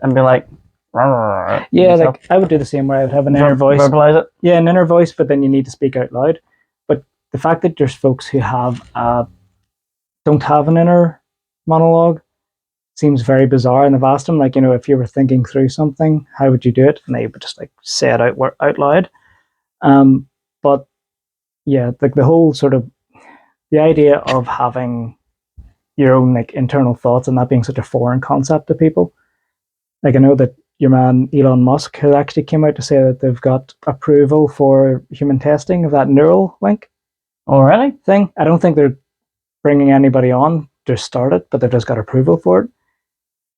and be like, yeah, like I would do the same way. I would have an inner voice. Verbalize it. Yeah, an inner voice, but then you need to speak out loud. But the fact that there's folks who have don't have an inner monologue seems very bizarre. And I've asked them, like, if you were thinking through something, how would you do it? And they would just like say it out loud. But yeah, like the whole sort of the idea of having your own like internal thoughts and that being such a foreign concept to people. Like I know that your man Elon Musk has actually came out to say that they've got approval for human testing of that neural link. Already? Thing. I don't think they're bringing anybody on to start it, but they've just got approval for it.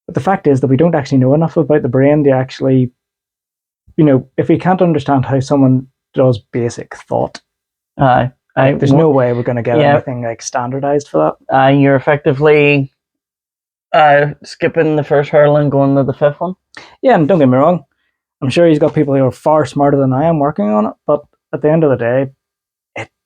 But the fact is that we don't actually know enough about the brain to actually, if we can't understand how someone does basic thought, there's no way we're going to get anything like standardized for that. You're effectively skipping the first hurdle and going to the fifth one. Yeah, and don't get me wrong, I'm sure he's got people who are far smarter than I am working on it, but at the end of the day,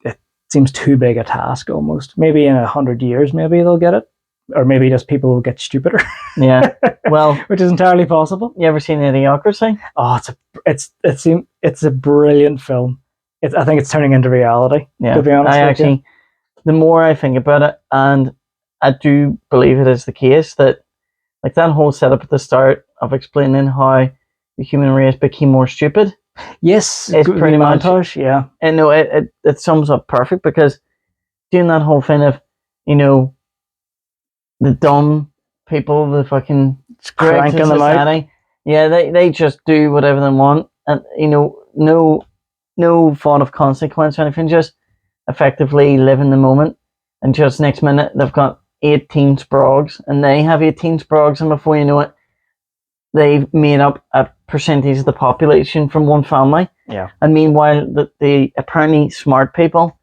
it seems too big a task almost. Maybe in 100 years, maybe they'll get it, or maybe just people will get stupider. Yeah, well, which is entirely possible. You ever seen Idiocracy? Oh, it's a brilliant film. I think it's turning into reality. Yeah, to be honest, the more I think about it, and I do believe it is the case that, like that whole setup at the start of explaining how the human race became more stupid. Yes, it's pretty much montage. Yeah, and no, it sums up perfect because doing that whole thing of, the dumb people, the fucking cranking them out. Yeah, they just do whatever they want, and no thought of consequence or anything, just effectively live in the moment. And just next minute they've got 18 sprogs, and they have 18 sprogs, and before you know it, they've made up a percentage of the population from one family. Yeah. And meanwhile, the apparently smart people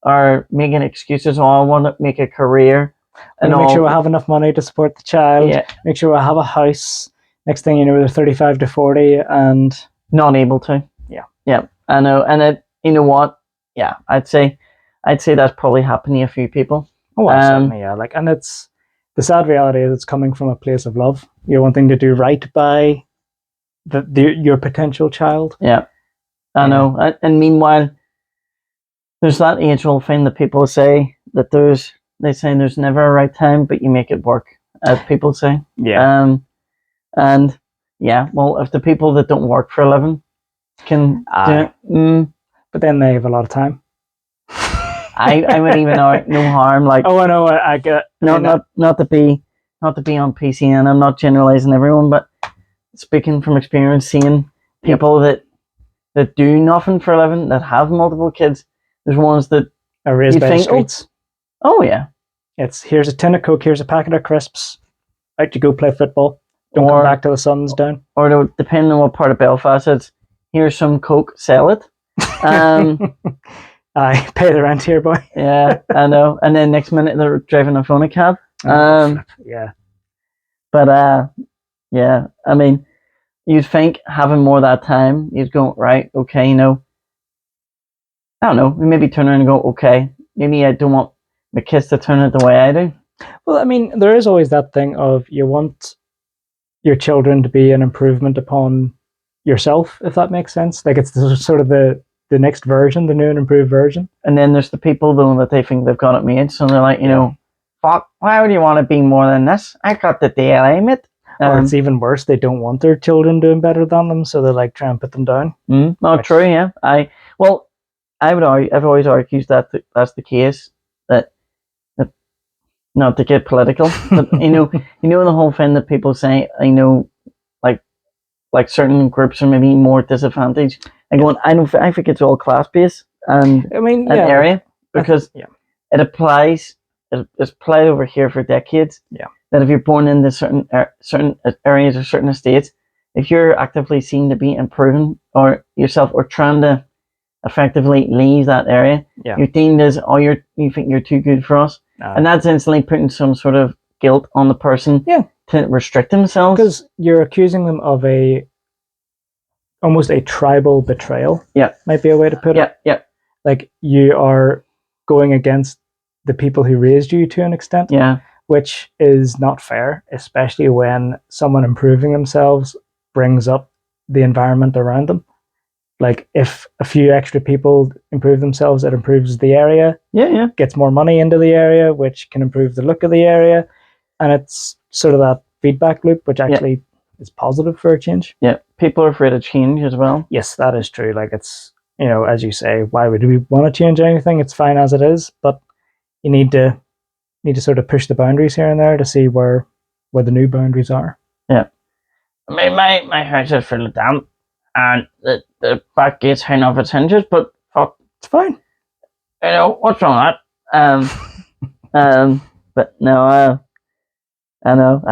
are making excuses. Oh, I want to make a career. And make sure I have enough money to support the child. Yeah. Make sure I have a house. Next thing you know, they're 35 to 40 and not able to. Yeah. Yeah. I know. And you know what? Yeah, I'd say that's probably happening to a few people. Oh, certainly, yeah. Like, and it's the sad reality is it's coming from a place of love. You're wanting to do right by your potential child. Yeah, I know. And meanwhile, there's that age-old thing that people say that they say there's never a right time, but you make it work, as people say. Yeah. And yeah, well, if the people that don't work for a living can do it, but then they have a lot of time. I would even know no harm. Like, oh, I know. I get not to be on PC, and I'm not generalizing everyone, but speaking from experience, seeing people that do nothing for a living, that have multiple kids, there's ones that are raised by the streets. Oh yeah, here's a tin of Coke, here's a packet of crisps. Out you go play football. Don't come back till the sun's down. Or depending on what part of Belfast it's, here's some Coke, sell it. I pay the rent here, boy. Yeah, I know. And then next minute they're driving a phone cab. Yeah. But yeah, I mean, you'd think having more of that time, you'd go, right, okay, I don't know, maybe turn around and go, okay, maybe I don't want my kids to turn out the way I do. Well, I mean, there is always that thing of you want your children to be an improvement upon yourself, if that makes sense. Like it's sort of the next version, the new and improved version. And then there's the people though that they think they've got it made, so they're like, fuck, why would you want to be more than this? I got the DLA, mate. Or it's even worse, they don't want their children doing better than them, so they like try and put them down. True, yeah. I've always argued that that's the case. That not to get political, but the whole thing that people say, like certain groups are maybe more disadvantaged. I think it's all class based and area, because it applies. It's applied over here for decades. Yeah. That if you're born into certain areas or certain estates, if you're actively seen to be improving or yourself or trying to effectively leave that area, you're deemed as you think you're too good for us, and that's instantly putting some sort of guilt on the person to restrict themselves, because you're accusing them of almost a tribal betrayal. Yeah, might be a way to put it. Yeah, like you are going against the people who raised you to an extent. Yeah. which is not fair, especially when someone improving themselves brings up the environment around them. Like if a few extra people improve themselves, it improves the area. Yeah. Gets more money into the area, which can improve the look of the area, and it's sort of that feedback loop, which actually is positive for a change. Yeah, people are afraid of change as well. Yes, that is true. Like it's, as you say, why would we want to change anything? It's fine as it is, but you need to sort of push the boundaries here and there to see where the new boundaries are. Yeah. I mean, my house is full of damp, and the back gate's hanging off its hinges, but fuck, it's fine. What's wrong with that? But no, I know,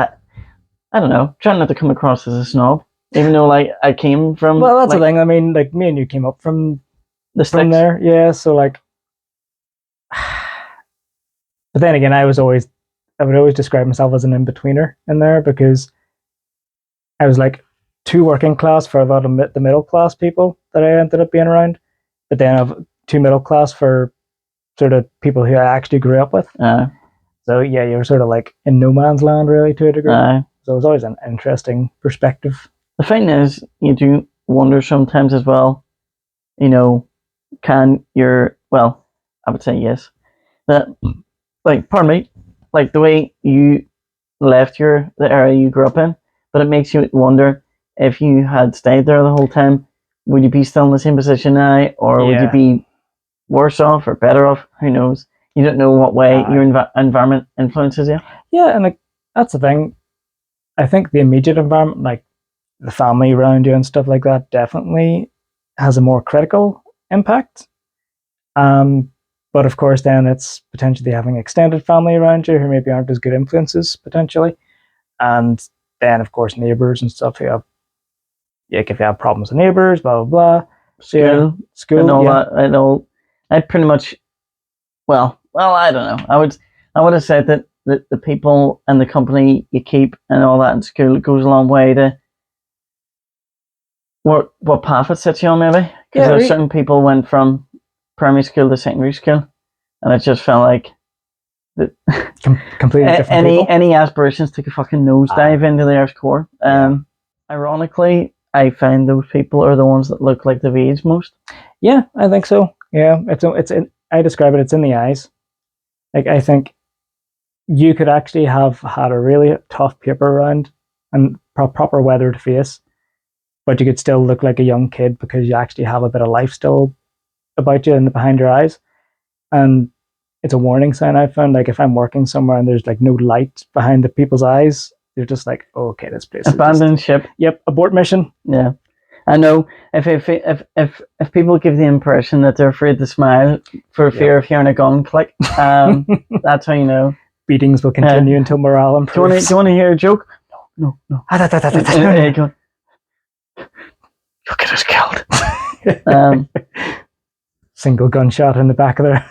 I don't know, trying not to come across as a snob, even though, like, I came from... Well, that's the thing, I mean, like, me and you came up from there, yeah, so, like... But then again, I would always describe myself as an in-betweener in there, because I was, like, too working class for a lot of the middle class people that I ended up being around, but then I've too middle class for sort of people who I actually grew up with. So yeah, you're sort of like in no man's land, really, to a degree. So it was always an interesting perspective. The thing is, you do wonder sometimes as well, can your... Well, I would say yes. That, like, pardon me, like the way you left the area you grew up in, but it makes you wonder, if you had stayed there the whole time, would you be still in the same position now, or would you be worse off or better off? Who knows? You don't know what way your environment influences you. Yeah, and that's the thing. I think the immediate environment, like the family around you and stuff like that, definitely has a more critical impact. But of course, then it's potentially having extended family around you who maybe aren't as good influences potentially, and then of course neighbors and stuff. If you have problems with neighbors, blah blah blah. School, and all that. I pretty much... Well, I don't know. I would have said that the people and the company you keep and all that in school goes a long way to what path it sets you on, maybe. Because certain people went from primary school to secondary school, and it just felt like that completely different people. Any aspirations took a fucking nosedive into the Earth's core. Ironically, I find those people are the ones that look like they've aged most. Yeah, I think so. Yeah, I describe it. It's in the eyes. Like, I think you could actually have had a really tough paper round and proper weather to face, but you could still look like a young kid because you actually have a bit of life still about you and behind your eyes. And it's a warning sign, I found. Like, if I'm working somewhere and there's like no light behind the people's eyes, you're just like, oh, okay, this place abandoned ship. Yep, abort mission. Yeah. I know if people give the impression that they're afraid to smile for fear of hearing a gun click, that's how you know. Beatings will continue until morale improves. Do you want to hear a joke? No. You'll get us killed. Single gunshot in the back of their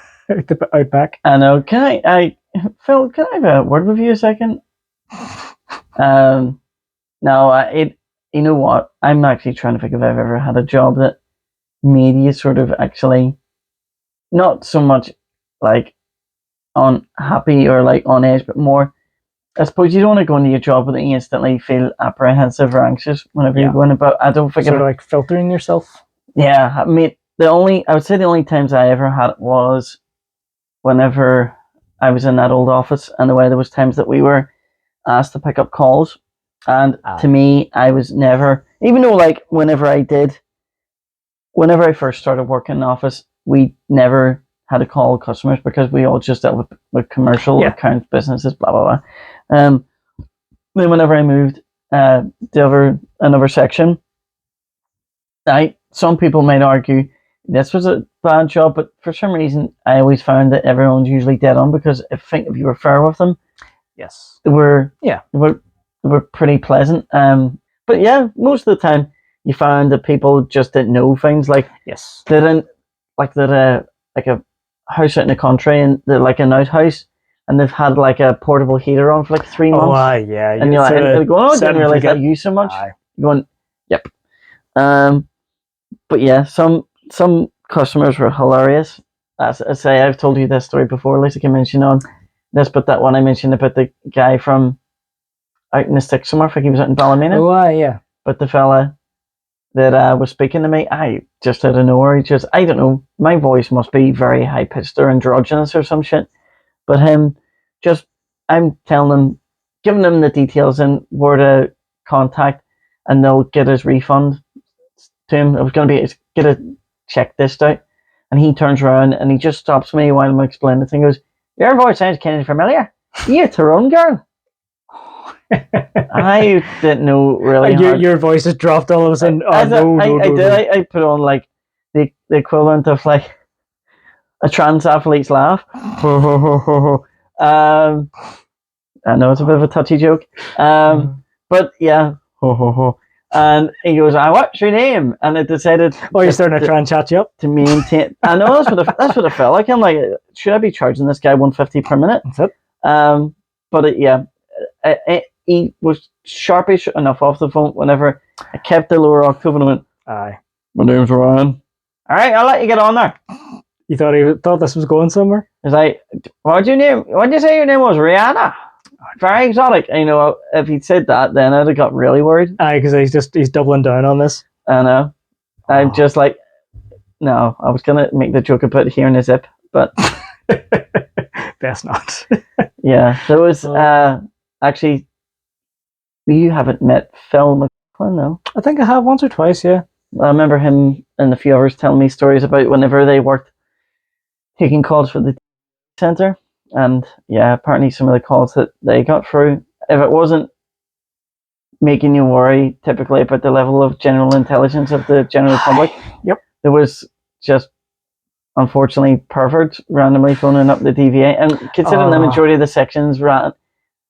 outback. I know. Phil, can I have a word with you a second? No, you know what? I'm actually trying to think if I've ever had a job that made you sort of actually not so much like unhappy or like on edge, but more, I suppose you don't want to go into your job and instantly feel apprehensive or anxious whenever you're going about. I don't think sort of like filtering yourself. Yeah, I mean, I would say the only times I ever had it was whenever I was in that old office, and the way there was times that we were asked to pick up calls. And to me, I was never, even though like whenever I first started working in the office, we never had to call customers because we all just dealt with commercial accounts, businesses, blah, blah, blah. Then whenever I moved to another section, some people might argue this was a bad job, but for some reason, I always found that everyone's usually dead on, because if you were fair with them, yes, they were pretty pleasant. But yeah, most of the time you found that people just didn't know things, like they didn't like that like a house out in the country and they're like an outhouse and they've had like a portable heater on for like 3 months. And you're like, I didn't realize I used so much. You're going, yep. But yeah, some customers were hilarious. As I say, I've told you this story before, Lisa can mention on. this, but that one I mentioned about the guy from out in the sticks somewhere. I think he was out in Ballymena. Oh, yeah. But the fella that was speaking to me, I just out of nowhere, I don't know, my voice must be very high pitched or androgynous or some shit. But him, I'm telling him, giving him the details and where to contact, and they'll get his refund to him. It was going to be, get a check this out. And he turns around and he just stops me while I'm explaining the thing. He goes, your voice sounds kind of familiar. You Tyrone girl. I didn't know really. Your voice has dropped all of a sudden. I put on like the equivalent of like a trans athlete's laugh. I know it's a bit of a touchy joke. But yeah. And he goes, what's your name? And I decided, you're starting to try and chat you up to maintain. I know that's what I felt like. I'm like, should I be charging this guy $150 per minute? That's it. But he was sharpish enough off the phone whenever I kept the lower octave and I went, aye, my name's Ryan. All right, I'll let you get on there. You thought this was going somewhere? He's like, what'd you say your name was? Rihanna? Very exotic. You know, if he'd said that, then I'd have got really worried. Aye, because he's doubling down on this. I know. I'm just like, no, I was going to make the joke about hearing a zip, but best not. Yeah, there was actually, you haven't met Phil McLaughlin, no? I think I have once or twice, yeah. I remember him and a few others telling me stories about whenever they worked taking calls for the centre. And yeah, apparently some of the calls that they got through, if it wasn't making you worry typically about the level of general intelligence of the general public, yep, there was just unfortunately perverts randomly phoning up the DVA. And considering the majority of the sections ran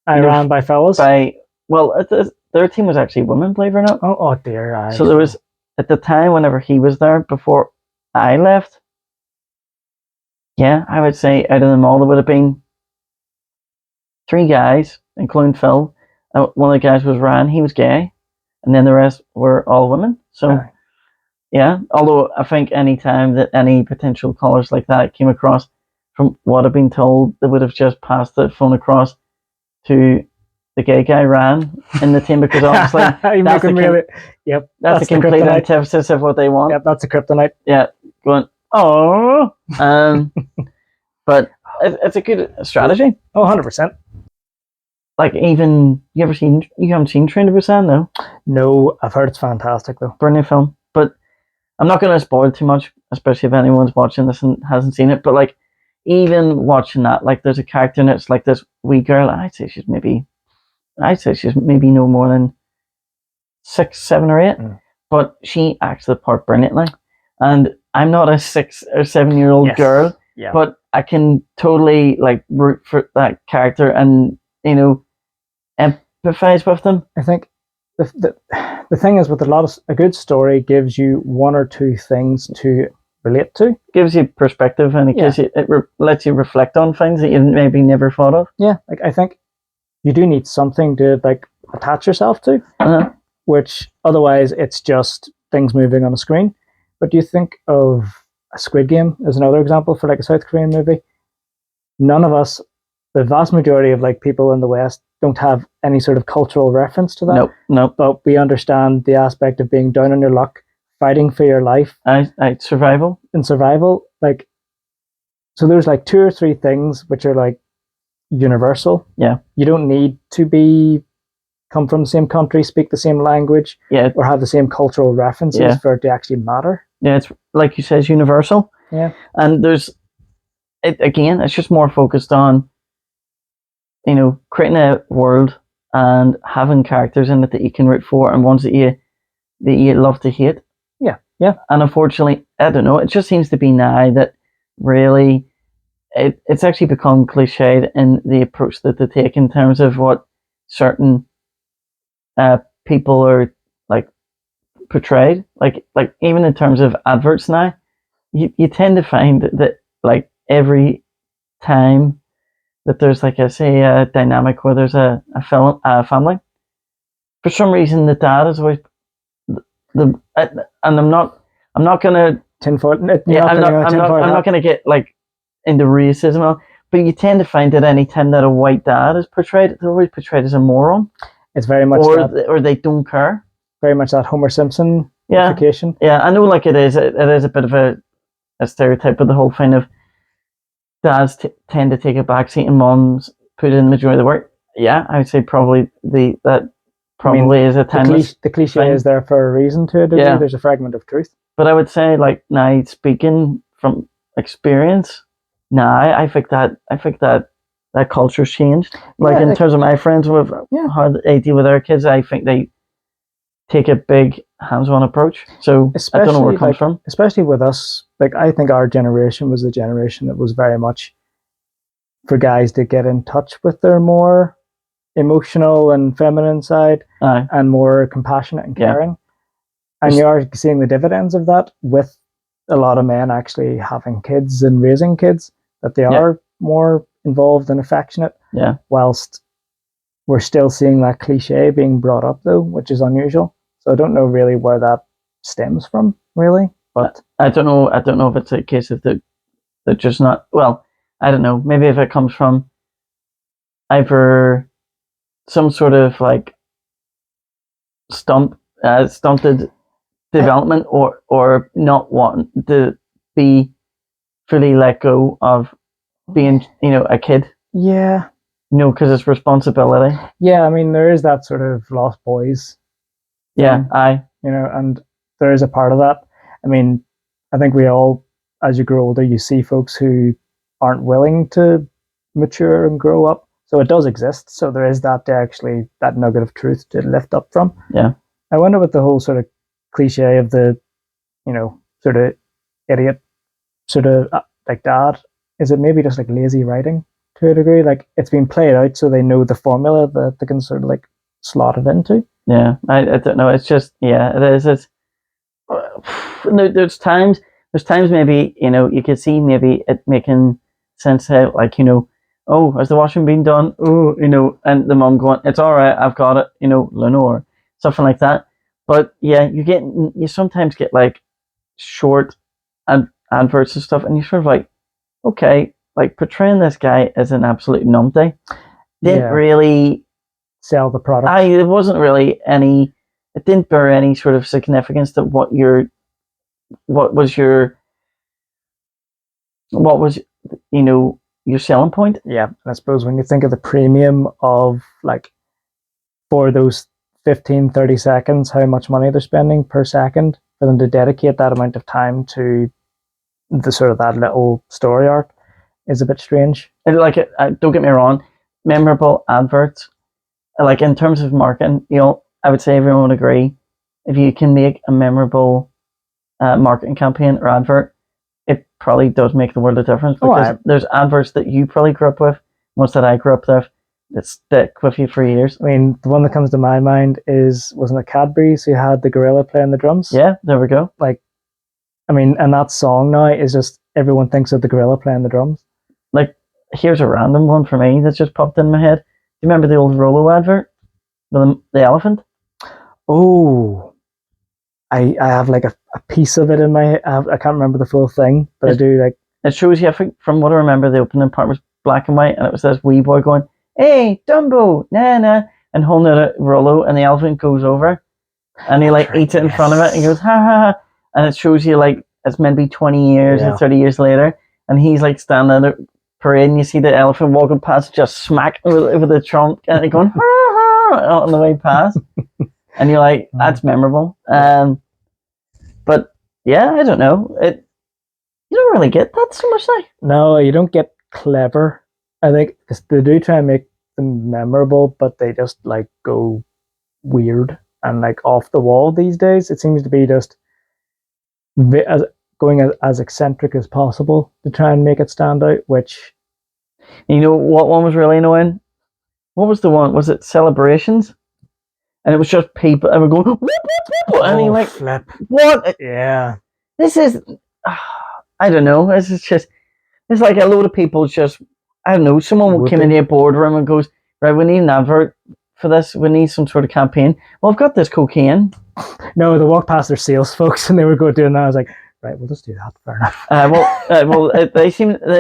by fellas? Their team was actually women, believe it or not. Oh dear. So there was, at the time, whenever he was there, before I left, yeah, I would say out of them all, there would have been 3 guys, including Phil. One of the guys was Ryan, he was gay, and then the rest were all women. So, yeah, although I think any time that any potential callers like that came across, from what I've been told, they would have just passed the phone across to the gay guy Ryan in the team, because obviously that's the complete antithesis of what they want. Yep, that's a kryptonite. Yeah, going, oh, but it's a good strategy. Oh, 100%. Like, even you haven't seen Train to Busan, no? No, I've heard it's fantastic though. Brilliant film, but I'm not going to spoil too much, especially if anyone's watching this and hasn't seen it. But like, even watching that, like, there's a character and it's like this wee girl. I'd say she's maybe no more than 6, 7, or 8, but she acts the part brilliantly. And I'm not a 6 or 7-year-old girl, but I can totally like root for that character and, you know, empathize with them. I think the thing is, with a good story gives you 1 or 2 things to relate to. Gives you perspective, and it lets you reflect on things that you maybe never thought of. Yeah, like I think you do need something to like attach yourself to, which otherwise it's just things moving on a screen. But do you think of a Squid Game as another example for like a South Korean movie? None of us, the vast majority of like people in the West, don't have any sort of cultural reference to that. Nope. But we understand the aspect of being down on your luck, fighting for your life. Survival. In survival, like, so there's like 2 or 3 things which are like universal. Yeah. You don't need to come from the same country, speak the same language, or have the same cultural references for it to actually matter. Yeah, it's like you said, universal. Yeah. And it's just more focused on, you know, creating a world and having characters in it that you can root for and ones that you love to hate. Yeah. Yeah. And unfortunately, I don't know, it just seems to be now that really it's actually become cliched in the approach that they take in terms of what certain people are like portrayed. Like even in terms of adverts now, you tend to find that like every time that there's like a dynamic where there's a family, for some reason the dad is always and I'm not gonna tinfoil. I'm not gonna get like into racism, but you tend to find that any time that a white dad is portrayed, they're always portrayed as a moron. It's very much or they don't care. Very much that Homer Simpson ification. Yeah, I know, like it is a bit of a stereotype of the whole thing of dads tend to take a backseat and moms put in the majority of the work. Yeah, I would say probably that is a timeless. The cliche thing is there for a reason to a degree. Yeah. There's a fragment of truth. But I would say, like, now speaking from experience, I think that culture's changed. Like, in terms of my friends with how they deal with their kids, I think they take a big hands-on approach. So I don't know where it comes from. Especially with us, like, I think our generation was the generation that was very much for guys to get in touch with their more emotional and feminine side and more compassionate and caring. And you are seeing the dividends of that with a lot of men actually having kids and raising kids, that they are more involved and affectionate. Yeah. Whilst we're still seeing that cliche being brought up, though, which is unusual. So I don't know really where that stems from, really. But I don't know if it's a case of they're just not. Well, I don't know. Maybe if it comes from either some sort of like stunted development, or not wanting to be fully let go of being, a kid. Yeah. Because it's responsibility. Yeah, I mean, there is that sort of Lost Boys. Yeah, and there is a part of that. I mean, I think we all, as you grow older, you see folks who aren't willing to mature and grow up. So it does exist. So there is that nugget of truth to lift up from. Yeah. I wonder what the whole sort of cliche of the, sort of idiot, sort of like dad, is it maybe just like lazy writing to a degree? Like, it's been played out so they know the formula that they can sort of like slot it into. Yeah, I don't know. It's just, it is. It's there's times maybe, you could see maybe it making sense how, like, oh, has the washing been done? Oh, and the mom going, it's all right, I've got it, Lenore, something like that. But yeah, you sometimes get like short adverts and stuff, and you're sort of like, okay, like portraying this guy as an absolute numpty didn't really sell the product. It wasn't really it didn't bear any sort of significance to what was your selling point. Yeah, I suppose when you think of the premium of, like, for those 15-30 seconds, how much money they're spending per second for them to dedicate that amount of time to the sort of that little story arc is a bit strange. And like, don't get me wrong, memorable adverts, like in terms of marketing, I would say everyone would agree, if you can make a memorable marketing campaign or advert, it probably does make the world of difference, because there's adverts that you probably grew up with, ones that I grew up with, that stick with you for years. I mean, the one that comes to my mind wasn't it Cadbury's who had the gorilla playing the drums? Yeah, there we go. Like, I mean, and that song now is just, everyone thinks of the gorilla playing the drums. Like, here's a random one for me that's just popped in my head. Do you remember the old Rolo advert? The elephant? Oh, I have like a piece of it in my head. I can't remember the full thing, but I do like. It shows you, I think, from what I remember, the opening part was black and white, and it was this wee boy going, "Hey, Dumbo, nah," and holding out a Rolo, and the elephant goes over, and he like eats it in front of it, and goes, "Ha ha ha," and it shows you like it's meant to be 20 years or 30 years later, and he's like standing at a parade, and you see the elephant walking past, just smack with the trunk, and going, "Ha ha," on the way past. And you're like, that's memorable. But yeah, I don't know. You don't really get that so much now. No, you don't get clever. I think they do try and make them memorable, but they just like go weird and like off the wall these days. It seems to be just going as eccentric as possible to try and make it stand out. Which, what one was really annoying? What was the one? Was it Celebrations? And it was just people, and we're going, whoop, whoop, whoop, and he like, flip. What? Yeah. This is, I don't know. It's like a load of people just, I don't know, someone came into a boardroom and goes, right, we need an advert for this. We need some sort of campaign. Well, I've got this cocaine. No, they walked past their sales folks and they were doing that. I was like, right, we'll just do that. Fair enough. They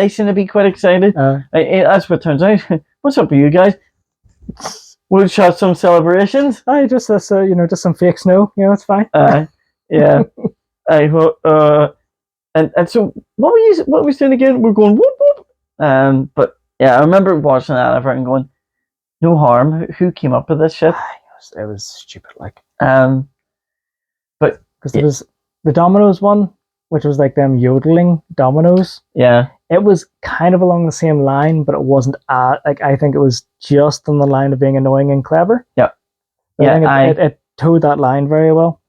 seem to be quite excited. That's what turns out. What's up with you guys? We'll shot some celebrations. Just this, just some fake snow. It's fine. Yeah. And so what were we saying again? We're going whoop whoop. But yeah, I remember watching that ever and going, no harm. Who came up with this shit? It was stupid, like. But because there was the Dominoes one, which was like them yodeling dominoes. Yeah. It was kind of along the same line, but it wasn't I think it was just on the line of being annoying and clever. Yeah. I think it towed that line very well.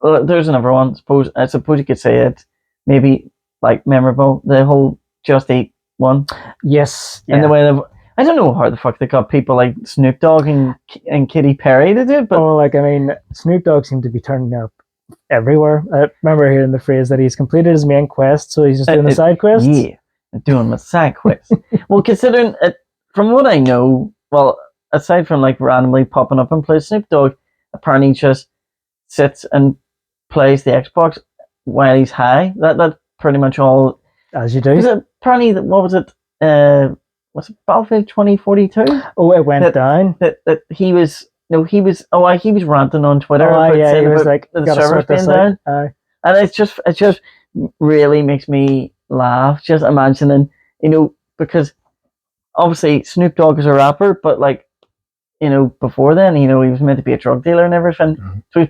Well, there's another one. I suppose you could say it maybe like memorable. The whole Just Eat one. Yes. Yeah. And the way I don't know how the fuck they got people like Snoop Dogg and Katy Perry to do it, but Snoop Dogg seemed to be turning up everywhere. I remember hearing the phrase that he's completed his main quest, so he's just doing the side quests. Yeah, doing the side quests. Well, considering it, from what I know, aside from like randomly popping up and plays, Snoop Dogg apparently just sits and plays the Xbox while he's high. That's pretty much all. As you do. Apparently, what was it? Was it Battlefield 2042? Oh, it went down. That he was. No, he was ranting on Twitter. He was like, the servers being down. And it just really makes me laugh, just imagining, because obviously Snoop Dogg is a rapper, but like, before then, he was meant to be a drug dealer and everything. Mm-hmm. So he's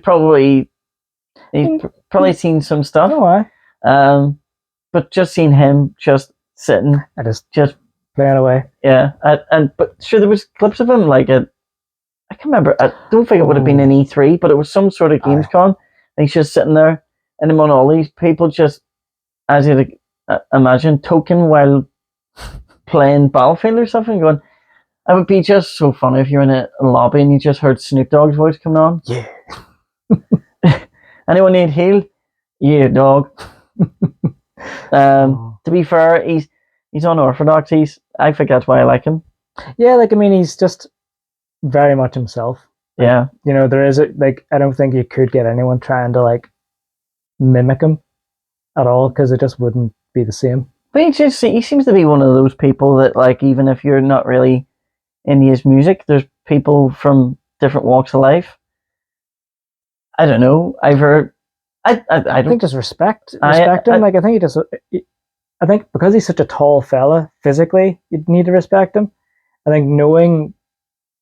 probably seen some stuff. But just seeing him just sitting, just playing away. Yeah, but sure, there was clips of him like I can't remember. I don't think it would have been an E3, but it was some sort of Gamescom. And he's just sitting there, and among all these people, just as you'd imagine, token while playing Battlefield or something. Going, it would be just so funny if you're in a lobby and you just heard Snoop Dogg's voice coming on. Yeah. Anyone need heal? Yeah, dog. To be fair, he's unorthodox. I think that's why I like him. Yeah, he's just very much himself. Yeah. There is I don't think you could get anyone trying to mimic him at all, because it just wouldn't be the same. But he seems to be one of those people that even if you're not really into his music, there's people from different walks of life. I don't know. I've heard. I think just respect him. I think because he's such a tall fella physically, you'd need to respect him. I think knowing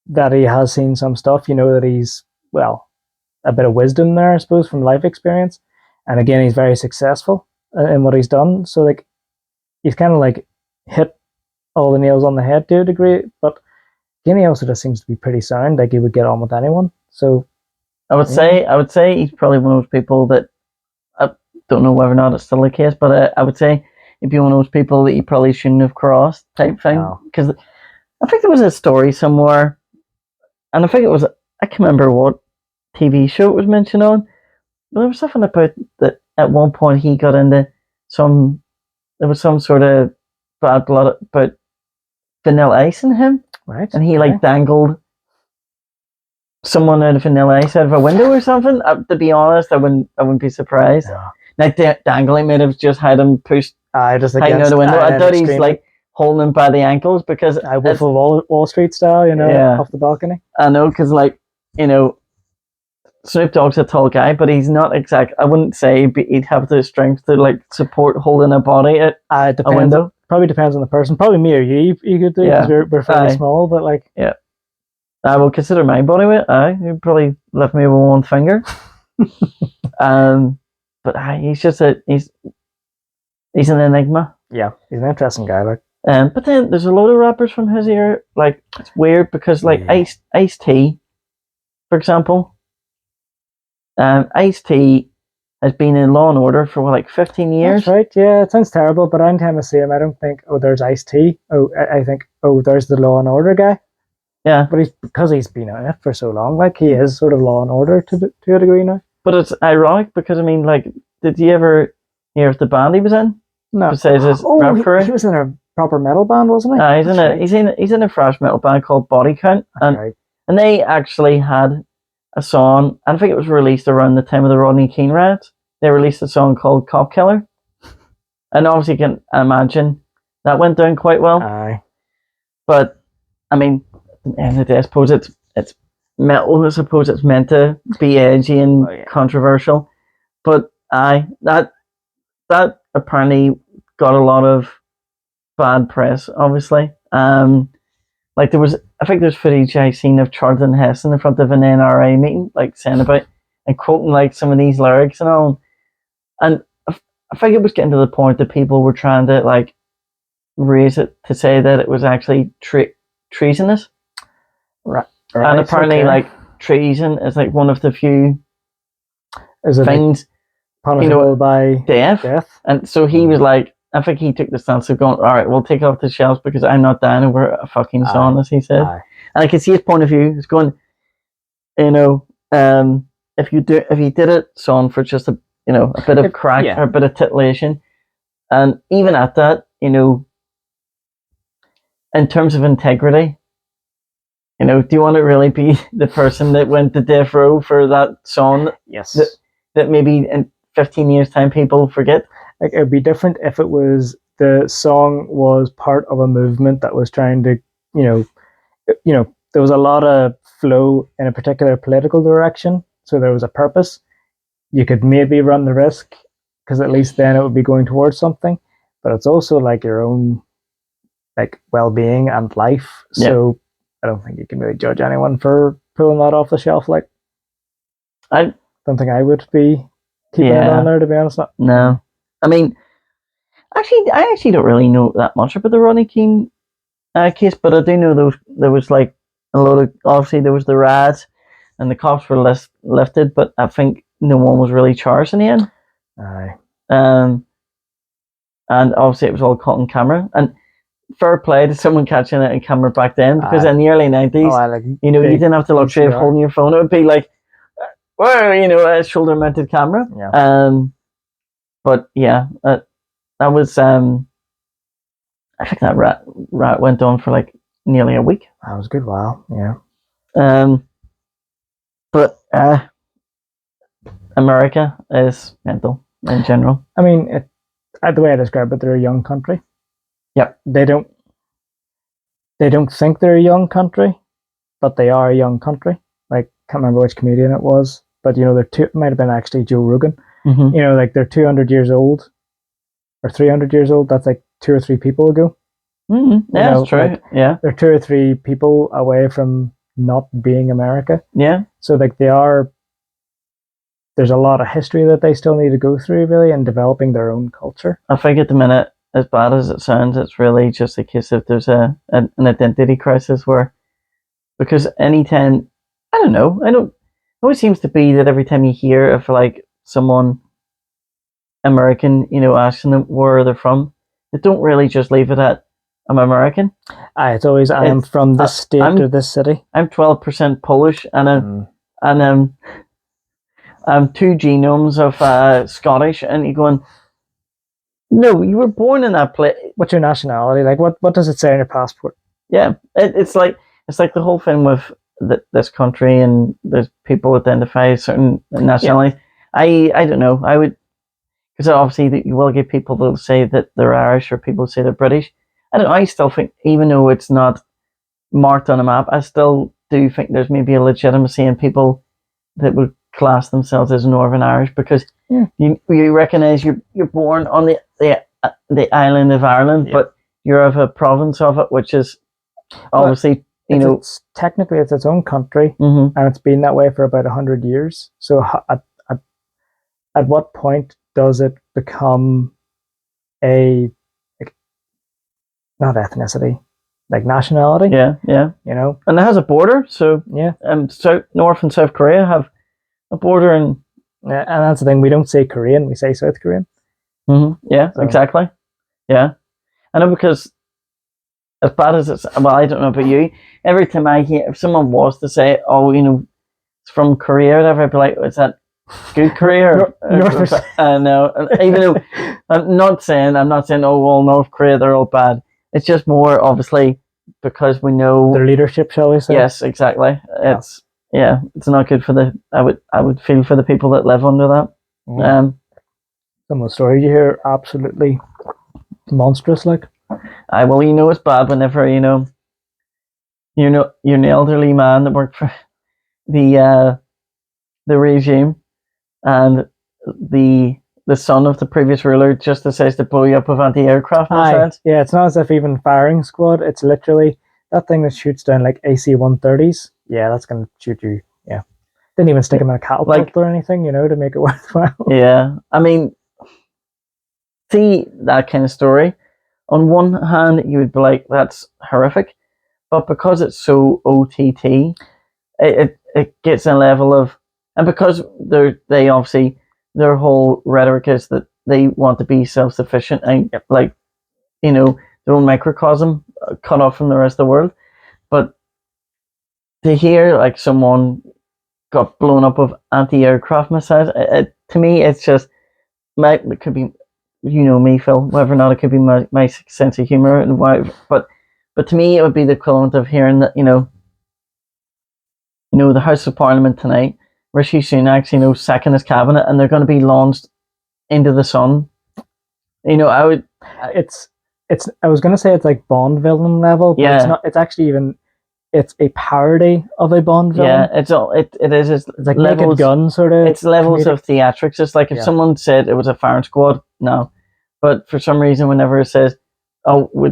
that he has seen some stuff, that he's a bit of wisdom there, I suppose, from life experience, and again, he's very successful in what he's done. So he's kind of hit all the nails on the head to a degree, but again, he also just seems to be pretty sound. He would get on with anyone. So I would say he's probably one of those people that I don't know whether or not it's still the case, but I would say he'd be one of those people that you probably shouldn't have crossed type thing. Because I think there was a story somewhere, and I think it was, I can't remember what TV show it was mentioned on, but there was something about that at one point he got into there was some sort of bad blood about Vanilla Ice in him. Right. And he dangled someone out of Vanilla Ice out of a window or something. To be honest, I wouldn't be surprised. Yeah. Dangling might have just had him pushed just hanging out the window. I thought he's holding him by the ankles because Wolf of Wall Street style, off the balcony. I know, because Snoop Dogg's a tall guy, but he's not exact. I wouldn't say he'd have the strength to support holding a body at a window. Probably depends on the person. Probably me or you could do, because we're fairly small, but yeah. I will consider my body weight. You'd probably lift me with one finger. But he's just he's an enigma. Yeah, he's an interesting guy. But then there's a load of rappers from his era. It's weird because Ice-T, for example. Ice-T has been in Law and Order for 15 years. That's right, yeah, it sounds terrible, but anytime I see him, I don't think, there's Ice-T. I think, there's the Law and Order guy. Yeah. But because he's been on it for so long, he is sort of Law and Order to a degree now. But it's ironic because, did you ever hear of the band he was in? No. Besides his rap career? He was in a proper metal band, wasn't he? He's in a thrash metal band called Body Count. And they actually had a song, and I think it was released around the time of the Rodney King riots. they released a song called Cop Killer. And obviously you can imagine that went down quite well. Aye. But, I mean, at the end of the day, I suppose it's metal. I suppose it's meant to be edgy and controversial. But that apparently got a lot of bad press, obviously. Like I think there's footage I seen of Charlton Heston in front of an NRA meeting, like saying about and quoting like some of these lyrics and all. And I think it was getting to the point that people were trying to like raise it to say that it was actually treasonous. Right. And apparently, like treason is like one of the few things punishable by death. And so he was like, I think he took the stance of going, all right, we'll take off the shelves because I'm not dying over a fucking song, as he said. And I can see his point of view. He's going, if you did it, son, for just a bit of crack or a bit of titillation, and even at that, in terms of integrity, do you want to really be the person that went to death row for that song? Yes. That maybe in 15 years' time people forget? Like, it would be different if it was the song was part of a movement that was trying to, there was a lot of flow in a particular political direction, so there was a purpose. You could maybe run the risk because at least then it would be going towards something. But it's also like your own like well-being and life. So I don't think you can really judge anyone for pulling that off the shelf. Like, I don't think I would be keeping it on there, to be honest. No. I mean, I actually don't really know that much about the Rodney Keane case, but I do know there was like a lot of, obviously there was the riots and the cops were lifted, but I think no one was really charged in the end. Aye. And obviously it was all caught on camera. And fair play to someone catching it on camera back then, because in the early 90s, you didn't have the luxury of holding your phone. It would be like, a shoulder mounted camera. Yeah. But yeah, that was, I think that rat went on for like nearly a week. That was a good while, yeah. But America is mental in general. I mean, the way I describe it, they're a young country. Yep. They don't think they're a young country, but they are a young country. Like, can't remember which comedian it was, but it might have been actually Joe Rogan. Mm-hmm. Like they're 200 years old or 300 years old. That's like 2 or 3 people ago. Mm-hmm. Yeah, that's true. Like, they're 2 or 3 people away from not being America. Yeah. So like there's a lot of history that they still need to go through, really, in developing their own culture. I think at the minute, as bad as it sounds, it's really just a case of there's an identity crisis because anytime, I don't know, it always seems to be that every time you hear of like someone American, asking them where they're from, they don't really just leave it at, I'm American. It's always, I am from this state or this city. I'm 12% Polish and I'm 2 genomes of Scottish, and you're going, no, you were born in that place. What's your nationality? Like, what does it say on your passport? Yeah, it's like the whole thing with this country, and there's people identify certain nationalities. Yeah. I don't know. I would, because obviously you will get people that'll say that they're Irish or people say they're British. I don't know. I still think, even though it's not marked on a map, I still do think there's maybe a legitimacy in people that would class themselves as Northern Irish, because you recognise you're born on the island of Ireland, but you're of a province of it, which is obviously technically it's its own country, mm-hmm. and it's been that way for about 100 years. So at what point does it become not ethnicity, like nationality? Yeah. And it has a border, so North and South Korea have a border, and that's the thing. We don't say Korean; we say South Korean. Mm-hmm. Yeah, so. Exactly. Yeah, I know, because as bad as it's, well, I don't know about you. Every time I hear, if someone was to say, "Oh, it's from Korea," or whatever, I'd be like, "Is that good Korea?" No, even though I'm not saying, "Oh, well, North Korea, they're all bad." It's just more obviously because we know their leadership, shall we say? Yes, exactly. It's not good for I would feel for the people that live under that. some of the stories you hear are absolutely monstrous. Like, well, you know it's bad whenever you're an elderly man that worked for the regime, and the son of the previous ruler just decides to blow you up with anti-aircraft missiles. Yeah, it's not as if even firing squad. It's literally that thing that shoots down like AC-130s. Yeah, that's gonna shoot you. Yeah, didn't even stick them in a catapult or anything, to make it worthwhile. Yeah, I mean, see that kind of story. On one hand, you would be like, "That's horrific," but because it's so OTT, it gets a level of, and because they obviously their whole rhetoric is that they want to be self-sufficient and like their own microcosm cut off from the rest of the world. But to hear like someone got blown up with anti-aircraft missiles, to me it's just it could be me, Phil, whether or not it could be my sense of humor and why, but to me it would be the equivalent of hearing that the House of Parliament tonight, Rishi Sunak, sacking his cabinet, and they're going to be launched into the sun. I would. It's. I was going to say it's like Bond villain level, but it's not. It's actually even. It's a parody of a Bond villain. Yeah, it is. It's like levels, Naked Gun sort of. It's levels of theatrics. It's like if someone said it was a firing squad, no, but for some reason, whenever it says, "Oh, we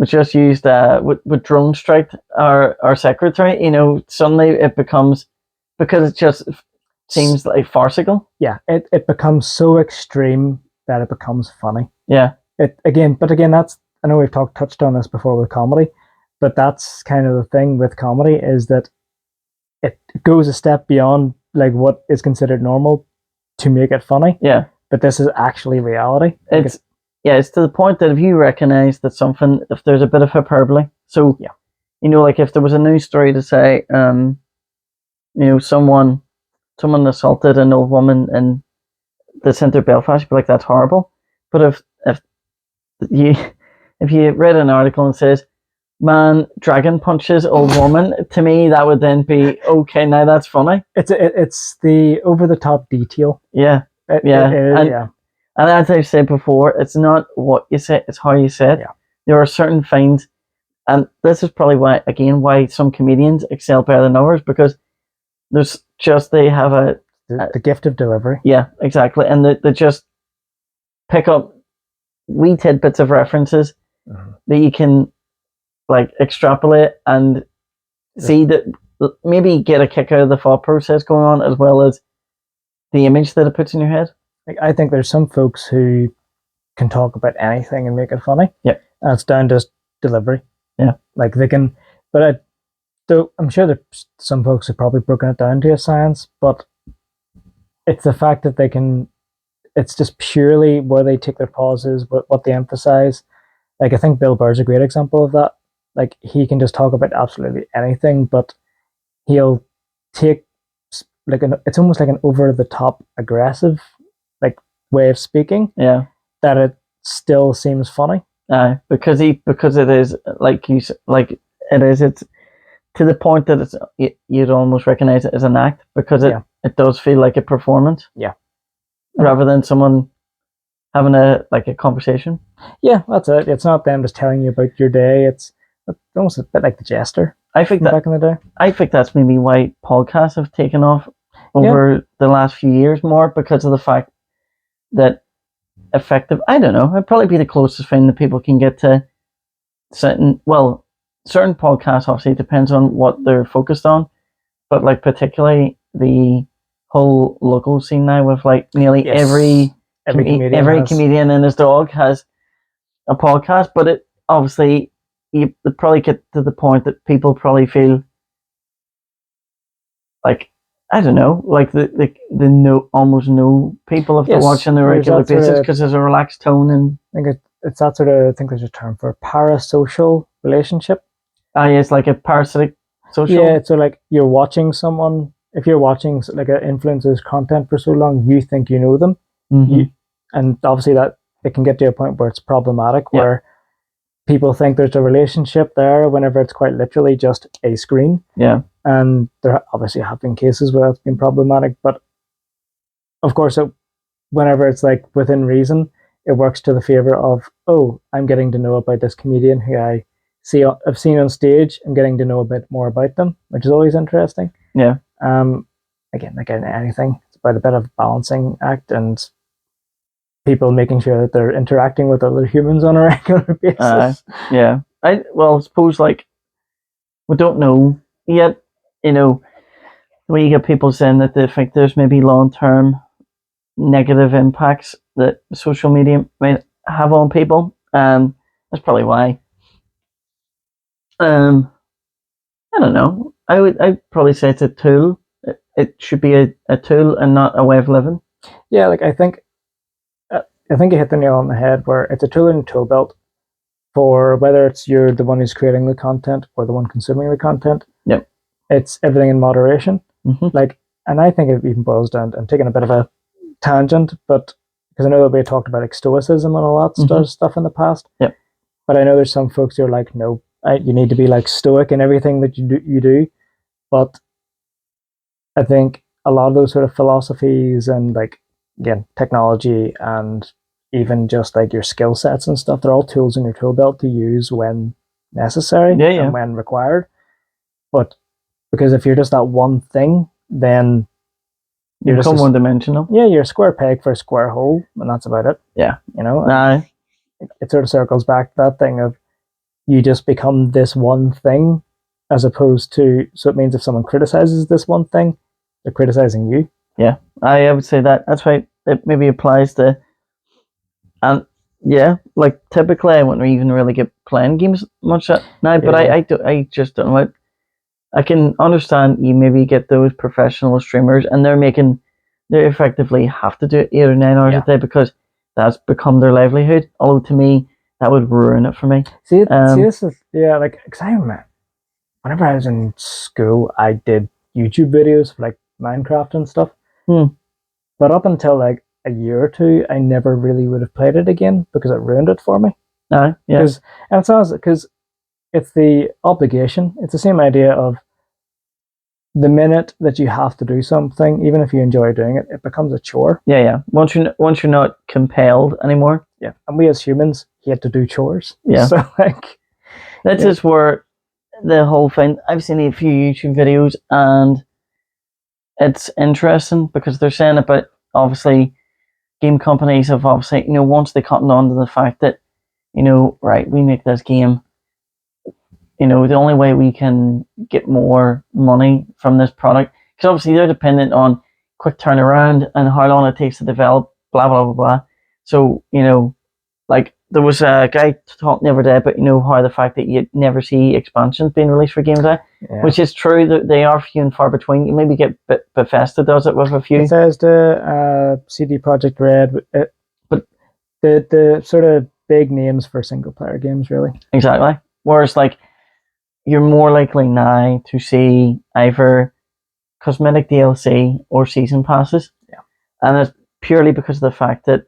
just used with drone strike our secretary," suddenly it becomes, because it just seems like farcical. Yeah, it becomes so extreme that it becomes funny. Yeah. But again, that's, I know we've touched on this before with comedy, but that's kind of the thing with comedy, is that it goes a step beyond like what is considered normal to make it funny. Yeah. But this is actually reality. It's to the point that if you recognize that something, if there's a bit of hyperbole, so yeah, like if there was a news story to say, someone assaulted an old woman in the centre of Belfast, you'd be like, that's horrible. But if you read an article and says, man dragon punches old woman, to me that would then be okay. Now that's funny. It's the over the top detail. Yeah, and as I've said before, it's not what you say, it's how you say it. Yeah. There are certain things, and this is probably why some comedians excel better than others, because there's just, they have the gift of delivery. Yeah, exactly, and they just pick up wee tidbits of references that you can like extrapolate and see that maybe get a kick out of the thought process going on, as well as the image that it puts in your head. Like, I think there's some folks who can talk about anything and make it funny. Yeah, and it's down to delivery. Yeah, like they can, but I'm sure there's some folks have probably broken it down to a science, but it's the fact that they can. It's just purely where they take their pauses, what they emphasize. Like, I think Bill Burr's a great example of that. Like, he can just talk about absolutely anything, but he'll take it's almost like an over the top aggressive like way of speaking. Yeah, that it still seems funny. Because it is it's to the point that you'd almost recognize it as an act, because it does feel like a performance. Yeah. Rather than someone having a conversation. Yeah, that's it. It's not them just telling you about your day. It's almost a bit like the jester. I think back in the day. I think that's maybe why podcasts have taken off over the last few years more, because of the fact that effective. I don't know. It'd probably be the closest thing that people can get to certain podcasts. Obviously, depends on what they're focused on, but like particularly the whole local scene now, with like nearly every comedian and his dog has a podcast. But it obviously, you probably get to the point that people probably feel like, I don't know, like the almost no people if they're watching on a regular basis, because there's a relaxed tone, and I think it's that sort of, I think there's a term for parasocial relationship. It's like a parasitic social. Yeah, so like you're watching someone. If you're watching like an influencer's content for so long, you think you know them, and obviously that it can get to a point where it's problematic, where people think there's a relationship there whenever it's quite literally just a screen. Yeah. And there obviously have been cases where it's been problematic, but of course whenever it's like within reason, it works to the favor of, oh, I'm getting to know about this comedian who I've seen on stage. I'm getting to know a bit more about them, which is always interesting. Yeah. Again, like in anything, it's about a bit of balancing act and people making sure that they're interacting with other humans on a regular basis. Yeah. I suppose like we don't know yet. You know, when you get people saying that they think there's maybe long-term negative impacts that social media might have on people. That's probably why. I don't know. I'd probably say it's a tool. It should be a tool and not a way of living. Yeah, like I think you hit the nail on the head where it's a tool in a tool belt for whether it's you're the one who's creating the content or the one consuming the content. Yep. It's everything in moderation. Mm-hmm. Like, and I think it even boils down, and taking a bit of a tangent, but because I know that we talked about like stoicism and all that stuff in the past. Yep. But I know there's some folks who are like, no, you need to be like stoic in everything that you do. But I think a lot of those sort of philosophies and like, again, technology and even just like your skill sets and stuff, they're all tools in your tool belt to use when necessary and when required. But because if you're just that one thing, then you become one dimensional. Yeah, you're a square peg for a square hole, and that's about it. Yeah. You know? It sort of circles back to that thing of you just become this one thing as opposed to, so it means if someone criticizes this one thing, they're criticizing you. Yeah, I would say that's why it maybe applies to, and yeah, like typically I wouldn't even really get playing games much now, but I just don't know it. I can understand you maybe get those professional streamers and they effectively have to do it 8 or 9 hours a day because that's become their livelihood. Although to me, that would ruin it for me. See, this is, like, because I remember whenever I was in school, I did YouTube videos for like Minecraft and stuff. But up until like a year or two, I never really would have played it again because it ruined it for me. Yeah. And it's also because it's the obligation. It's the same idea of the minute that you have to do something, even if you enjoy doing it, it becomes a chore. Yeah. Once you're not compelled anymore. Yeah. And we as humans hate to do chores. Yeah. So like that's just where the whole thing. I've seen a few YouTube videos and it's interesting because they're saying about obviously game companies have obviously, once they cotton on to the fact that, right, we make this game, the only way we can get more money from this product, because obviously they're dependent on quick turnaround and how long it takes to develop, blah, blah, blah, blah. So, like there was a guy talking the other day about, how the fact that you never see expansions being released for games now, which is true that they are few and far between. You maybe get Bethesda does it with a few. Bethesda, CD Projekt Red, but the sort of big names for single player games, really. Exactly. Whereas like you're more likely now to see either cosmetic DLC or season passes. Yeah. And it's purely because of the fact that,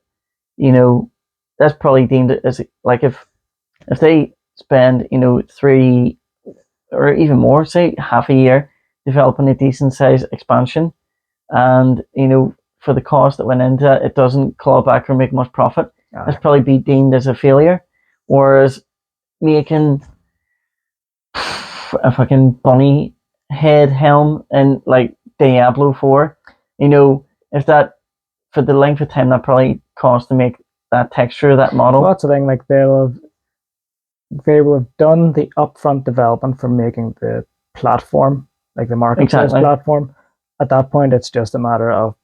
that's probably deemed as like if they spend, 3 or even more, say half a year developing a decent sized expansion and, for the cost that went into it, it doesn't claw back or make much profit. That's probably be deemed as a failure. Whereas making a fucking bunny head helm and like Diablo 4, if that for the length of time that probably cost to make that texture, that model. Well, that's the thing, like they will have done the upfront development for making the platform, like the marketplace platform. At that point, it's just a matter of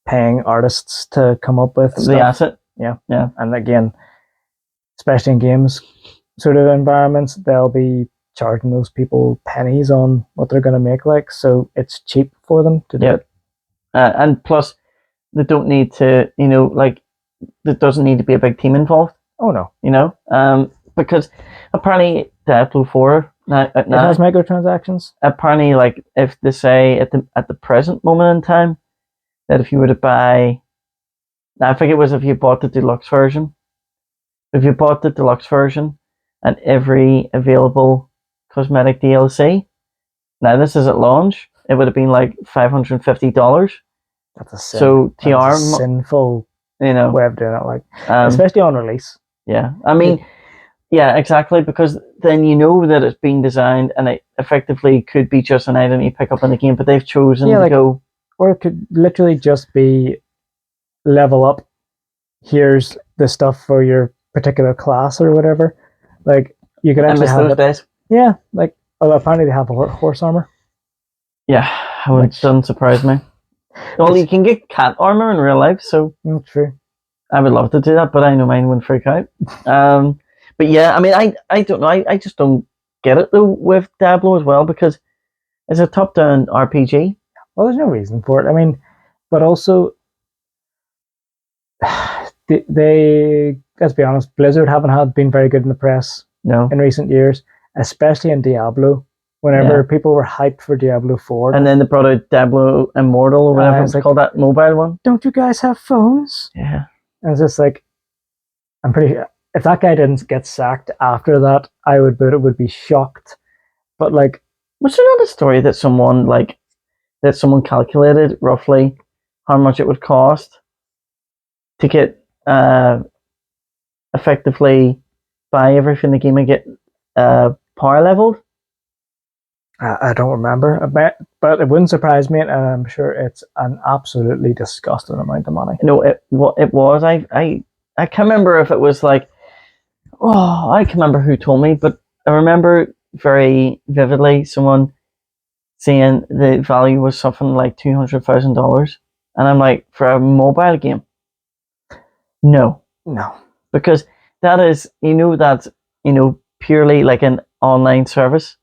paying artists to come up with the asset. Yeah. And again, especially in games sort of environments, they'll be charging those people pennies on what they're going to make, like, so it's cheap for them to do it. And plus, they don't need to, like, there doesn't need to be a big team involved. Oh no, because apparently Diablo 4 it has microtransactions. Apparently, like if they say at the present moment in time that if you were to buy, I think it was if you bought the deluxe version, and every available cosmetic DLC, now this is at launch, it would have been like $550. That's a sin. So TR sinful way of doing it, like especially on release. Yeah, I mean, yeah, exactly, because then you know that it's being designed and it effectively could be just an item you pick up in the game, but they've chosen to go. Or it could literally just be level up. Here's the stuff for your particular class or whatever. Like you could actually have those days. Yeah, like apparently they have a horse armor. Yeah, it doesn't surprise me. Well, you can get cat armor in real life, so true. I would love to do that, but I know mine wouldn't freak out. But yeah, I mean, I don't know. I just don't get it though with Diablo as well, because it's a top-down RPG. Well, there's no reason for it. I mean, but also they let's be honest, Blizzard haven't been very good in the press in recent years, especially in Diablo. Whenever people were hyped for Diablo 4. And then they brought out Diablo Immortal or whatever it's called, that mobile one. Don't you guys have phones? Yeah. And it's just like, I'm pretty sure, if that guy didn't get sacked after that, I would be shocked. But like, was there not a story that someone calculated roughly how much it would cost to get effectively buy everything in the game and get power leveled? I don't remember, but it wouldn't surprise me, and I'm sure it's an absolutely disgusting amount of money. No, it was. I can't remember if it was like, I can't remember who told me, but I remember very vividly someone saying the value was something like $200,000, and I'm like, for a mobile game, no, because that is that's purely like an online service.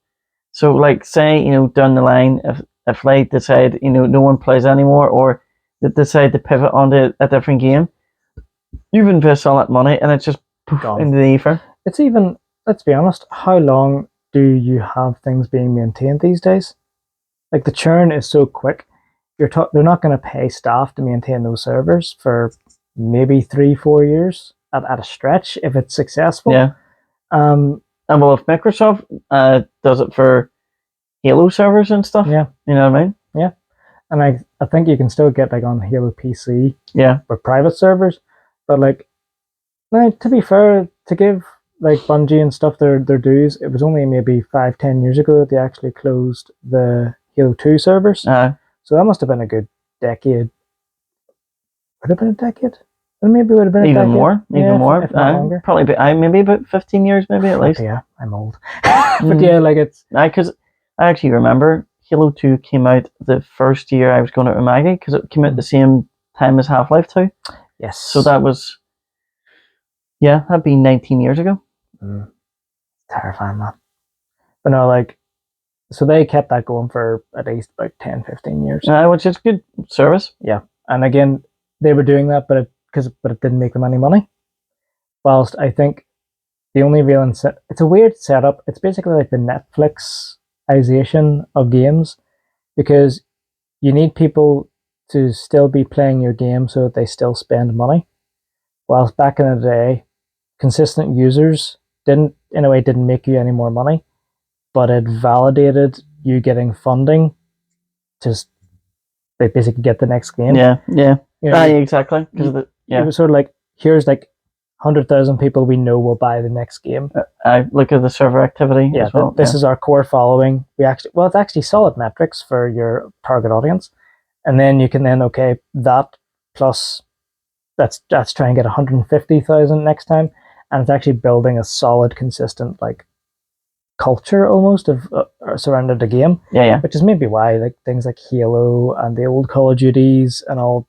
So, like, say, down the line, if they decide, no one plays anymore, or they decide to pivot onto a different game, you've invested all that money, and it's just gone into the ether. It's even, let's be honest, how long do you have things being maintained these days? Like, the churn is so quick. They're not going to pay staff to maintain those servers for maybe 3-4 years at a stretch if it's successful. Yeah. And well, if Microsoft does it for Halo servers and stuff, you know what I mean? Yeah. And I think you can still get like on Halo PC, with private servers. But like, to be fair, to give like Bungie and stuff their dues, it was only maybe 5-10 years ago that they actually closed the Halo 2 servers. So that must have been a good decade. Would it have been a decade? Or maybe it would have been even more, if not longer. Probably maybe about 15 years, maybe at least. Yeah, I'm old. But yeah, like it's because I actually remember Halo 2 came out the first year I was going to Umagi, because it came out the same time as Half-Life 2. Yes. So that was, that'd be 19 years ago. Terrifying, man. But no, like, so they kept that going for at least about 10-15 years. Which is good service. Yeah. And again, they were doing that, but it didn't make them any money. Whilst I think the only real it's a weird setup. It's basically like the Netflixization of games, because you need people to still be playing your game so that they still spend money. Whilst back in the day, consistent users didn't make you any more money, but it validated you getting funding to they basically get the next game. Yeah. Exactly. Because it was sort of like, here's like 100,000 people we know will buy the next game. I look at the server activity as well. This is our core following. It's actually solid metrics for your target audience, and then you can that plus that's try and get 150,000 next time, and it's actually building a solid, consistent like culture almost of surrounded the game. Which is maybe why like things like Halo and the old Call of Duties and all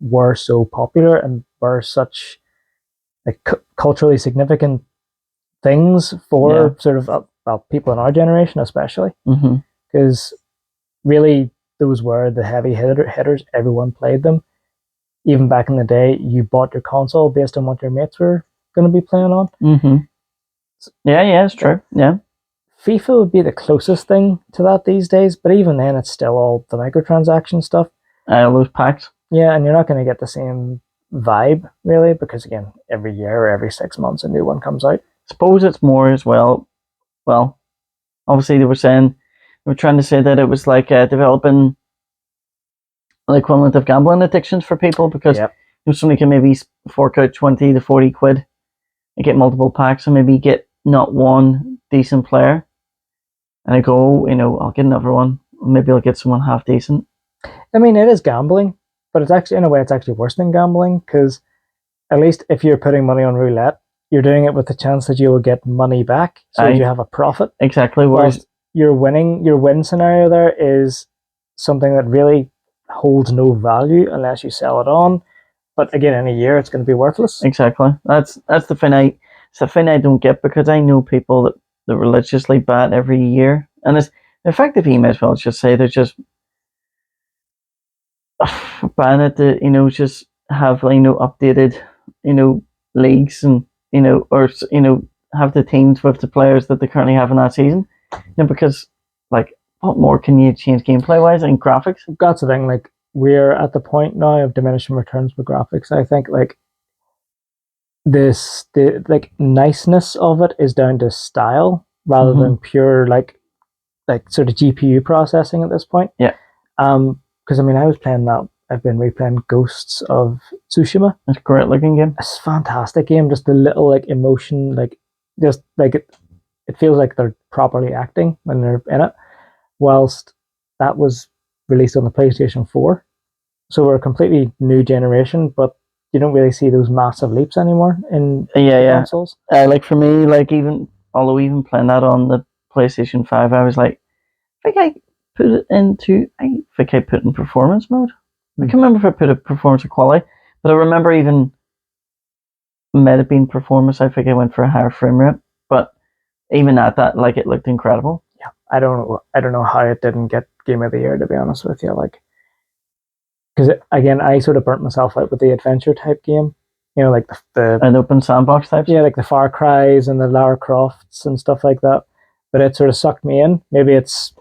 were so popular and were such like culturally significant things for sort of people in our generation, especially, because really those were the heavy hitters. Everyone played them. Even back in the day, you bought your console based on what your mates were going to be playing on. Yeah, it's true. Yeah, FIFA would be the closest thing to that these days, but even then, it's still all the microtransaction stuff. Those packs. Yeah, and you're not going to get the same vibe really, because again, every year or every 6 months a new one comes out. Suppose it's more as well. Well, obviously they were trying to say that it was like developing the equivalent of gambling addictions for people, because somebody can maybe fork out 20 to 40 quid and get multiple packs, and maybe get not one decent player. And I go, I'll get another one. Maybe I'll get someone half decent. I mean, it is gambling, but it's actually, in a way, it's actually worse than gambling, because at least if you're putting money on roulette, you're doing it with the chance that you will get money back, so you have a profit. Exactly. Whereas your win scenario there is something that really holds no value unless you sell it on. But again, in a year, it's going to be worthless. Exactly. That's the thing I don't get, because I know people that religiously bat every year, and it's effectively, you might as well just say they're just ban it to just have updated leagues, and or have the teams with the players that they currently have in that season, because like, what more can you change gameplay wise and graphics? That's the thing. Like, we're at the point now of diminishing returns with graphics. I think like the niceness of it is down to style rather than pure like sort of GPU processing at this point. Yeah. Because I mean, I've been replaying Ghosts of Tsushima. It's a great looking game. It's a fantastic game. Just the little like emotion, just like it feels like they're properly acting when they're in it. Whilst that was released on the PlayStation 4. So we're a completely new generation, but you don't really see those massive leaps anymore in consoles. Like for me, like even playing that on the PlayStation 5, I was like, I put it in performance mode. I can't remember if I put it performance or quality, but I remember even might have been performance. I think I went for a higher frame rate, but even at that, like, it looked incredible. Yeah, I don't know how it didn't get Game of the Year, to be honest with you. Like, because again, I sort of burnt myself out with the adventure type game. Like the an open sandbox types. Yeah, like the Far Cries and the Lara Crofts and stuff like that. But it sort of sucked me in. Maybe it's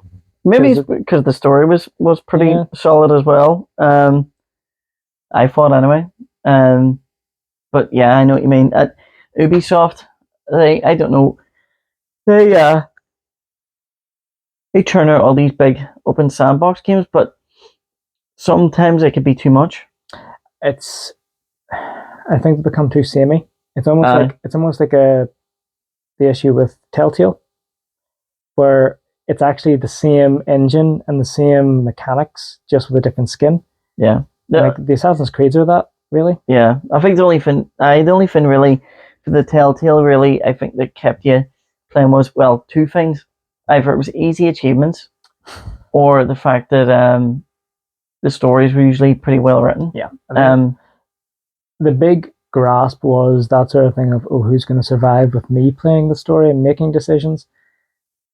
because the story was pretty solid as well. I thought anyway. But yeah, I know what you mean. At Ubisoft, I don't know, they turn out all these big open sandbox games, but sometimes it could be too much. I think they become too samey. It's almost like the issue with Telltale, where it's actually the same engine and the same mechanics, just with a different skin. Yeah. Like the Assassin's Creeds are that, really. Yeah. I think the only thing really for the Telltale, really, I think that kept you playing was, well, two things. Either it was easy achievements, or the fact that the stories were usually pretty well written. Yeah. The big grasp was that sort of thing of, who's going to survive with me playing the story and making decisions.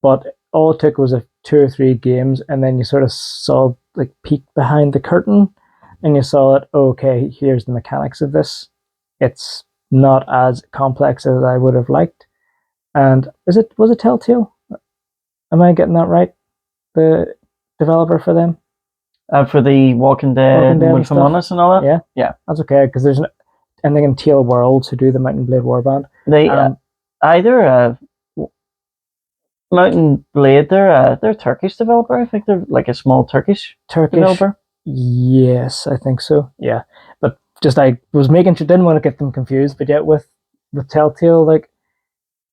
But all it took was 2 or 3 games, and then you sort of saw like peek behind the curtain, and you saw it. Okay, here's the mechanics of this. It's not as complex as I would have liked. And was it Telltale? Am I getting that right? The developer for them? For the Walking Dead and Wolf Among Us and all that? Yeah. That's okay, because there's anything in Tale Worlds who do the Mountain Blade Warband. They either Mountain Blade, they're a Turkish developer. I think they're like a small Turkish developer. Yes, I think so. Yeah, but just I was making sure, didn't want to get them confused. But yet with Telltale, like,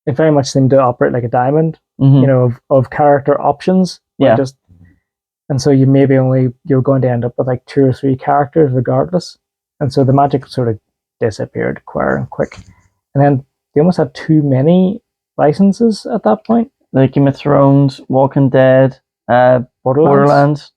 it very much seemed to operate like a diamond, of character options. Yeah. And so you're going to end up with like 2 or 3 characters regardless. And so the magic sort of disappeared quick. And then they almost had too many licenses at that point. Like Game of Thrones, Walking Dead, Borderlands.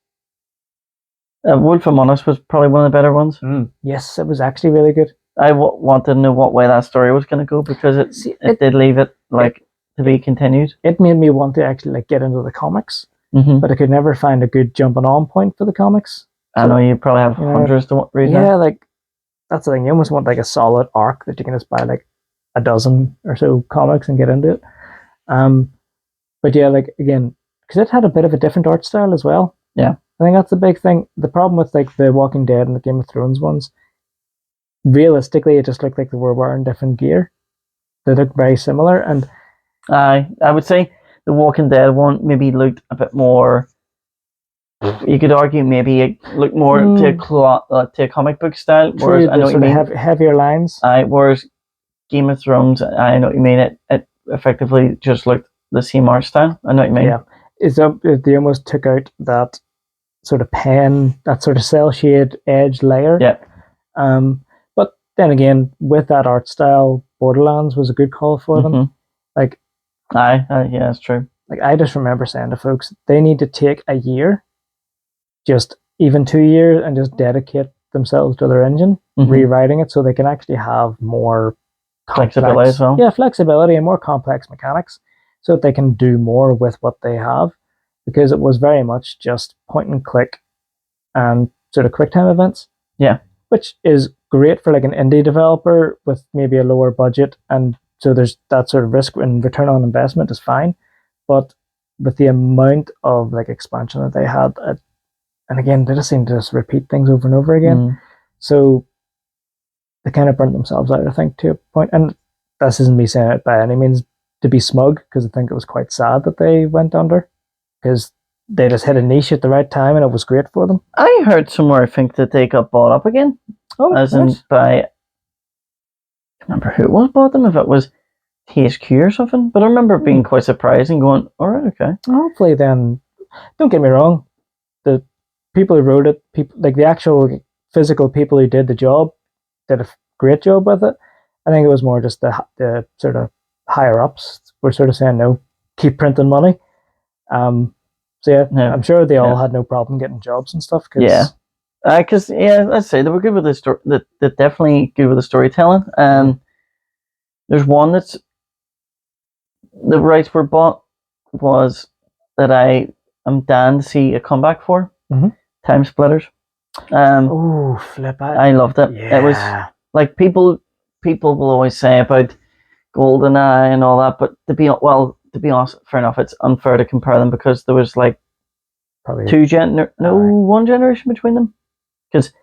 Wolf Among Us was probably one of the better ones. Yes, it was actually really good. I wanted to know what way that story was going to go, because it did leave it to be continued. It made me want to actually like get into the comics, but I could never find a good jumping on point for the comics. I know you probably have hundreds to read. Yeah, like that's the thing. You almost want like a solid arc that you can just buy like a dozen or so comics and get into it. But yeah, like again, because it had a bit of a different art style as well. Yeah, I think that's the big thing. The problem with like the Walking Dead and the Game of Thrones ones, realistically, it just looked like they were wearing different gear. They looked very similar, and I would say the Walking Dead one maybe looked a bit more you could argue maybe it looked more to a comic book style. True, whereas I know what you mean. Heavier lines. Whereas Game of Thrones, I know what you mean. It effectively just looked the same art style. I know what you mean. Yeah, they almost took out that sort of pen, that sort of cell shade edge layer. Yeah. But then again, with that art style, Borderlands was a good call for them. Like, yeah, that's true. Like, I just remember saying to folks, they need to take a year, just even 2 years, and just dedicate themselves to their engine, rewriting it so they can actually have more flexibility as well. Yeah, flexibility and more complex mechanics, so that they can do more with what they have. Because it was very much just point and click and sort of quick time events. Yeah. Which is great for like an indie developer with maybe a lower budget, and so there's that sort of risk and return on investment is fine. But with the amount of like expansion that they had, and again, they just seem to just repeat things over and over again. So they kind of burnt themselves out, I think, to a point. And this isn't me saying it by any means to be smug, because I think it was quite sad that they went under, because they just hit a niche at the right time and it was great for them. I heard somewhere, I think, that they got bought up again. Oh, as in by, I can't remember who it was bought them, if it was THQ or something, but I remember being quite surprised and going, all right, okay. Hopefully then, don't get me wrong, the people who wrote it, like the actual physical people who did the job, did a great job with it. I think it was more just the sort of higher ups were sort of saying, no, keep printing money. So yeah, I'm sure they all had no problem getting jobs and stuff. Because let's say they were good with the story. They're definitely good with the storytelling. There's one that's the rights were bought was that I am dying to see a comeback for. Time Splitters. Oh, flip! I loved it. Yeah. It was like people will always say about GoldenEye and all that, but to be honest, fair enough. It's unfair to compare them because there was like probably one generation between them, because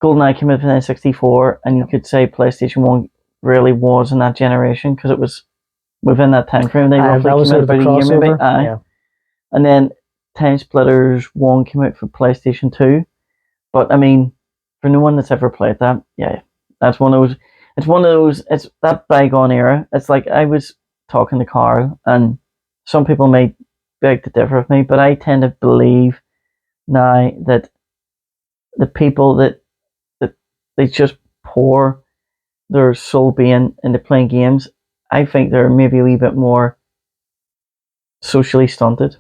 GoldenEye came out in 1964, and you could say PlayStation 1 really was in that generation because it was within that time frame. They roughly came out about a year maybe. And then Time Splitters 1 came out for PlayStation 2. But I mean, for no one that's ever played that, that's one of those. It's one of those. It's that bygone era. It's like I was talking to Carl, and some people may beg to differ with me, but I tend to believe now that the people that they just pour their soul being into playing games, I think they're maybe a wee bit more socially stunted.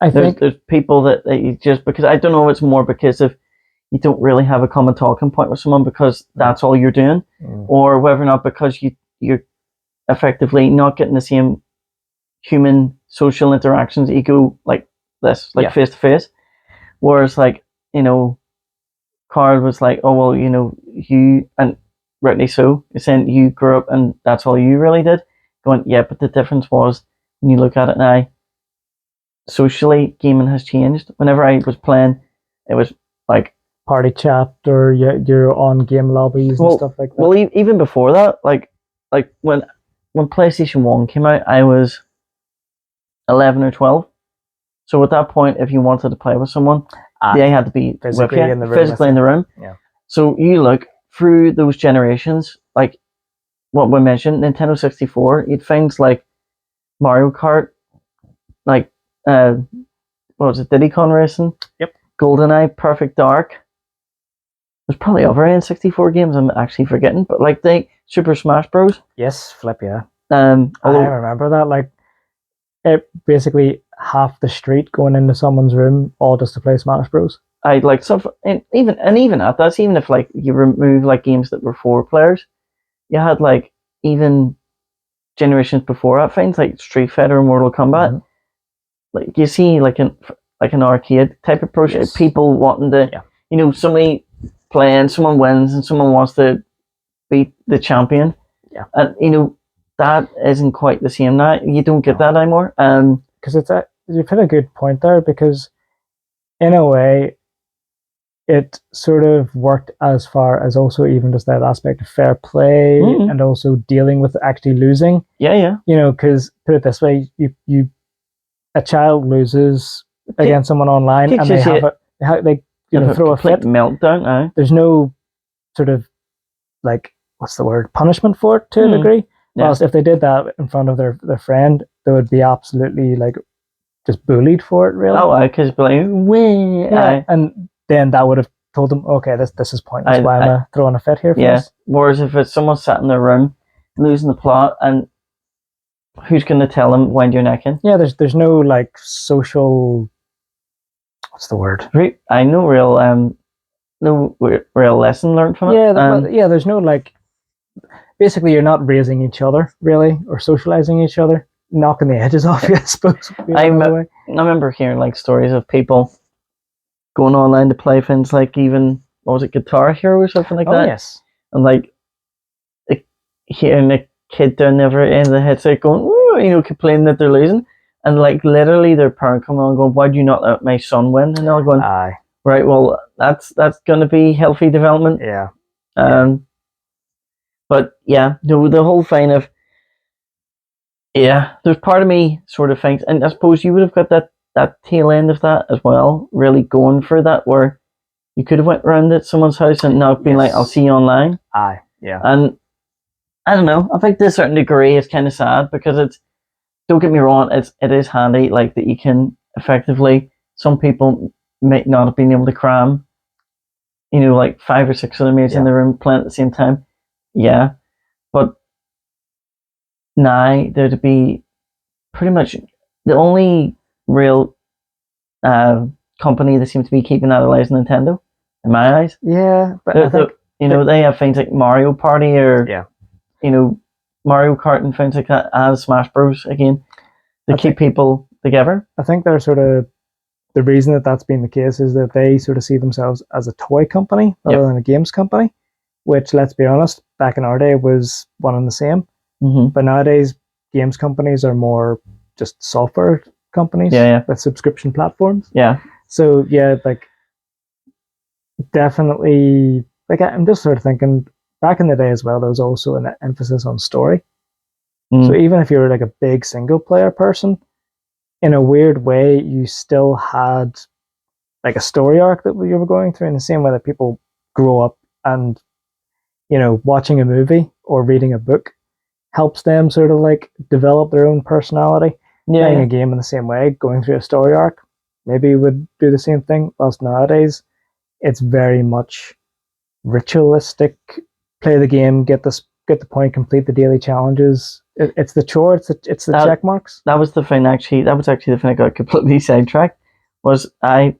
I think there's people that you just, because I don't know if it's more because of you don't really have a common talking point with someone because that's all you're doing, or whether or not because you're effectively not getting the same human social interactions that you go like this, like face to face. Whereas like, Carl was like, oh well, you, and rightly so, you're saying you grew up and that's all you really did. Going, yeah, but the difference was when you look at it now, socially gaming has changed. Whenever I was playing, it was like party chat or you're on game lobbies and stuff like that. Well, even before that, like when PlayStation 1 came out, I was 11 or 12. So at that point, if you wanted to play with someone, they had to be physically in the room. Yeah. So you look through those generations, like what we mentioned, Nintendo 64, you'd things like Mario Kart, like what was it, Diddy Kong Racing? Yep. GoldenEye, Perfect Dark. There's probably other N64 games I'm actually forgetting, but like Super Smash Bros. Yes, flip, yeah. I remember that, like it basically half the street going into someone's room all just to play Smash Bros. I like stuff, and even at that's even if like you remove like games that were 4 players, you had like even generations before that things like Street Fighter and Mortal Kombat. Like you see like an arcade type approach, people wanting to, somebody playing, someone wins, and someone wants to beat the champion. Yeah, and that isn't quite the same now. You don't get that anymore. Because you've hit a good point there, because in a way it sort of worked as far as also even just that aspect of fair play and also dealing with actually losing. Yeah. Because put it this way, a child loses against someone online, and they have they throw a fit meltdown. There's no sort of like, what's the word, punishment for it to a degree. Yeah. Whilst if they did that in front of their friend, they would be absolutely like just bullied for it, really. Oh, because like, and then that would have told them, okay, this is pointless. Why am I throwing a fit here for this? Whereas if it's someone sat in their room losing the plot, and who's going to tell them wind your neck in? Yeah, there's no like social, what's the word? I know no real lesson learned from it. Yeah, there's no like, basically you're not raising each other really, or socializing each other, knocking the edges off you, I suppose. I remember hearing like stories of people going online to play things like, even, what was it, Guitar Hero or something like that? Yes. And like hearing a kid down the other end of the headset going, ooh, complaining that they're losing, and like literally their parent coming on going, why do you not let my son win? And they're going, aye, right, well that's going to be healthy development. Yeah. But yeah, the whole thing of, there's part of me sort of thinks, and I suppose you would have got that tail end of that as well, really going for that, where you could have went around at someone's house and not been like, I'll see you online. Aye, yeah. And I don't know, I think to a certain degree it's kind of sad, because it's, don't get me wrong, it is handy, like that you can effectively, some people might not have been able to cram, like 5 or 6 other mates in the room playing at the same time. Yeah. But now there'd be pretty much the only real company that seems to be keeping that alive is Nintendo, in my eyes. Yeah, but I think they have things like Mario Party, or Mario Kart and things like that, and Smash Bros. Again, to keep people together. I think they're sort of, the reason that that's been the case is that they sort of see themselves as a toy company rather than a games company, which, let's be honest, back in our day was one and the same. Mm-hmm. But nowadays, games companies are more just software companies with subscription platforms. Yeah. So yeah, like definitely, like I'm just sort of thinking, back in the day as well, there was also an emphasis on story. So even if you were like a big single player person, in a weird way, you still had like a story arc that you were going through, in the same way that people grow up and, watching a movie or reading a book helps them sort of like develop their own personality. Playing a game in the same way, going through a story arc, maybe would do the same thing. Whilst nowadays, it's very much ritualistic. Play the game, get the point, complete the daily challenges. It's the chore. It's the check marks. That was the thing. Actually, that was the thing I got completely sidetracked. Was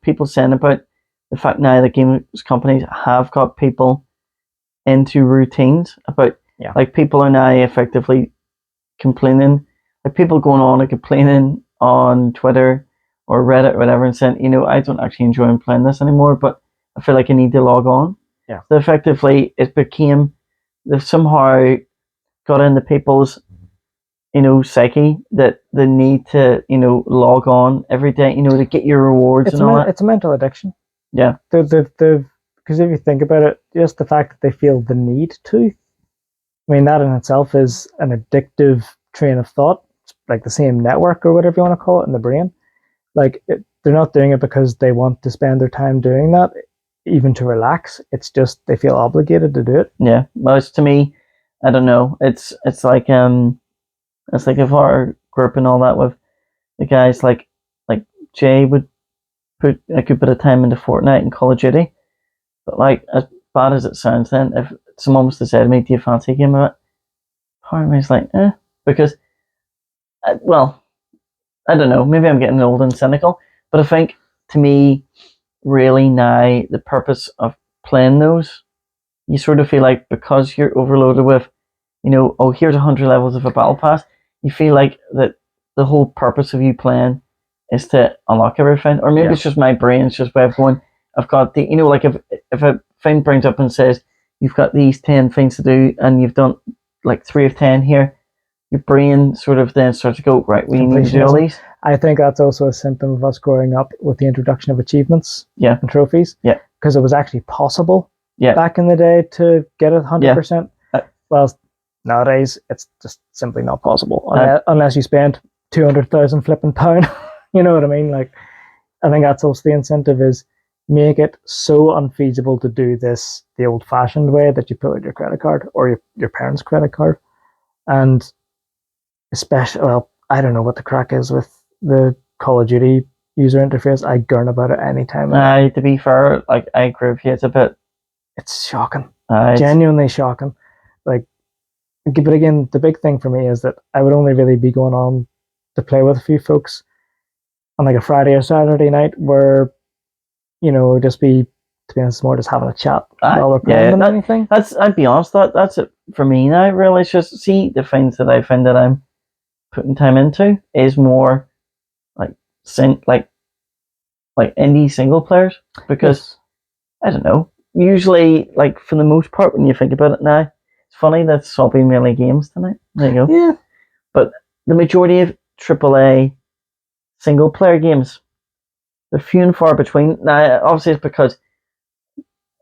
people saying about the fact now that games companies have got people into routines about, like, people are now effectively complaining, like people going on and complaining on Twitter or Reddit or whatever, and saying, I don't actually enjoy playing this anymore, but I feel like I need to log on. Yeah. So effectively, it became, they've somehow got into people's, psyche, that they need to, log on every day, to get your rewards and all that. It's a mental addiction. Yeah. Because if you think about it, just the fact that they feel the need to, I mean, that in itself is an addictive train of thought. It's like the same network or whatever you want to call it in the brain. Like, they're not doing it because they want to spend their time doing that, even to relax. It's just they feel obligated to do it. Yeah. Well, it's, to me, I don't know. It's like if our group and all that, with the guys like Jay would put a good bit of time into Fortnite and Call of Duty, but like, as bad as it sounds, then if someone was to say to me, "Do you fancy a game of it?" Part of me is like, because, well, I don't know. Maybe I'm getting old and cynical, but I think, to me, really now, the purpose of playing those, you sort of feel like, because you're overloaded with, here's 100 levels of a battle pass, you feel like that the whole purpose of you playing is to unlock everything. Or maybe it's just my brain, it's just way of going, I've got the, like if a thing brings up and says, you've got these 10 things to do and you've done like 3 of 10 here, your brain sort of then starts to go, right, we need to do all these. I think that's also a symptom of us growing up with the introduction of achievements and trophies. Yeah. Because it was actually possible back in the day to get 100%. Well, nowadays, it's just simply not possible unless you spend 200,000 flipping pound. You know what I mean? Like, I think that's also the incentive is make it so unfeasible to do this the old-fashioned way that you put out your credit card or your parents' credit card. And especially, well, I don't know what the crack is with the Call of Duty user interface. I gurn about it anytime. To be fair, like I agree with you. It's shocking. Genuinely shocking. Like, but again, the big thing for me is that I would only really be going on to play with a few folks on like a Friday or Saturday night where, just be, to be honest, more just having a chat while we're playing than anything. I'd be honest, that's it for me now, really. It's just, see, the things that I find that I'm putting time into is more like indie single players, because I don't know, usually, like, for the most part, when you think about it now, it's funny that Soppy mainly games tonight. There you go. Yeah. But the majority of AAA single player games, they're few and far between. Now, obviously, it's because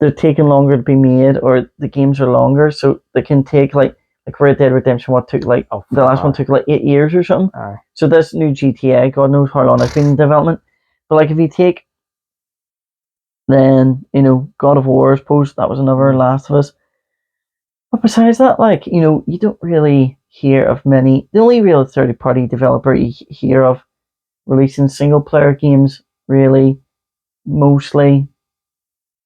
they're taking longer to be made, or the games are longer, so they can take like Red Dead Redemption. What took the last one took like 8 years or something. So this new GTA, God knows how long it's been in development. But like, if you take then, God of War, I suppose that was another Last of Us. But besides that, like, you don't really hear of many. The only real third-party developer you hear of releasing single-player games, really, mostly,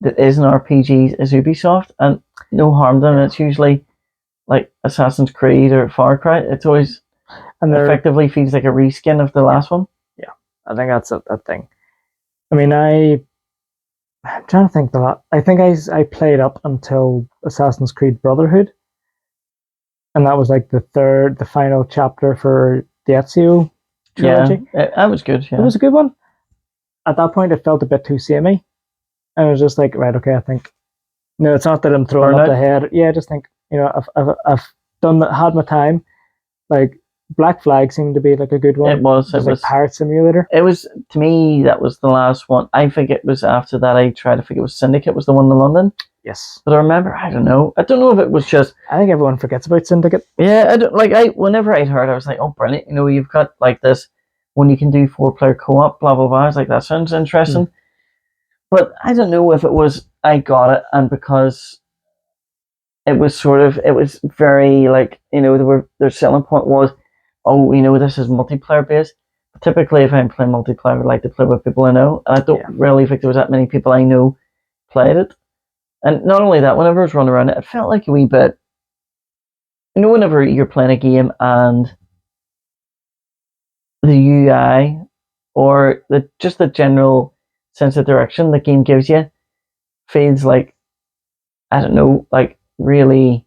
that isn't RPGs, is Ubisoft. And no harm done. It's usually like Assassin's Creed or Far Cry. It's always, and effectively feels like a reskin of the last one. Yeah, I think that's a thing. I mean, I'm trying to think that. I think I played up until Assassin's Creed Brotherhood, and that was like the final chapter for the Ezio trilogy. Yeah, that was good. Yeah, it was a good one. At that point, it felt a bit too samey, and I was just like, right, okay, I think. No, it's not that I'm throwing up the head. Yeah, I just think, I've done that, had my time. Like, Black Flag seemed to be like a good one. It was like Pirate Simulator. It was, to me, that was the last one. I think it was after that I tried to think it was Syndicate was the one in London. Yes. But I remember, I don't know if it was just, I think everyone forgets about Syndicate. Yeah, whenever I'd heard, I was like, oh, brilliant, you've got like this when you can do 4-player co-op, blah blah blah. I was like, that sounds interesting. But I don't know if it was I got it, and because it was very like, their selling point was, oh, this is multiplayer based. But typically, if I'm playing multiplayer, I like to play with people I know, and I don't really think there was that many people I know played it. And not only that, whenever I was running around it felt like a wee bit, whenever you're playing a game and the UI or just the general sense of direction the game gives you feels like, I don't know, like really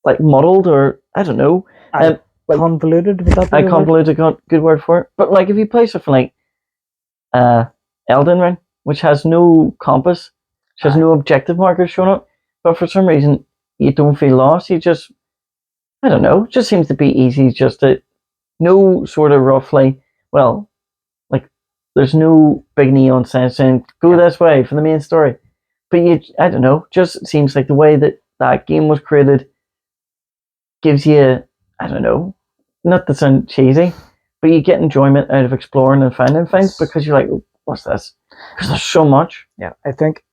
like muddled, or I don't know. Like convoluted. Convoluted, good word for it. But like, if you play something like Elden Ring, which has no compass, which has no objective markers showing up, but for some reason you don't feel lost. You just, I don't know, it just seems to be easy just to know sort of roughly, well, like, there's no big neon sign saying go this way for the main story. But I don't know, just seems like the way that game was created gives you, I don't know, not to sound cheesy, but you get enjoyment out of exploring and finding things, because you're like, oh, what's this? Because there's so much. Yeah, I think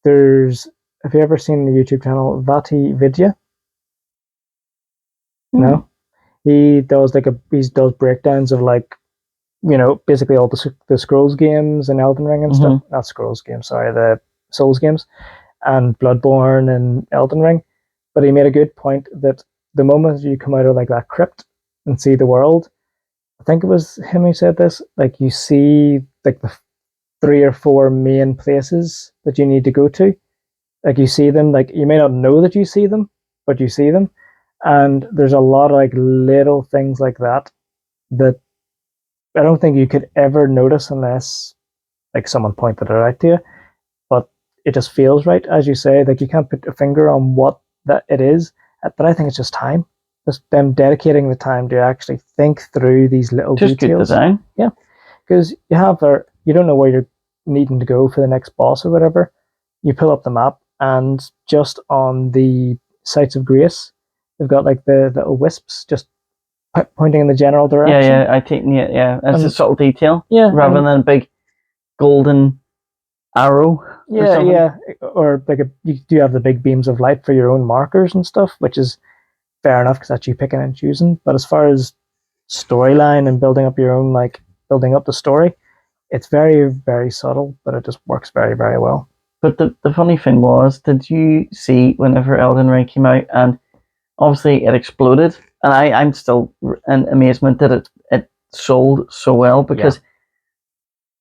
have you ever seen the YouTube channel Vati Vidya? No? He does does breakdowns of like, basically all the Scrolls games and Elden Ring and stuff. Not Scrolls games, sorry, the Souls games and Bloodborne and Elden Ring. But he made a good point that the moment you come out of like that crypt and see the world, I think it was him who said this, like, you see like the 3 or 4 main places that you need to go to. Like, you see them, like, you may not know that you see them, but you see them. And there's a lot of like little things like that I don't think you could ever notice unless like someone pointed it out to you. But it just feels right, as you say. Like, you can't put a finger on what that it is, but I think it's just time. Just them dedicating the time to actually think through these little details. Just good design. Yeah, because you don't know where you're needing to go for the next boss or whatever. You pull up the map, and just on the sites of grace, they've got like the little wisps just pointing in the general direction. Yeah. I think That's a subtle detail. Yeah, rather than a big golden arrow. Yeah. Or like you do have the big beams of light for your own markers and stuff, which is fair enough because that's you picking and choosing. But as far as storyline and building up your own, like building up the story, it's very, very subtle, but it just works very, very well. But the funny thing was, did you see whenever Elden Ring came out, and obviously it exploded, and I'm still in amazement that it sold so well, because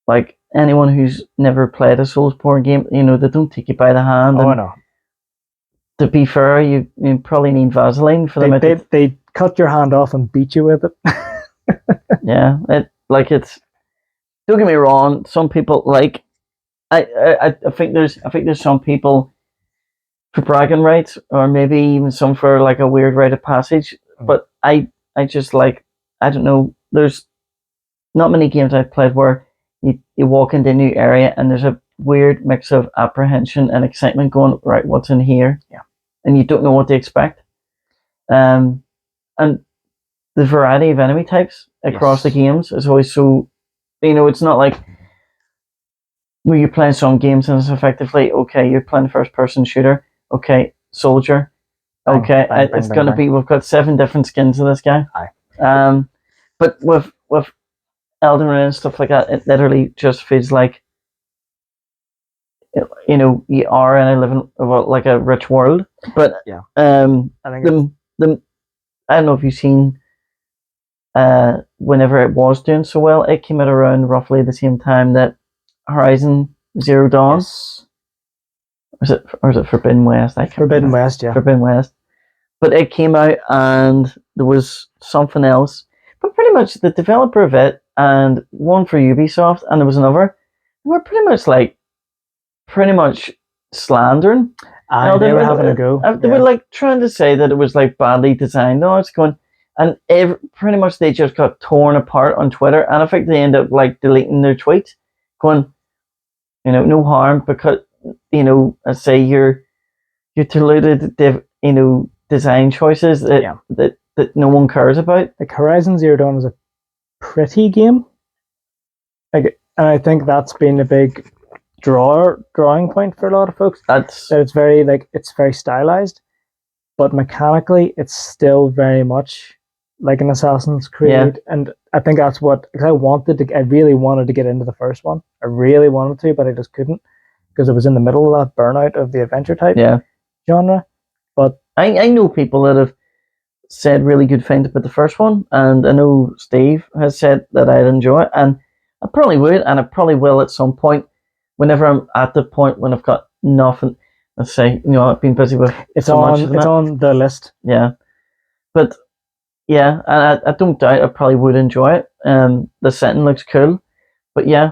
like anyone who's never played a Soulsborne game, they don't take you by the hand. Oh, I know. To be fair, you probably need Vaseline for them. They cut your hand off and beat you with it. Yeah, it's. Don't get me wrong. Some people like. I think there's some people for bragging rights, or maybe even some for like a weird rite of passage. But I just like, I don't know. There's not many games I've played where you walk into a new area and there's a weird mix of apprehension and excitement going, right, what's in here? Yeah. And you don't know what to expect. And the variety of enemy types across the games is always so, it's not like where you're playing some games and it's effectively, okay, you're playing first person shooter, okay, soldier, okay, it's going to be, we've got 7 different skins of this guy. Aye. But with Elden Ring and stuff like that, it literally just feels like, you are in like a rich world. But yeah, I think I don't know if you've seen, whenever it was doing so well, it came out around roughly the same time that Horizon Zero Dawn. Yes. Or is it Forbidden West? Forbidden West, yeah. Forbidden West. But it came out and there was something else. But pretty much the developer of it and one for Ubisoft, and there was another, were pretty much slandering. They were having a go. They were like trying to say that it was like badly designed. No, it's going, and pretty much they just got torn apart on Twitter, and I think they end up like deleting their tweets, going, no harm, because I say you're deluded, design choices that no one cares about. Like Horizon Zero Dawn is a pretty game, like, and I think that's been a big drawing point for a lot of folks. That it's very it's very stylized, but mechanically it's still very much like an Assassin's Creed. And I think that's what, because I really wanted to get into the first one. I really wanted to, but I just couldn't, because it was in the middle of that burnout of the adventure type genre. But I know people that have said really good things about the first one, and I know Steve has said that I'd enjoy it, and I probably would, and I probably will at some point, whenever I'm at the point when I've got nothing. Let's say, I've been busy with it's on the list. Yeah, but yeah, and I don't doubt I probably would enjoy it. The setting looks cool, but yeah,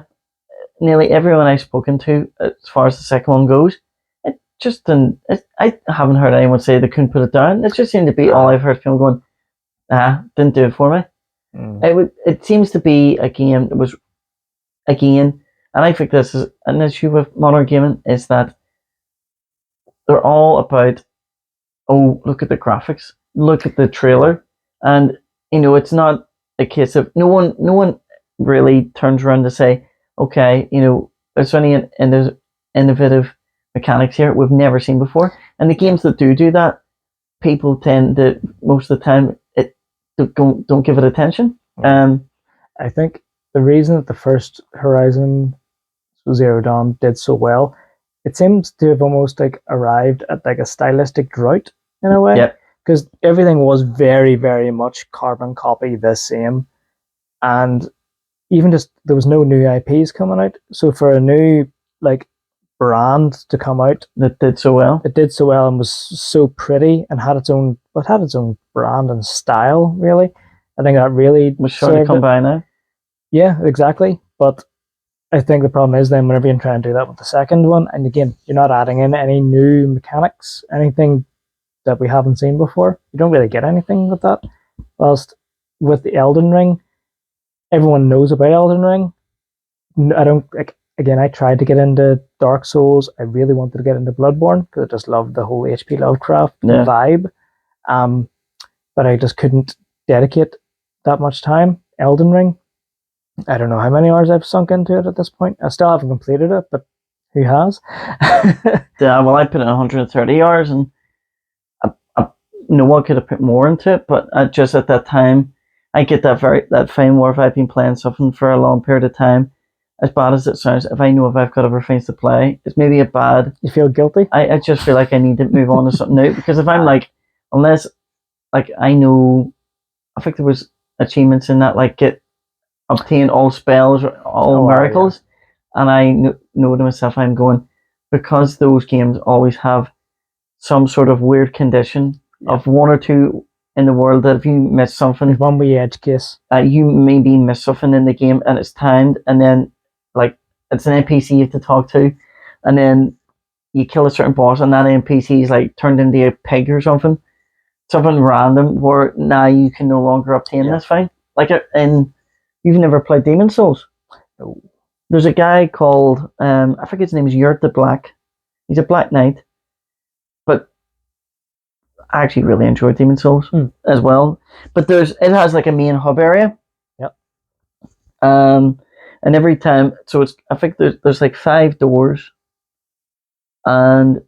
nearly everyone I've spoken to, as far as the second one goes, it just didn't. I haven't heard anyone say they couldn't put it down. It just seemed to be all I've heard people going, didn't do it for me. It seems to be a game that was, again, and I think this is an issue with modern gaming, is that they're all about, oh, look at the graphics, look at the trailer, and it's not a case of no one really turns around to say, okay, there's only an innovative mechanics here we've never seen before. And the games that do that, people tend to, most of the time, don't give it attention. I think the reason that the first Horizon Zero Dawn did so well, it seems to have almost like arrived at like a stylistic drought in a way. Yeah. Because everything was very, very much carbon copy the same. And even just, there was no new IPs coming out. So for a new brand to come out that did so well, and was so pretty and had its own brand and style, really, I think that really was sure to come by now. Yeah, exactly. But I think the problem is then whenever you try and do that with the second one, and again, you're not adding in any new mechanics, anything that we haven't seen before. You don't really get anything with that. Whilst with the Elden Ring, everyone knows about Elden Ring. I don't, again, I tried to get into Dark Souls. I really wanted to get into Bloodborne because I just loved the whole H.P. Lovecraft vibe. But I just couldn't dedicate that much time. Elden Ring, I don't know how many hours I've sunk into it at this point. I still haven't completed it, but who has? Yeah, well, I put in 130 hours, and no one could have put more into it. But just at that time, I get that fine war if I've been playing something for a long period of time. As bad as it sounds, if I know if I've got other things to play, it's maybe a bad. You feel guilty? I just feel like I need to move on to something new, because if I'm like, unless like I know, I think there was achievements in that, like obtain all spells, all miracles, and I know to myself, I'm going, because those games always have some sort of weird condition of one or two in the world, that if you miss something, there's one with edge case, you maybe miss something in the game and it's timed, and then like it's an NPC you have to talk to, and then you kill a certain boss and that NPC is like turned into a pig or something random, where now you can no longer obtain this thing. Like, and you've never played Demon Souls? No. There's a guy called I think his name is Yurt the Black. He's a Black Knight, but I actually really enjoy Demon Souls as well. But it has like a main hub area. Yep. And every time, so I think there's like 5 doors, and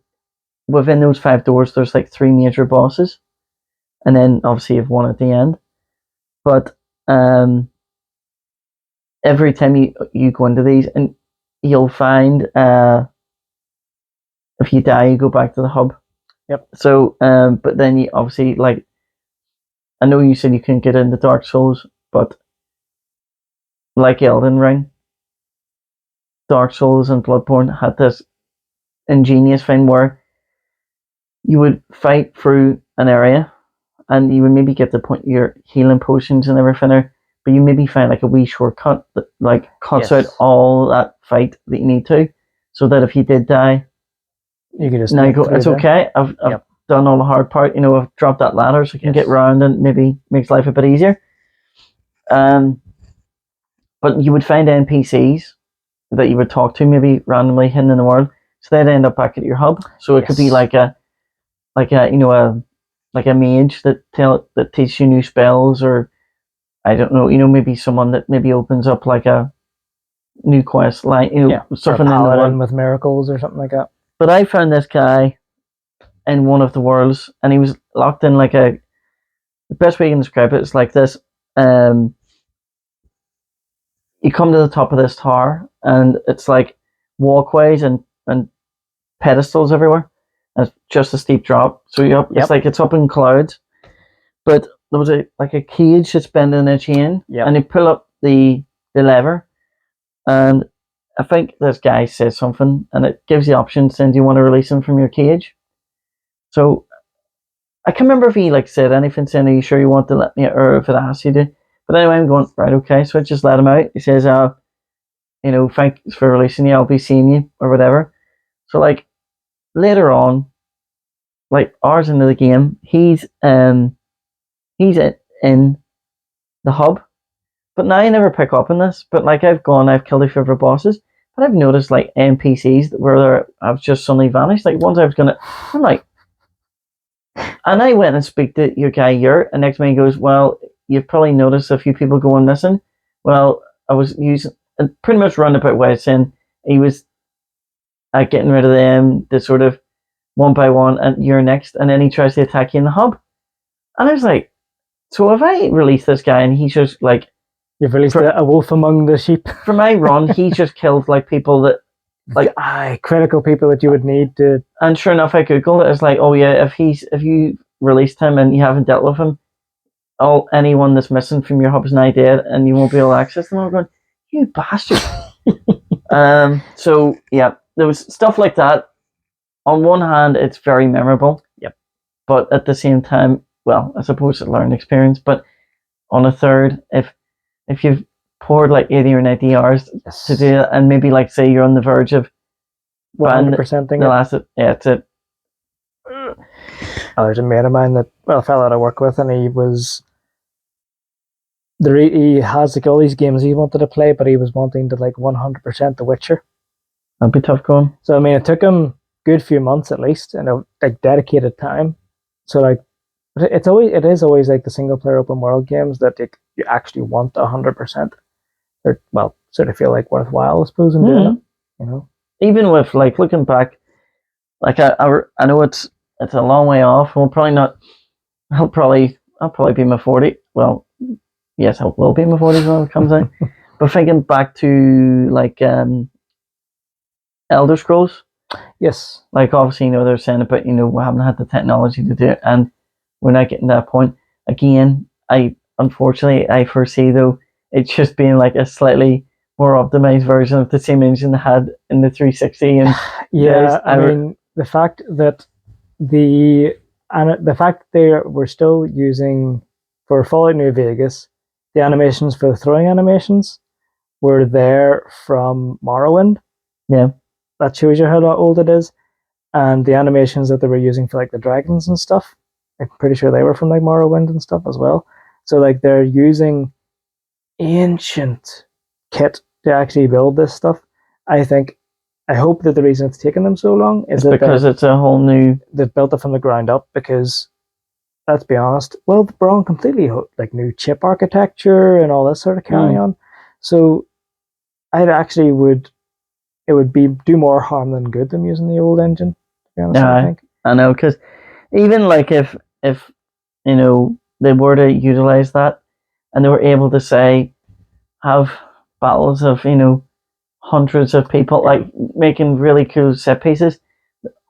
within those 5 doors, there's like 3 major bosses, and then obviously you have one at the end. But every time you go into these, and you'll find if you die, you go back to the hub. Yep. So, but then you obviously, like, I know you said you couldn't get into Dark Souls, but like Elden Ring, Dark Souls and Bloodborne had this ingenious thing where you would fight through an area, and you would maybe get to point your healing potions and everything there, but you maybe find like a wee shortcut that like cuts out all that fight that you need to, so that if you did die, you can just now you go, it's okay. I've done all the hard part. I've dropped that ladder, so I can get round, and maybe makes life a bit easier. But you would find NPCs that you would talk to, maybe randomly hidden in the world, so they'd end up back at your hub. So it could be like a mage that teaches you new spells, or I don't know, maybe someone that maybe opens up like a new quest line, something in the world with miracles or something like that. But I found this guy in one of the worlds, and he was locked in like the best way you can describe it is like this. You come to the top of this tower, and it's like walkways and pedestals everywhere. And it's just a steep drop. So it's like it's up in clouds. But there was a cage that's bending a chain, and you pull up the lever, and I think this guy says something, and it gives the option saying, do you want to release him from your cage? So I can't remember if he said anything saying, are you sure you want to let me, or if it asked you to. But anyway, I'm going, right, okay. So I just let him out. He says, thanks for releasing you. I'll be seeing you, or whatever. So later on, hours into the game, he's in the hub. But now I never pick up on this. But I've killed a few other bosses. But I've noticed NPCs where I've just suddenly vanished. Once I'm and I went and speak to your guy here, and next man he goes, well, you've probably noticed a few people going missing. Well, I was using pretty much roundabout way saying he was getting rid of them, the sort of one by one, and you're next, and then he tries to attack you in the hub. And I was like, so if I release this guy and he's just you've released a wolf among the sheep. For my run, he's just killed people that critical people that you would need to. And sure enough, I googled it. It's oh yeah, if you released him and you haven't dealt with him, anyone that's missing from your hub is now dead, and you won't be able to access them. I'm going, you bastard. So yeah, there was stuff like that. On one hand, it's very memorable. Yep. But at the same time, well, I suppose it's a learning experience. But on a third, if you've poured 80 or 90 hours to do it, and maybe say you're on the verge of 100% the last, it's it. There's a mate of mine a fellow that I work with, and he has all these games he wanted to play, but he was wanting to 100% The Witcher. That'd be tough going. So it took him a good few months at least, and dedicated time. So But it is always like the single player open world games that you actually want 100%. Or well, sort of feel like worthwhile, I suppose, in doing it. You know, even with like looking back, like I know it's a long way off. We'll probably not. I'll probably be in my 40. Well, yes, I will be in my 40s when it comes out. But thinking back to like Elder Scrolls, yes, like obviously they're saying about we haven't had the technology to do it, and we're not getting to that point. Again, unfortunately I foresee though it's just being like a slightly more optimized version of the same engine they had in the 360 and yeah. I mean the fact that the fact they were still using for Fallout New Vegas the animations for the throwing animations were there from Morrowind. Yeah, that shows you how old it is. And the animations that they were using for like the dragons and stuff, I'm pretty sure they were from like Morrowind and stuff as well. So like they're using ancient kit to actually build this stuff. I hope that the reason it's taken them so long is that because it's a whole new. They've built it from the ground up. Because let's be honest, well, they're on completely like new chip architecture and all this sort of carry on. So I'd actually it would do more harm than good them using the old engine. To be honest, I think. I know, because even like if they were to utilize that and they were able to say have battles of hundreds of people like making really cool set pieces.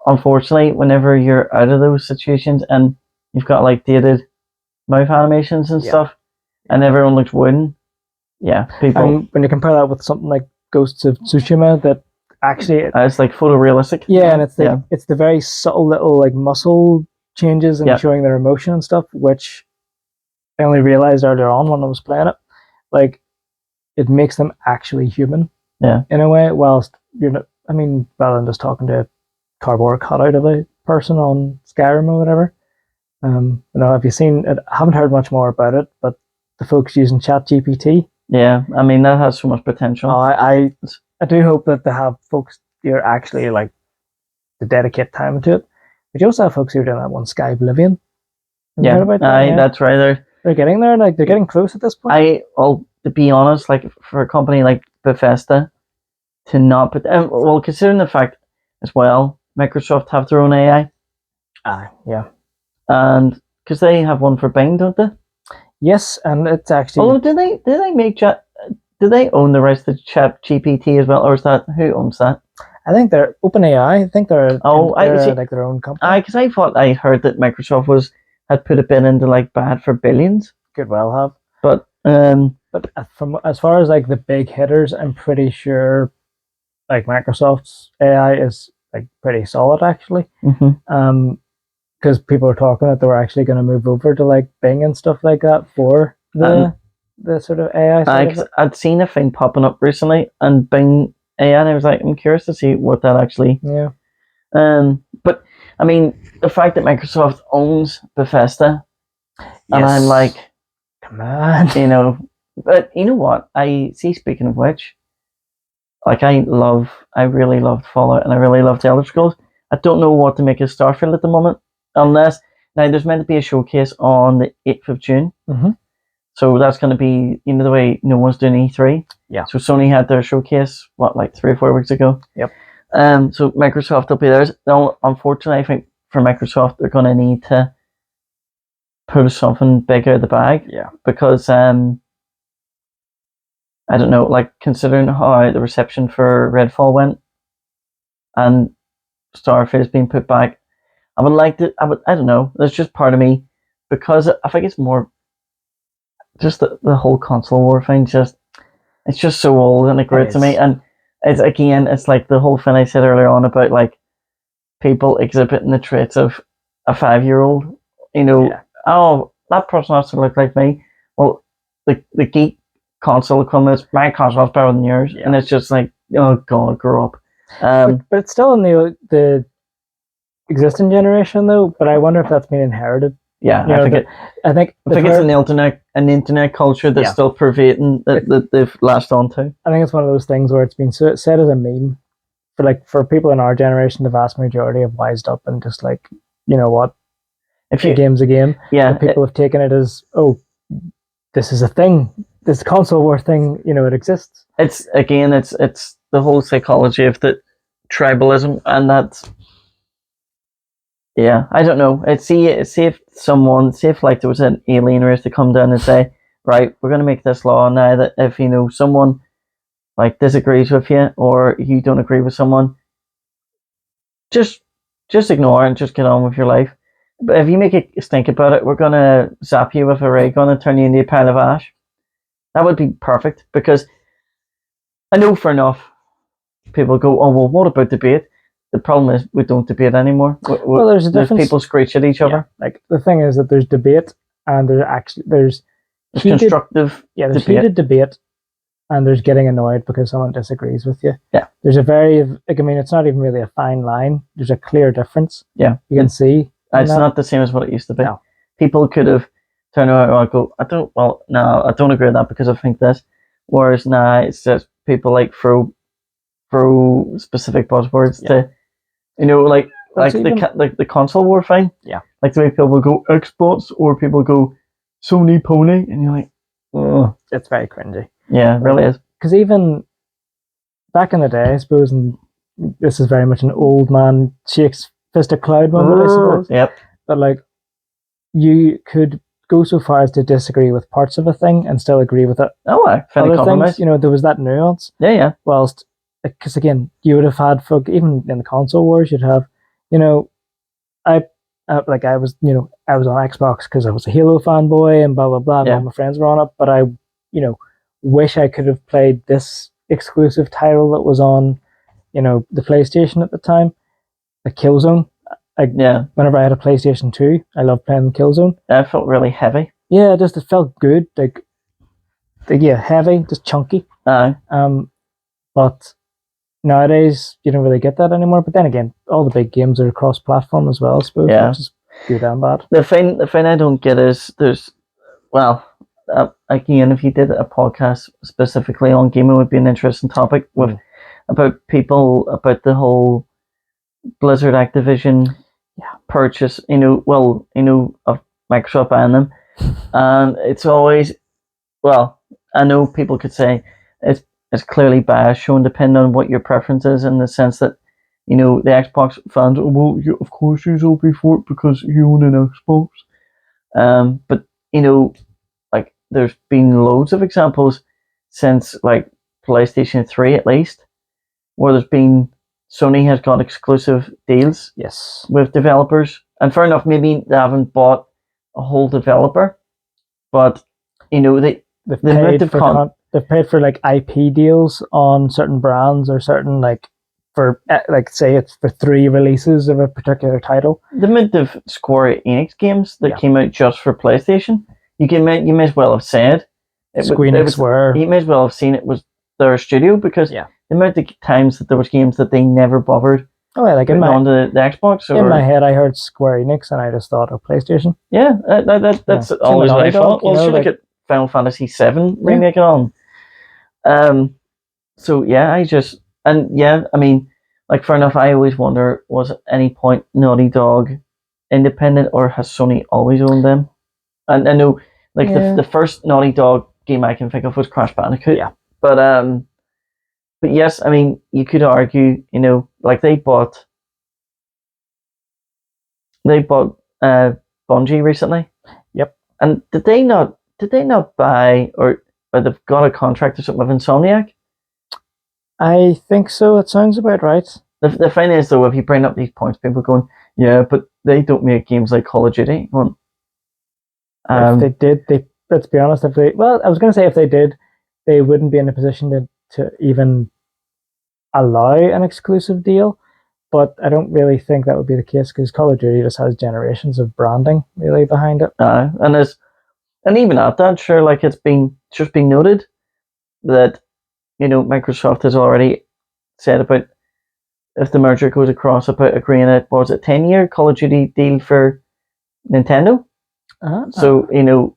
Unfortunately, whenever you're out of those situations and you've got like dated mouth animations and stuff, and everyone looks wooden, people. And when you compare that with something like Ghosts of Tsushima, that actually it's like photorealistic. Yeah, and it's the very subtle little like muscle changes and showing their emotion and stuff, which I only realized earlier on when I was playing it. Like, it makes them actually human. Yeah. In a way, whilst you're not. I mean, rather than just talking to a cardboard cutout of a person on Skyrim or whatever. Have you seen it? I haven't heard much more about it, but the folks using ChatGPT. Yeah, I mean that has so much potential. I do hope that they have folks here actually like to dedicate time to it. But you also have folks who are doing that one Sky Oblivion. Have you heard about that? That's right. They're getting there. Like they're getting close at this point. To be honest, like for a company like Bethesda to not put, considering the fact as well, Microsoft have their own AI. Yeah. And because they have one for Bing, don't they? Yes, and it's actually. Oh, do they make Chat? Do they own the rest of Chat GPT as well, or is that who owns that? I think they're OpenAI. I think they're like their own company. Because I thought I heard that Microsoft had put a bid into like bad for billions. Could well have, but from as far as like the big hitters, I'm pretty sure like Microsoft's AI is like pretty solid actually. Because people are talking that they were actually going to move over to like Bing and stuff like that for the sort of AI. I'd seen a thing popping up recently, and Bing AI, and I was like, I'm curious to see what that actually. Yeah. But I mean, the fact that Microsoft owns Bethesda, and I'm like, come on, But you know what? I see. Speaking of which, like I really loved Fallout, and I really loved Elder Scrolls. I don't know what to make of Starfield at the moment. Unless now there's meant to be a showcase on the 8th of June. So that's going to be the way no one's doing E3. Yeah. So Sony had their showcase like 3 or 4 weeks ago. Yep. So Microsoft will be there. Now, unfortunately, I think for Microsoft they're going to need to put something bigger in the bag. Yeah. Because I don't know, like considering how the reception for Redfall went, and Starfield's being put back. I don't know. There's just part of me, because I think it's more just the whole console war thing. It's just so old and it grates to me. And it's like the whole thing I said earlier on about like people exhibiting the traits of a 5-year-old. Oh, that person has to look like me. Well, the geek console equivalent is my console is better than yours, and it's just like, oh god, grow up. But it's still in the existing generation though, but I wonder if that's been inherited. Yeah, I think it's an internet culture that's still pervading that they've latched onto. I think it's one of those things where it's been said as a meme for people in our generation. The vast majority have wised up and just like, you know what, if a game's a game. Yeah, but people have taken it as, oh, this is a thing. This console war thing, it exists. It's the whole psychology of the tribalism, and that's, yeah, I don't know. See if like there was an alien race to come down and say, right, we're going to make this law now that if someone like disagrees with you or you don't agree with someone, just ignore it and just get on with your life. But if you make a stink about it, we're going to zap you with a ray gun and turn you into a pile of ash. That would be perfect, because I know for enough people go, oh, well, what about debate? The problem is we don't debate anymore. Well, there's a difference. People screech at each other. Like, the thing is that there's debate, and there's constructive. Yeah, there's heated debate, and there's getting annoyed because someone disagrees with you. Yeah. There's a very, it's not even really a fine line. There's a clear difference. Yeah. You can see. It's not the same as what it used to be. No. People could have turned around and go, I don't agree with that because I think this. Whereas now it's just people like throw specific buzzwords to, like the console war thing. Yeah. Like the way people go Xbox or people go Sony Pony, and you're like, oh, it's very cringy. Yeah, it really is. Because even back in the day, I suppose, and this is very much an old man shakes fist at cloud moment, I suppose. Yep. But like, you could go so far as to disagree with parts of a thing and still agree with it. Oh, I fairly compromise. Things, there was that nuance. Yeah. Whilst, because again, you would have had even in the console wars, you'd have, I was on Xbox because I was a Halo fanboy and blah blah blah. And all my friends were on it, but I, wish I could have played this exclusive title that was on, the PlayStation at the time, the Killzone. Whenever I had a PlayStation 2, I loved playing Killzone. That felt really heavy. Yeah, it felt good. Heavy, just chunky. But nowadays you don't really get that anymore. But then again, all the big games are cross-platform as well, I suppose. Yeah. Which is good and bad. The thing I don't get is again, if you did a podcast specifically on gaming, would be an interesting topic about the whole Blizzard Activision purchase, of Microsoft buying them. And it's always, I know people could say it's clearly biased, shown depending on what your preference is, in the sense that, the Xbox fans, of course you'll be for it because you own an Xbox. But, like, there's been loads of examples since, like, PlayStation 3 at least, where there's been Sony has got exclusive deals with developers. And fair enough, maybe they haven't bought a whole developer, but, they've paid for like IP deals on certain brands or certain say it's for 3 releases of a particular title. The amount of Square Enix games that came out just for PlayStation, you may as well have said you may as well have seen it was their studio, because the amount of times that there was games that they never bothered onto the Xbox. In my head, I heard Square Enix and I just thought of PlayStation. Yeah, that's always what I thought. Well, look at Final Fantasy VII remake on. So fair enough. I always wonder, was at any point Naughty Dog independent, or has Sony always owned them? And I know, the first Naughty Dog game I can think of was Crash Bandicoot. Yeah. But yes, you could argue, they bought Bungie recently. Yep. And did they not buy, or they've got a contract or something with Insomniac? I think so. It sounds about right. The thing is, though, if you bring up these points, people are going, yeah, but they don't make games like Call of Duty. If they did, let's be honest, I was going to say if they did, they wouldn't be in a position to even allow an exclusive deal. But I don't really think that would be the case, because Call of Duty just has generations of branding really behind it. And even at that, sure, it's just been noted that, Microsoft has already said about, if the merger goes across, about agreeing a 10-year Call of Duty deal for Nintendo. So, and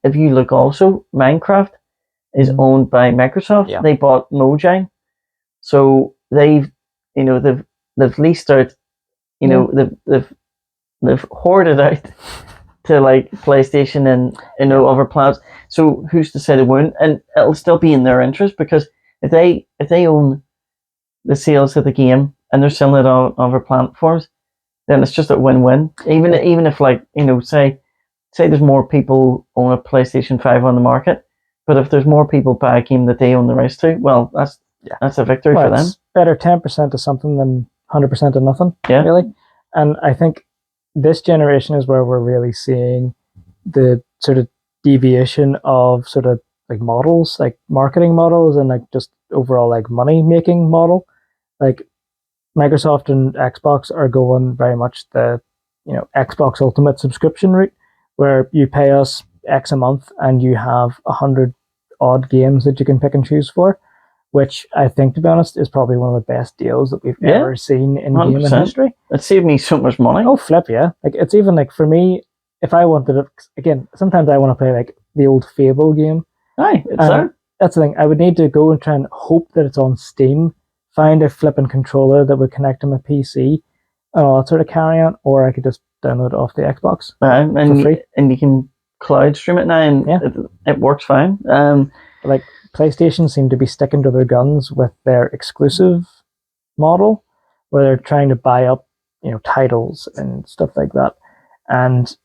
if you look also, Minecraft is owned by Microsoft. Yeah. They bought Mojang. So they've leased out, they've they've hoarded out to like PlayStation and other platforms. So who's to say they won't? And it'll still be in their interest, because if they own the sales of the game and they're selling it on other platforms, then it's just a win-win. Even if like, say there's more people own a PlayStation 5 on the market, but if there's more people buy a game that they own the rights to, well, that's a victory for them. It's better 10% of something than 100% of nothing, Yeah. really. And I think this generation is where we're really seeing the sort of deviation of sort of like models, like marketing models, and like just overall like money making model. Like Microsoft and Xbox are going very much the Xbox Ultimate subscription route, where you pay us X a month and you have 100 odd games that you can pick and choose for, which I think, to be honest, is probably one of the best deals that we've ever seen in 100%. Gaming history. It saved me so much money. Oh, flip, yeah. Like, it's even like, for me, if I wanted it, again, sometimes I want to play like the old Fable game. Aye, it's there. That's the thing. I would need to go and try and hope that it's on Steam, find a flipping controller that would connect to my PC, and all that sort of carry on, or I could just download it off the Xbox for free. And you can cloud stream it now, and it works fine. Like, PlayStation seem to be sticking to their guns with their exclusive model, where they're trying to buy up, titles and stuff like that. And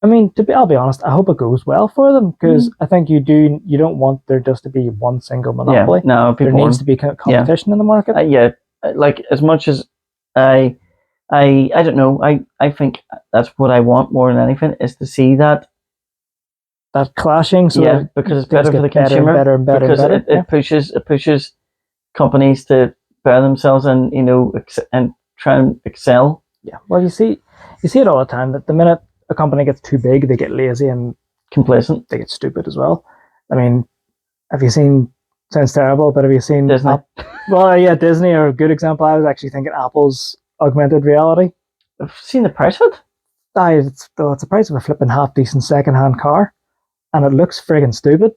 I mean, I'll be honest, I hope it goes well for them, because I think you don't want there just to be one single monopoly. Yeah, no, there needs to be competition in the market. Like, as much as I don't know, I think that's what I want more than anything, is to see that clashing. So because it's better for the consumer. Better and better, because and better. It pushes companies to better themselves and and try and excel. Yeah. Well, you see it all the time, that the minute a company gets too big, they get lazy and complacent. They get stupid as well. I mean, have you seen? Sounds terrible, but have you seen Disney? Disney are a good example. I was actually thinking Apple's augmented reality. I've seen the price of it. It's the price of a flipping half decent second-hand car, and it looks friggin' stupid.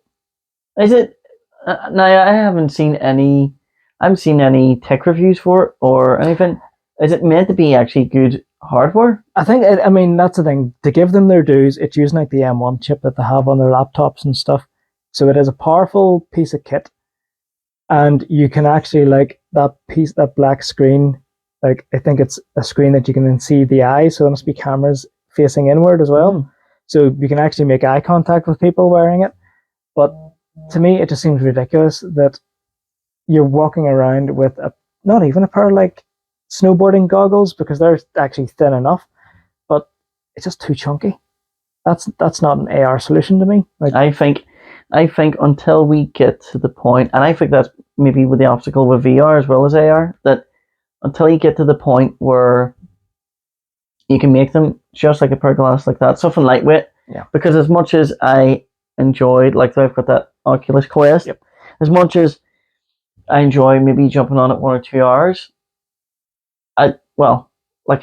Is it? No, I haven't seen any. I haven't seen any tech reviews for it or anything. Is it meant to be actually good hardware? I think. I mean, that's the thing. To give them their dues, it's using like the M1 chip that they have on their laptops and stuff. So it is a powerful piece of kit, and you can actually, like, that black screen. Like, I think it's a screen that you can then see the eyes. So there must be cameras facing inward as well. So you can actually make eye contact with people wearing it. But to me, it just seems ridiculous that you're walking around with not even a pair of like snowboarding goggles, because they're actually thin enough, but it's just too chunky. That's not an AR solution to me. Like, I think until we get to the point, and I think that's maybe with the obstacle with VR as well as AR, that until you get to the point where you can make them just like a pair of glasses like that, something lightweight. Yeah. Because as much as I enjoyed, like, I've got that Oculus Quest, as much as I enjoy maybe jumping on it 1 or 2 hours, I would like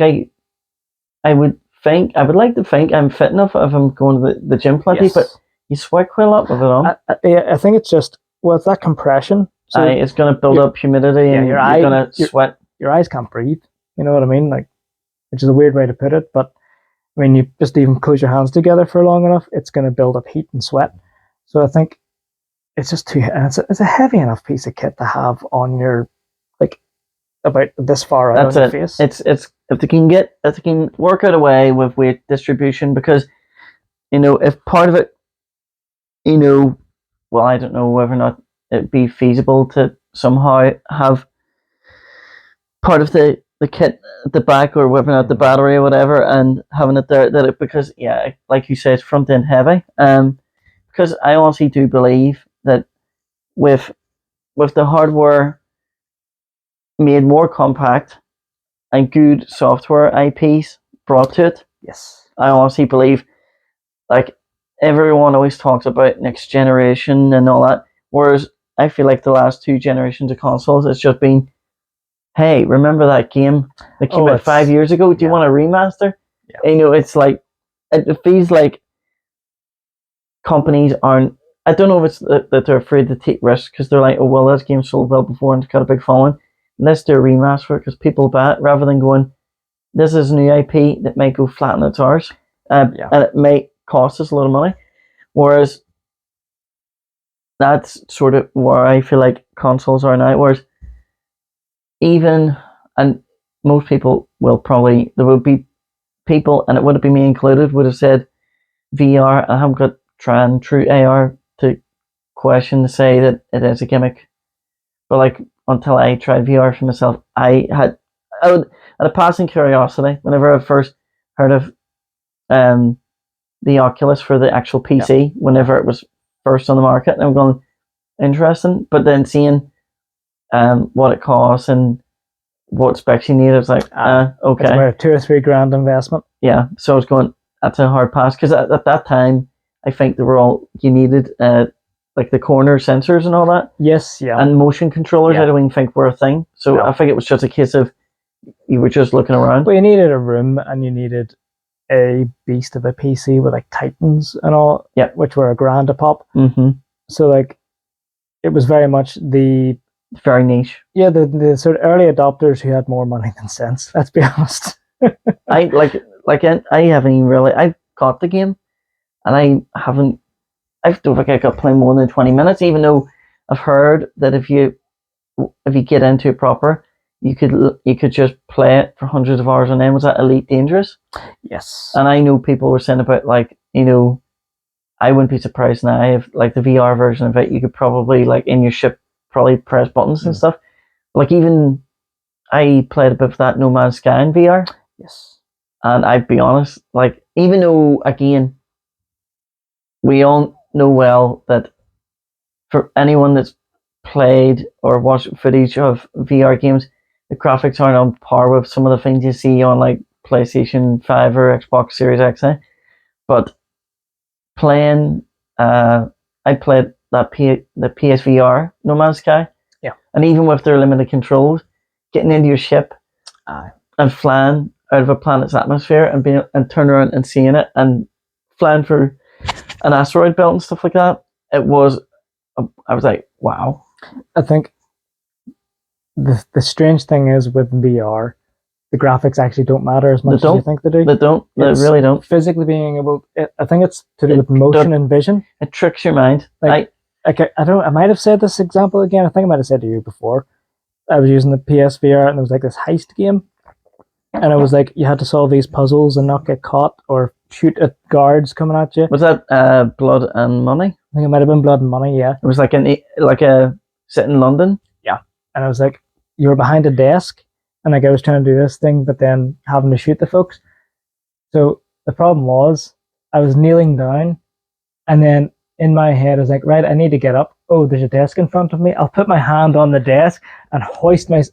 to think I'm fit enough if I'm going to the gym plenty, but you sweat quite a lot with it on. I think it's just, it's that compression. So it's going to build up humidity, and you're going to sweat. Your eyes can't breathe. You know what I mean? Like, which is a weird way to put it, but I mean, you just even close your hands together for long enough, it's going to build up heat and sweat. So I think it's just too. And it's a heavy enough piece of kit to have on your, like, about this far out on your face. It's if they can work out a way with weight distribution, because if part of it, well, I don't know whether or not it'd be feasible to somehow have part of the kit at the back, or whether or not the battery or whatever, and having it there, because like you say, it's front end heavy. Because I honestly do believe that with the hardware made more compact and good software IPs brought to it, I honestly believe, like, everyone always talks about next generation and all that, whereas I feel like the last 2 generations of consoles, it's just been, hey, remember that game that came out 5 years ago? Do you want a remaster? It's like, it feels like companies aren't, I don't know if it's that they're afraid to take risks, because they're like, oh, well, this game sold well before and it's got a big following, let's do a remaster for it because people buy it, rather than going, this is a new IP that may go flat on its arse, and it may cost us a lot of money. Whereas that's sort of where I feel like consoles are now. Whereas even, and most people will probably, there would be people, and it wouldn't be me included, would have said VR. I haven't got tried and true AR to question to say that it is a gimmick. But like, until I tried VR for myself, I had a passing curiosity whenever I first heard of the Oculus for the actual PC, whenever it was first on the market, and I'm going, interesting. But then seeing what it costs and what specs you need, I was like, okay. It's about a $2 or $3 grand investment. Yeah, so I was going, that's a hard pass, because at that time, I think they were all, you needed like the corner sensors and all that. Yes, yeah. And motion controllers, I don't even think were a thing. So I think it was just a case of, you were just looking around. But you needed a room, and you needed a beast of a PC with like Titans and all, which were $1 grand a pop. Mm-hmm. So like, it was very much the very niche. Yeah, the sort of early adopters who had more money than sense. Let's be honest. I haven't even really. I've got the game, and I don't think I got playing more than 20 minutes. Even though I've heard that if you get into it proper, you could just play it for hundreds of hours on end. Was that Elite Dangerous? Yes. And I know people were saying about, like, you know, I wouldn't be surprised now if, like, the VR version of it, you could probably, like, in your ship, probably press buttons and stuff. Like, even I played a bit of that No Man's Sky in VR. Yes. And I'd be honest, like, even though, again, we all know well that for anyone that's played or watched footage of VR games, the graphics aren't on par with some of the things you see on, like, PlayStation 5 or Xbox Series X. But playing, I played the PSVR No Man's Sky. Yeah. And even with their limited controls, getting into your ship and flying out of a planet's atmosphere and turning around and seeing it and flying through an asteroid belt and stuff like that, I was like, wow. I think the strange thing is with VR, the graphics actually don't matter as much as you think they do. They don't. They really don't. Physically being able, I think it's to do with motion and vision. It tricks your mind. I might have said this example again. I think I might have said to you before. I was using the PSVR, and there was like this heist game, and it was like you had to solve these puzzles and not get caught or shoot at guards coming at you. Was that Blood and Money? I think it might have been Blood and Money. Yeah. It was like a set in London. Yeah, and I was like, you were behind a desk, and like I was trying to do this thing, but then having to shoot the folks. So the problem was, I was kneeling down, and then in my head, I was like, right, I need to get up. Oh, there's a desk in front of me. I'll put my hand on the desk and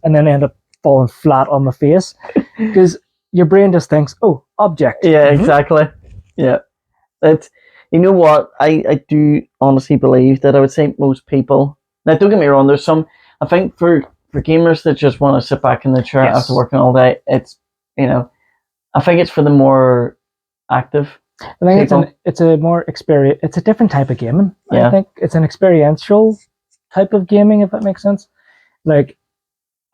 and then end up falling flat on my face, because your brain just thinks, oh, object. Yeah, exactly. Yeah. It's, you know what? I do honestly believe that I would say most people, now don't get me wrong, there's some, I think for gamers that just want to sit back in the chair after working all day, it's, you know, I think it's for the more active. I think it's a more experience. It's a different type of gaming. Yeah. I think it's an experiential type of gaming, if that makes sense. Like,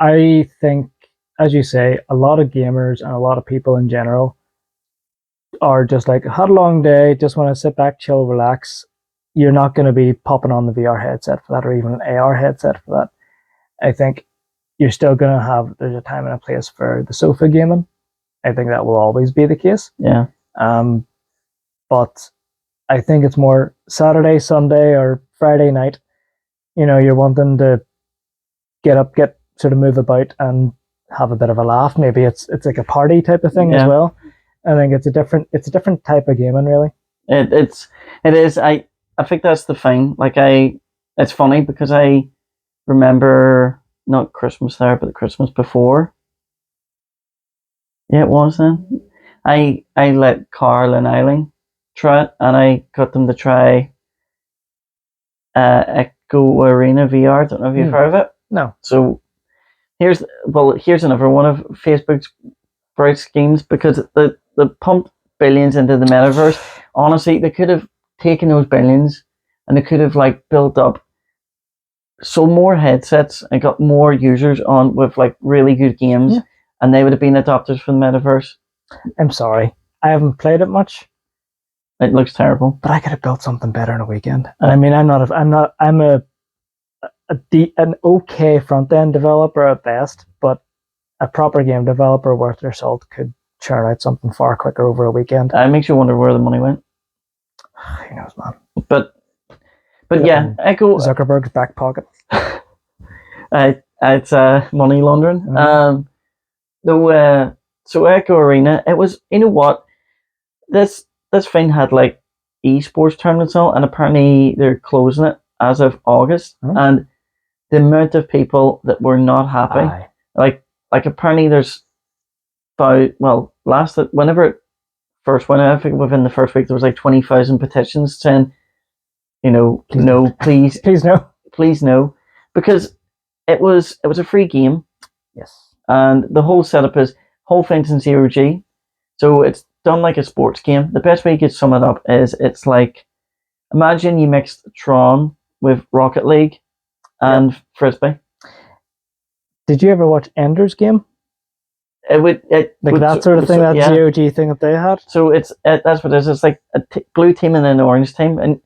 I think, as you say, a lot of gamers and a lot of people in general are just like, had a long day, just want to sit back, chill, relax. You're not going to be popping on the VR headset for that, or even an AR headset for that. I think you're still going to have, there's a time and a place for the sofa gaming. I think that will always be the case. Yeah. But I think it's more Saturday, Sunday, or Friday night. You know, you're wanting to get up, sort of move about, and have a bit of a laugh. Maybe it's like a party type of thing as well. I think it's a different type of gaming, really. It is. I think that's the thing. Like, it's funny because I remember not Christmas there, but the Christmas before. Yeah, it was then. I let Carl and Eileen try it, and I got them to try Echo Arena VR. Don't know if you've heard of it. No. So here's another one of Facebook's bright schemes, because the pumped billions into the metaverse. Honestly, they could have taken those billions and they could have, like, built up so more headsets and got more users on with, like, really good games and they would have been adopters for the metaverse. I'm sorry, I haven't played it much. It looks terrible, but I could have built something better in a weekend. And I mean, I'm an okay front end developer at best, but a proper game developer worth their salt could churn out something far quicker over a weekend. It makes you wonder where the money went. Who knows, man? But yeah, Echo Zuckerberg's back pocket. It's money laundering. So Echo Arena, it was, you know what, this thing had like esports tournaments and all, and apparently they're closing it as of August, and the amount of people that were not happy, like apparently there's about, well, whenever it first went out, I think within the first week there was like 20,000 petitions saying, you know, please no, because it was a free game. Yes. And the whole setup is whole thing's in 0G, so it's done like a sports game. The best way you could sum it up is it's like, imagine you mixed Tron with Rocket League and Frisbee. Did you ever watch Ender's Game? That sort of thing, that GOG thing that they had. So that's what it is. It's like a blue team and an orange team, and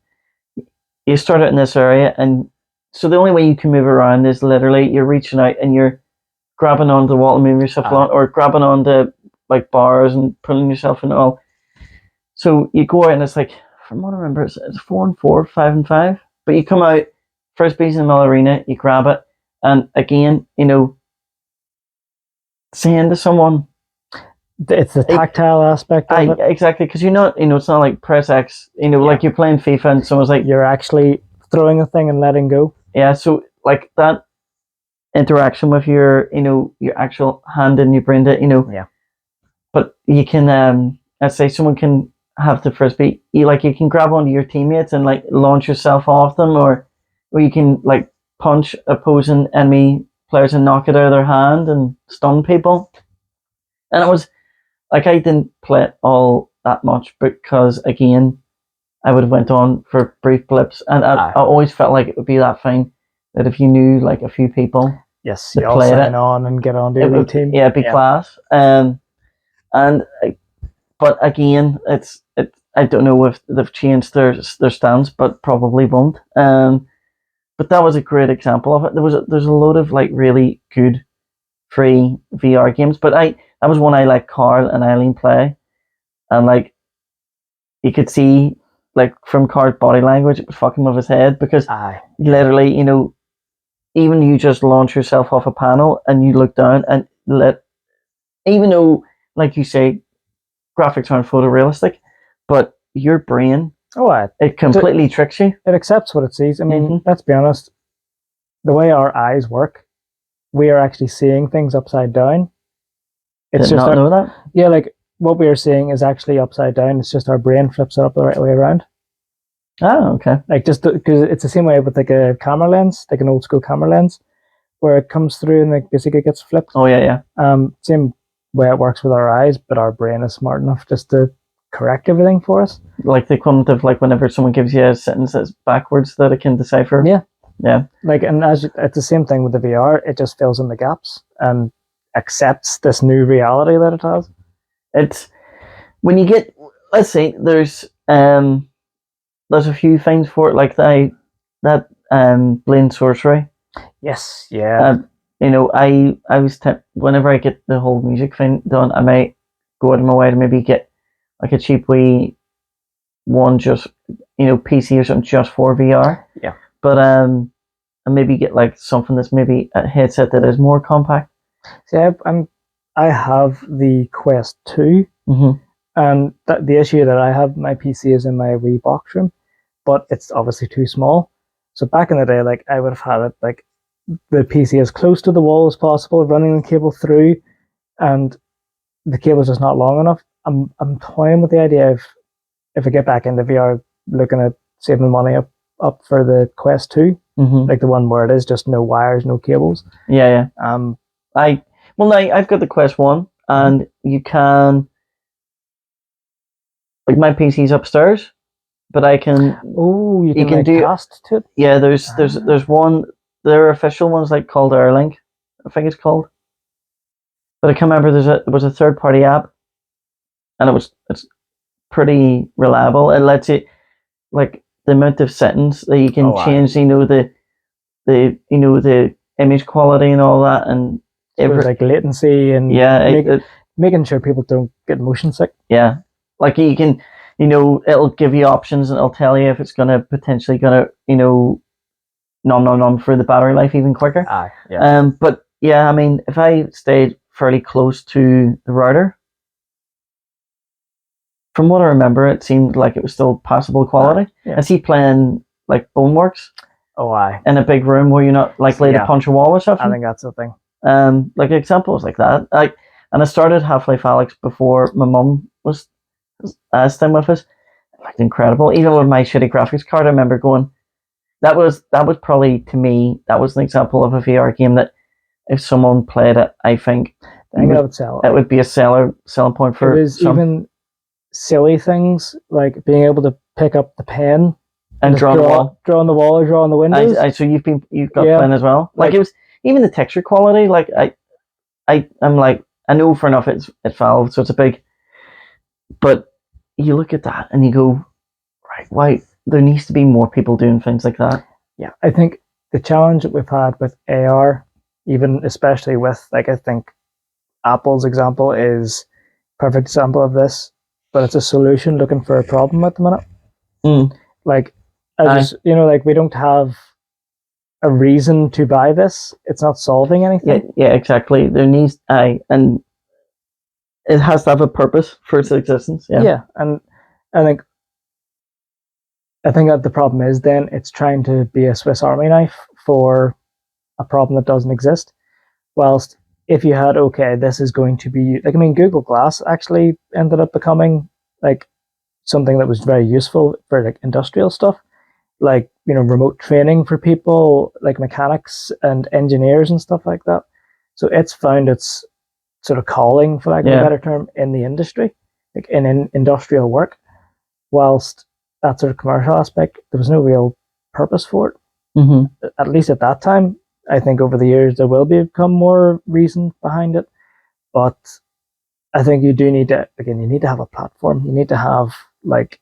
you start out in this area, and so the only way you can move around is literally you're reaching out and you're grabbing onto the wall and moving yourself along, or grabbing onto like bars and pulling yourself and all. So you go out and it's like, from what I remember, it's 4-4, 5-5. But you come out, Frisbee's in the middle arena, you grab it, and again, you know, saying to someone, it's the tactile aspect of it. Exactly, because you're not, you know, it's not like press X, you know, like you're playing FIFA and someone's like, you're actually throwing a thing and letting go. Yeah, so like that interaction with your, you know, your actual hand and your brain, you know. Yeah. But you can, let's say someone can have the Frisbee, you can grab onto your teammates and like launch yourself off them, or you can like punch opposing enemy players and knock it out of their hand and stun people. And it was like, I didn't play it all that much because again, I would have went on for brief blips, and I always felt like it would be that thing that if you knew like a few people, yes, you all sign on and get on to your team. Yeah, it'd be class. But again, I don't know if they've changed their stance, but probably won't. But that was a great example of it. There's a load of like really good free VR games, but that was one I let Carl and Eileen play, and like you could see like from Carl's body language, it was fucking with his head, because literally, you know, even you just launch yourself off a panel and you look down and even though, like you say, graphics aren't photorealistic, but your brain, it completely tricks you. It accepts what it sees. I mean, let's be honest, the way our eyes work, we are actually seeing things upside down. It's just know that? Yeah, like what we are seeing is actually upside down. It's just our brain flips it up the right way around. Oh, okay. Like just because it's the same way with like a camera lens, like an old school camera lens, where it comes through and like basically gets flipped. Oh yeah. Same way it works with our eyes, but our brain is smart enough just to correct everything for us. Like the equivalent of like whenever someone gives you a sentence that's backwards that it can decipher. Yeah. Like, and it's the same thing with the VR. It just fills in the gaps and accepts this new reality that it has. It's when you get, let's say there's a few things for it, like that Blade Sorcery. Yes, yeah. You know, I was whenever I get the whole music thing done, I might go out of my way to maybe get like a cheap wee one, just, you know, PC or something just for VR. Yeah. But and maybe get like something that's maybe a headset that is more compact. See, I have the Quest 2, and the issue that I have, my PC is in my wee box room, but it's obviously too small. So back in the day, like I would have had it like the PC as close to the wall as possible, running the cable through, and the cable's just not long enough. I'm toying with the idea of, if I get back into VR, looking at saving money up for the Quest 2, like the one where it is just no wires, no cables. Yeah. I've got the Quest 1, and you can, like, my PC's upstairs, but I can. Oh, you can do cast to it. Yeah, there's one. There are official ones like called Airlink, I think it's called. But I can remember there was a third party app, and it's pretty reliable. It lets you, like, the amount of settings that you can change. The image quality and all that, and like latency and making sure people don't get motion sick. Yeah, like you can, it'll give you options and it'll tell you if it's potentially gonna, nom for the battery life even quicker. But yeah, I mean, if I stayed fairly close to the router, from what I remember, it seemed like it was still passable quality. I see playing like Boneworks. In a big room where you're not likely to punch a wall or something. I think that's the thing. Like examples like that. And I started Half-Life Alyx before my mum was staying with us. It looked incredible. Even with my shitty graphics card, I remember going, that was probably, to me, that was an example of a VR game that if someone played it, I think it would sell. It would be a selling point for even silly things like being able to pick up the pen and draw on the wall or draw on the windows. So you've got playing as well. Like it was, even the texture quality. Like I'm like, I know for enough it's Valve, so it's a big. But you look at that and you go, right? Why there needs to be more people doing things like that? Yeah, I think the challenge that we've had with AR, even especially with, like, I think Apple's example is a perfect example of this. But it's a solution looking for a problem at the minute. Like, like we don't have a reason to buy this. It's not solving anything. Yeah, exactly. There needs and it has to have a purpose for its existence. Yeah, and I think that the problem is then it's trying to be a Swiss Army knife for a problem that doesn't exist. Whilst if you had, this is going to be like, I mean, Google Glass actually ended up becoming like something that was very useful for like industrial stuff, like, remote training for people like mechanics and engineers and stuff like that. So it's found its sort of calling, for lack of a better term, in the industry, like in industrial work. Whilst that sort of commercial aspect, there was no real purpose for it. At least at that time. I think over the years there will become more reason behind it, but I think you do need to, again, you need to have a platform. You need to have, like,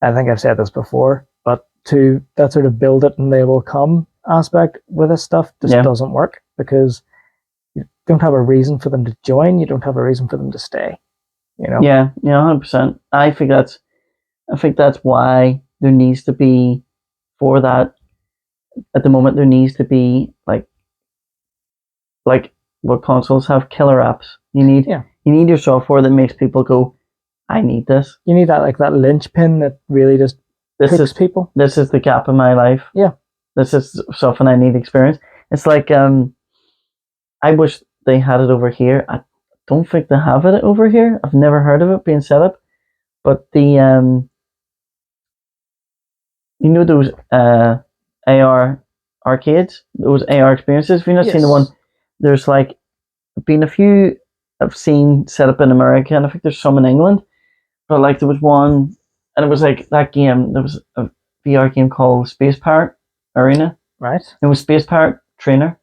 I think I've said this before, but to that sort of build it and they will come aspect with this stuff just doesn't work, because you don't have a reason for them to join. You don't have a reason for them to stay. Yeah, 100%. I think that's why there needs to be, for that, at the moment there needs to be like what consoles have, killer apps. You need your software that makes people go, I need this. You need that, like, that linchpin that really just hooks people. This is the gap in my life. Yeah. This is something I need experience. It's like, I wish they had it over here. I don't think they have it over here. I've never heard of it being set up. But the those AR arcades, those AR experiences. Have you not seen the one? There's like been a few I've seen set up in America, and I think there's some in England. But like there was one, and it was like that game. There was a VR game called Space Pirate Arena. Right. It was Space Pirate Trainer,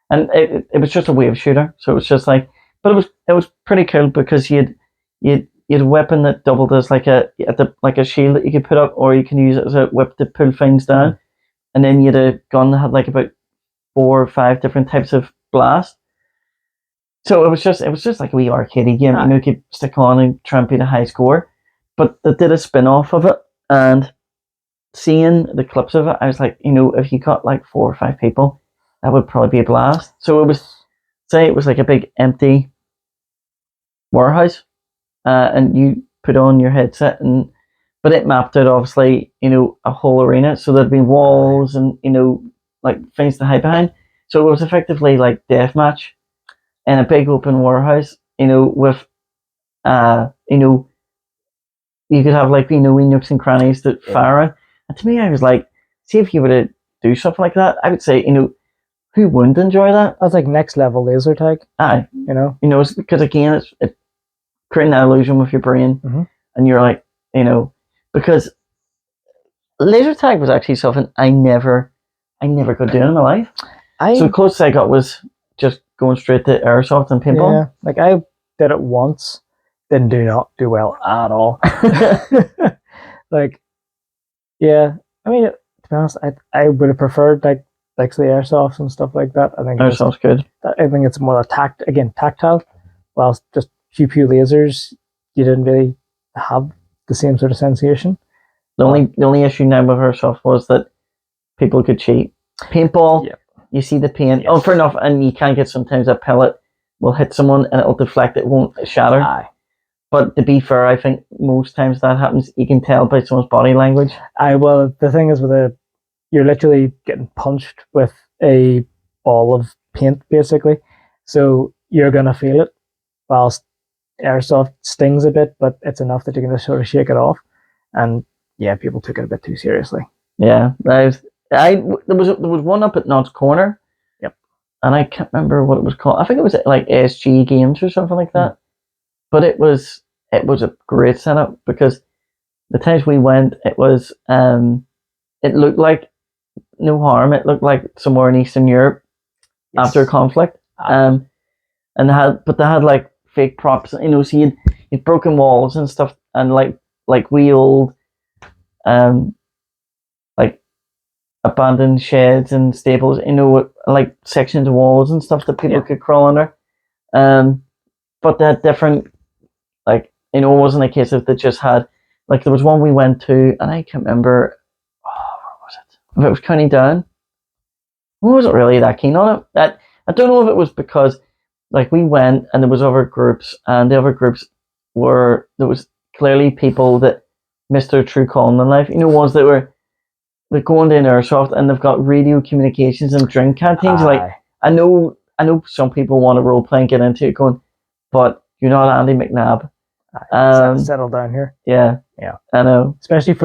and it was just a wave shooter. So it was just like, but it was pretty cool because you had a weapon that doubled as like a shield that you could put up, or you can use it as a whip to pull things down. And then you had a gun that had like about 4 or 5 different types of blast. So it was just like a wee arcade game. You could stick on and try and beat a high score. But they did a spin-off of it, and seeing the clips of it, I was like, if you got like 4 or 5 people, that would probably be a blast. So it was like a big empty warehouse, and you put on your headset, but it mapped out obviously, a whole arena. So there'd be walls and, like things to hide behind. So it was effectively like deathmatch in a big open warehouse, with, you could have like, wee nooks and crannies that fire on. And to me, I was like, see, if you were to do something like that, I would say, who wouldn't enjoy that? That's like next level laser tag. It's because, again, it's creating that illusion with your brain, and you're like, because laser tag was actually something I never could do in my life. So the closest I got was just going straight to airsoft and paintball. Yeah, like I did it once, didn't do well at all. Like, yeah, I mean, to be honest, I would have preferred like the airsoft and stuff like that. I think Airsoft's good. I think it's more a tactile. Whilst just pew lasers, you didn't really have the same sort of sensation. The only issue now with airsoft was that people could cheat. Paintball, yep. You see the paint. Yes. Oh, fair enough, and you can get sometimes a pellet will hit someone and it'll deflect. It won't shatter. Aye. But to be fair, I think most times that happens, you can tell by someone's body language. Well, the thing is you're literally getting punched with a ball of paint, basically. So you're going to feel it, whilst airsoft stings a bit, but it's enough that you can just sort of shake it off. And yeah, people took it a bit too seriously. Yeah, there was one up at Knott's Corner. Yep. And I can't remember what it was called. I think it was like ASG Games or something like that. But it was a great setup because the times we went, it looked like no harm. It looked like somewhere in Eastern Europe after a conflict. And they had like fake props, so you'd broken walls and stuff, and like wheeled, like abandoned sheds and stables, like sections of walls and stuff that people could crawl under. But they had different, like, it wasn't a case of they just had, like, there was one we went to, and I can't remember, where was it? If it was County Down. I wasn't really that keen on it. I don't know if it was because, like, we went and there was other groups, and the other groups there was clearly people that missed their true calling in life. Ones that they're going to an airsoft and they've got radio communications and drink canteens. Like, I know some people want to role play and get into it going, but you're not Andy McNabb. Settle down here. Yeah. I know. Especially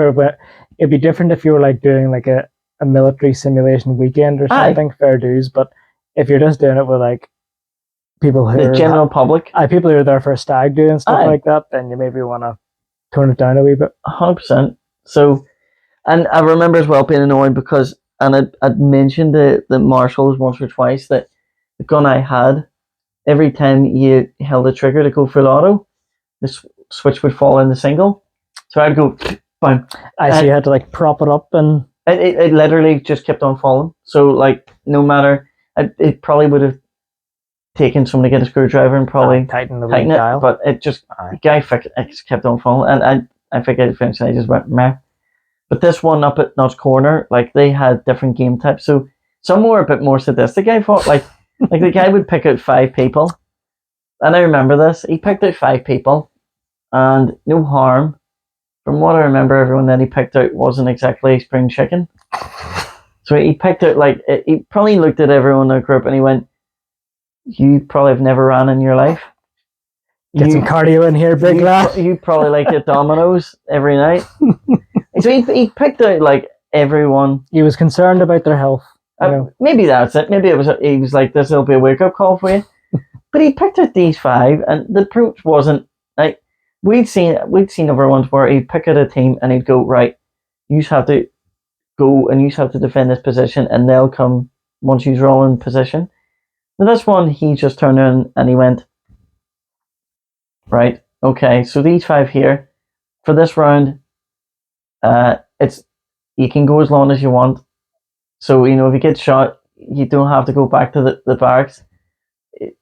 it'd be different if you were like doing like a military simulation weekend or something. Fair dues, but if you're just doing it with like people who the general public, people who are there for a stag do and stuff like that, then you maybe want to tone it down a wee bit. 100%. So, and I remember as well being annoyed because, and I'd mentioned the marshals once or twice that the gun I had, every time you held the trigger to go full auto, the switch would fall in the single. So I'd go, bam. So you had to like prop it up and... It literally just kept on falling. So like, no matter, it probably would have taken someone to get a screwdriver and probably tighten it, dial. But it just, the guy just kept on falling. And I figured eventually I just went, meh. But this one up at Knott's Corner, like, they had different game types. So some were a bit more sadistic, I thought. Like the guy would pick out 5 people. And I remember this. He picked out 5 people. And no harm. From what I remember, everyone that he picked out wasn't exactly spring chicken. So he picked out, like, he probably looked at everyone in the group and he went, you probably have never ran in your life. Get some cardio in here, big lad. You probably like to Domino's every night. So he picked out, like, everyone. He was concerned about their health. Maybe that's it. Maybe he was like, this will be a wake-up call for you. But he picked out these 5, and the approach wasn't, like, we'd seen other ones where he'd pick out a team and he'd go, right, you have to go and you have to defend this position, and they'll come once you're all in position. Now this one, he just turned in and he went, right, okay, so these 5 here, for this round, you can go as long as you want. So, if you get shot, you don't have to go back to the barracks.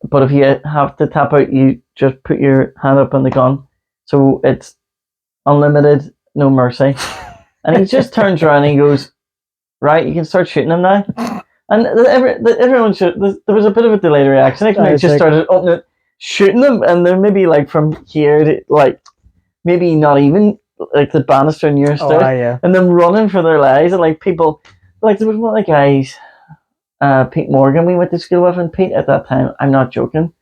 But if you have to tap out, you just put your hand up on the gun. So it's unlimited, no mercy. And he just turns around and he goes, right, you can start shooting them now. And everyone there was a bit of a delayed reaction. I just started opening it, shooting them, and they're maybe like from here to like maybe not even like the banister near stairs, and them running for their lives. And like people, like there was one of the guys, Pete Morgan, we went to school with, and Pete at that time, I'm not joking,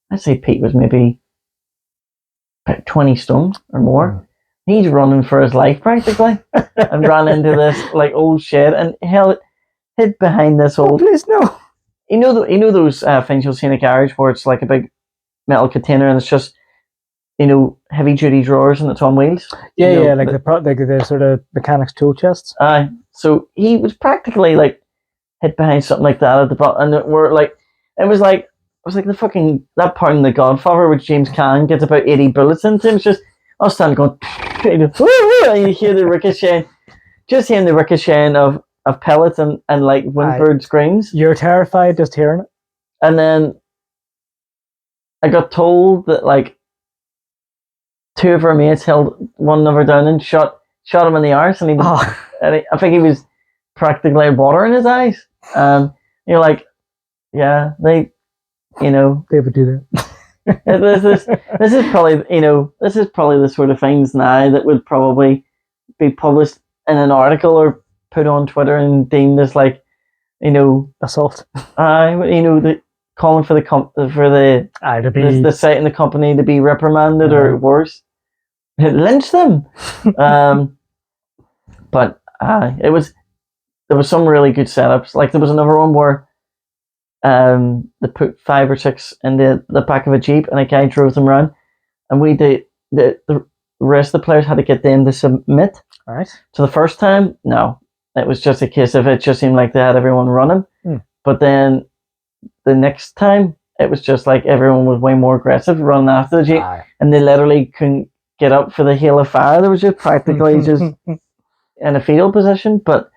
I'd say Pete was maybe 20 stone or more. He's running for his life practically, and ran into this like old shed and hid behind this old. Please no. You know those things you'll see in a garage where it's like a big metal container and it's just heavy duty drawers and it's on wheels. Yeah, like the sort of mechanics tool chests. So he was practically like hid behind something like that at the bottom, and it was like was like that part in The Godfather where James Caan gets about 80 bullets into him. It's just I was standing going, and you hear the ricochet, just hearing the ricocheting of pellets and like whimpered screams. You're terrified just hearing it. And then I got told that like 2 of our mates held one another down and shot him in the arse, and I think he was practically water in his eyes. You're like, yeah, they would do that. this is probably the sort of things now that would probably be published in an article or put on Twitter and deemed as like, assault. The calling for the site and the company to be reprimanded or worse, lynch them. But there was some really good setups. Like there was another one where they put 5 or 6 in the back of a Jeep and a guy drove them around, and the rest of the players had to get them to submit. All right. So the first time, no, it was just a case of it just seemed like they had everyone running. But then the next time, it was just like everyone was way more aggressive, running after the Jeep, and they literally couldn't get up for the hail of fire. There was just practically just in a fetal position. But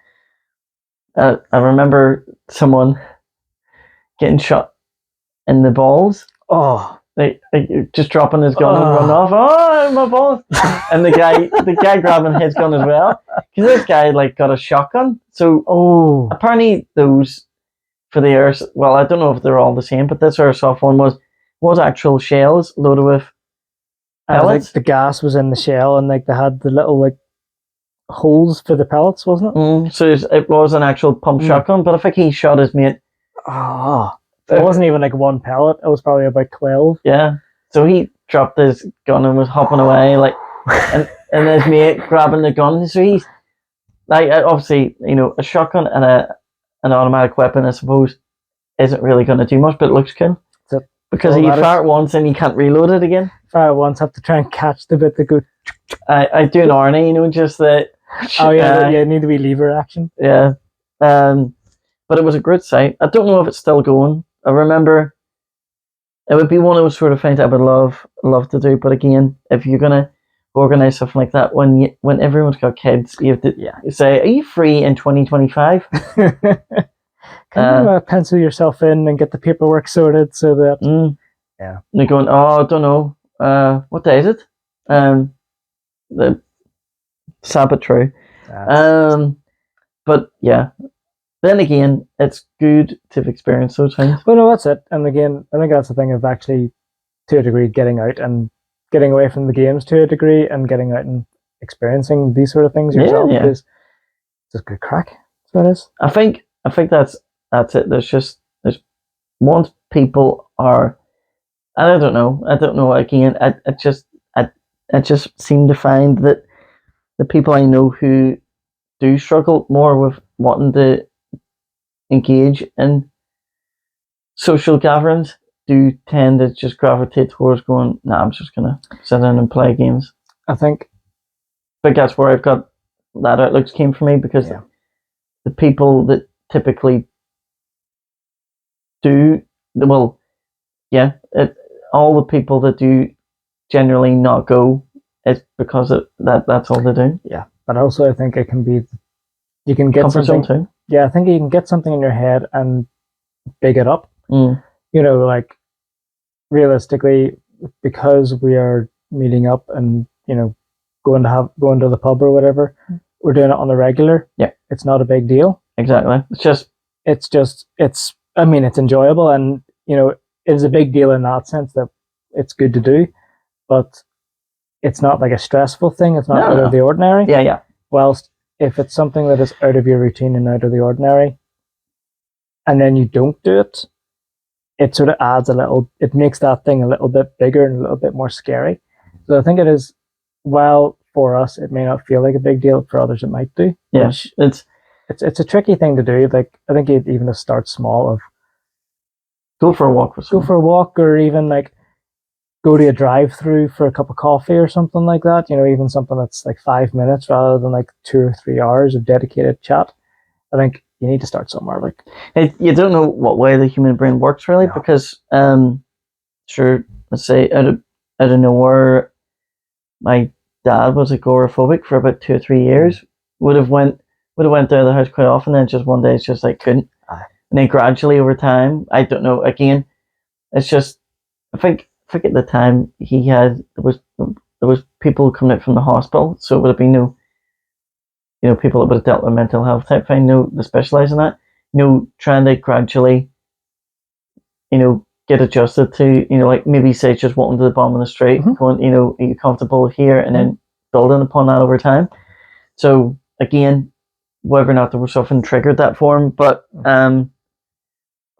I remember someone getting shot in the balls. Oh, they just dropping his gun and running off. Oh, my balls! And the guy grabbing his gun as well, because this guy like got a shotgun. So apparently those for the air. Well, I don't know if they're all the same, but this airsoft one was actual shells loaded with pellets. The gas was in the shell, and like they had the little like holes for the pellets, wasn't it? So it was an actual pump shotgun, but I think he shot his mate. It wasn't even like 1 pellet. It was probably about 12. Yeah. So he dropped his gun and was hopping away, like, and his mate grabbing the gun. So he's like, obviously, a shotgun and an automatic weapon, I suppose, isn't really going to do much, but it looks cool. Because you fire it once and you can't reload it again. Fire it once, have to try and catch the bit that goes. I do an Arnie, just the. Oh yeah, it need to be lever action. Yeah. But it was a great site. I don't know if it's still going. I remember it would be one of those sort of things I would love to do. But again, if you're gonna organize something like that, when everyone's got kids, you have to say, "Are you free in 2025?" Can you pencil yourself in and get the paperwork sorted so that? And they're going, "Oh, I don't know. What day is it?" The Sabbath true. But yeah. Then again, it's good to have experienced those things. Well, no, that's it. And again, I think that's the thing of actually, to a degree, getting out and getting away from the games to a degree and getting out and experiencing these sort of things yourself is just good crack. That's what it is. I think that's it. There's once people are, I don't know. Again, I just seem to find that the people I know who do struggle more with wanting to engage in social gatherings do tend to just gravitate towards going, nah, I'm just gonna sit in and play games. I think that's where I've got that outlook came from me, because the people that typically do all the people that do generally not go, it's because that's all they do. Yeah, but also I think it can be, you can get comfort something zone too. Yeah, I think you can get something in your head and big it up. Like realistically, because we are meeting up and going to the pub or whatever, we're doing it on the regular. Yeah, it's not a big deal. Exactly. It's enjoyable, and it's a big deal in that sense that it's good to do, but it's not like a stressful thing. It's not out of the ordinary. Yeah. Whilst if it's something that is out of your routine and out of the ordinary, and then you don't do it, it sort of adds it makes that thing a little bit bigger and a little bit more scary. So I think it is, well, for us, it may not feel like a big deal. For others, it might do. Yeah, it's a tricky thing to do. Like, I think you'd even start small of go for a walk or even like go to a drive-through for a cup of coffee or something like that. Even something that's like 5 minutes rather than like 2 or 3 hours of dedicated chat. I think you need to start somewhere. Like, you don't know what way the human brain works really, because sure, let's say out of nowhere, my dad was agoraphobic for about 2 or 3 years. Would have went out of the house quite often. Then just one day, it's just like couldn't. And then gradually over time, I don't know. Again, it's just I think at the time he had there was people coming out from the hospital, so it would have been no, people that would have dealt with mental health type thing, they specialise in that. Trying to gradually, get adjusted to, like maybe say just walking to the bottom of the street, going, are you comfortable here, and then building upon that over time. So again, whether or not there was something triggered that for him, but I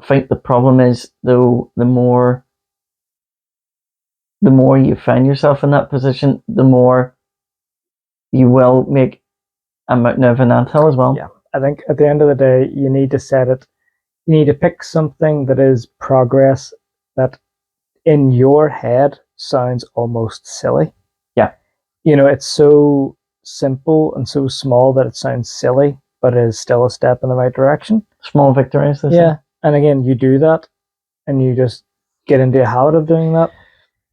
think the problem is though the more you find yourself in that position, the more you will make a mountain of an anthill as well. Yeah, I think at the end of the day, you need to set it. You need to pick something that is progress that in your head sounds almost silly. Yeah. It's so simple and so small that it sounds silly, but it is still a step in the right direction. Small victories. Yeah. And again, you do that and you just get into a habit of doing that,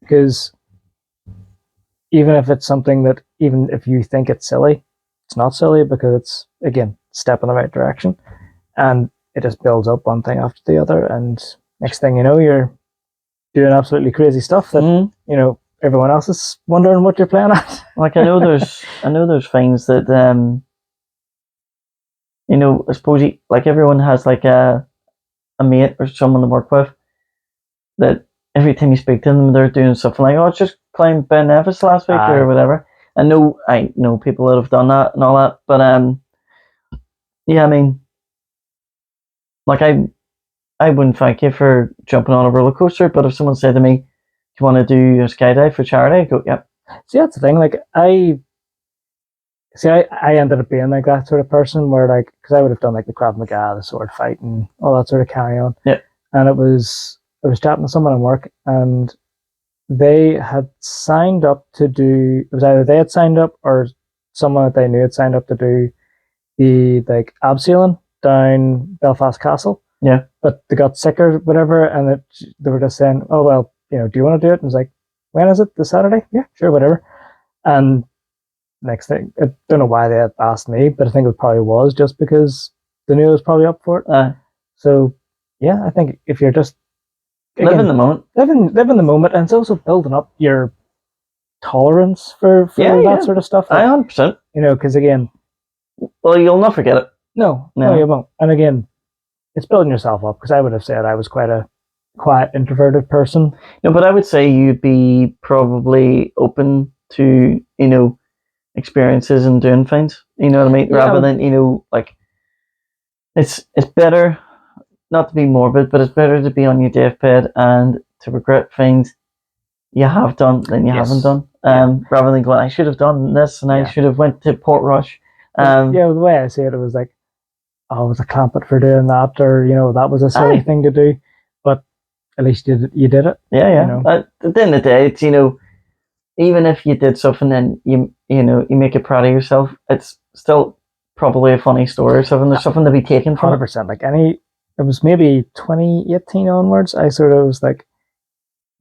because even if it's something that, even if you think it's silly, it's not silly, because it's, again, step in the right direction. And it just builds up one thing after the other. And next thing you know, you're doing absolutely crazy stuff that, everyone else is wondering what you're playing at. Like I know there's things that, I suppose like everyone has like a mate or someone to work with that every time you speak to them, they're doing something like, oh, just climbed Ben Nevis last week or whatever. I know people that have done that and all that, but yeah, I mean, like I wouldn't thank you for jumping on a roller coaster, but if someone said to me, "Do you want to do a skydive for charity?" I go, "Yep." See, that's the thing. Like I ended up being like that sort of person where, like, because I would have done like the Krav Maga, the sword fight, and all that sort of carry on. Yeah. And I was chatting to someone at work, and they had signed up to do. It was either they had signed up or someone that they knew had signed up to do the like abseiling down Belfast Castle. Yeah. But they got sick or whatever, and they were just saying, "Oh well, do you want to do it?" And I was like, "When is it? This Saturday?" "Yeah, sure, whatever." And next thing, I don't know why they had asked me, but I think it probably was just because they knew I was probably up for it. So yeah, I think if you're just live in the moment, live in the moment, and it's also building up your tolerance for that sort of stuff. Like, 100%. Because again, well, you'll not forget it. No, you won't. And again, it's building yourself up, because I would have said I was quite a quiet, introverted person. No, but I would say you'd be probably open to, experiences and doing things. You know what I mean? Yeah. Rather than, like, it's better, not to be morbid, but it's better to be on your deathbed and to regret things you have done than you haven't done. Rather than going, I should have done this and I should have went to Portrush. The way I see it, it was like, oh, I was a clampet for doing that, or that was a silly thing to do, but at least you did it. Yeah. At the end of the day, it's even if you did something and you make it proud of yourself, it's still probably a funny story or something. There's something to be taken from 100%. Like it was maybe 2018 onwards, I sort of was like,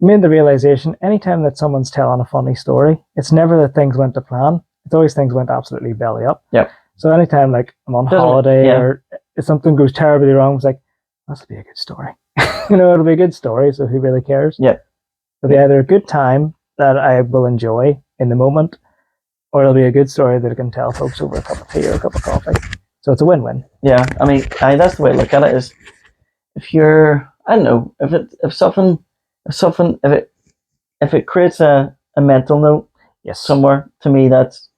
made the realization, anytime that someone's telling a funny story, it's never that things went to plan. It's always things went absolutely belly up. Yep. So anytime like I'm on holiday or if something goes terribly wrong, it's like, that'll be a good story. It'll be a good story, so who really cares? Yeah. It'll be either a good time that I will enjoy in the moment, or it'll be a good story that I can tell folks over a cup of tea or a cup of coffee. So it's a win-win. Yeah, I mean, that's the way I look at it. Is if you're, I don't know, if it creates a mental note, somewhere, to me that's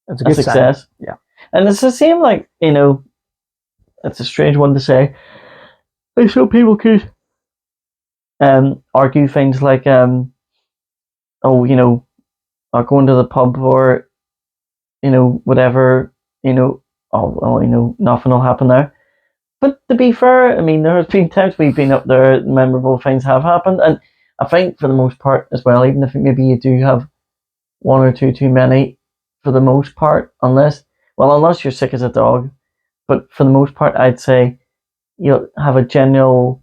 a good success. Sign. Yeah, and it's the same, like, it's a strange one to say. Like, so people could argue things like or going to the pub, or whatever, oh well, nothing will happen there. But to be fair, I mean, there have been times we've been up there, memorable things have happened, and I think for the most part as well, even if maybe you do have one or two too many, for the most part, unless you're sick as a dog, but for the most part, I'd say you'll have a general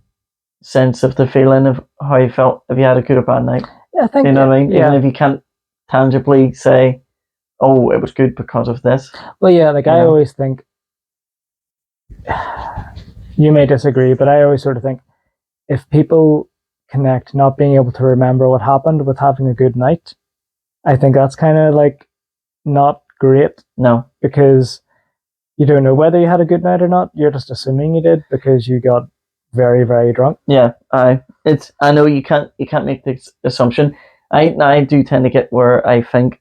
sense of the feeling of how you felt if you had a good or bad night. Yeah, I think. You know what I mean? Even if you can't tangibly say, "Oh, it was good because of this." Well, yeah, like I always think. You may disagree, but I always sort of think if people connect not being able to remember what happened with having a good night, I think that's kind of like not great. No, because you don't know whether you had a good night or not. You're just assuming you did because you got very, very drunk. Yeah, I know you can't make this assumption. I do tend to get where I think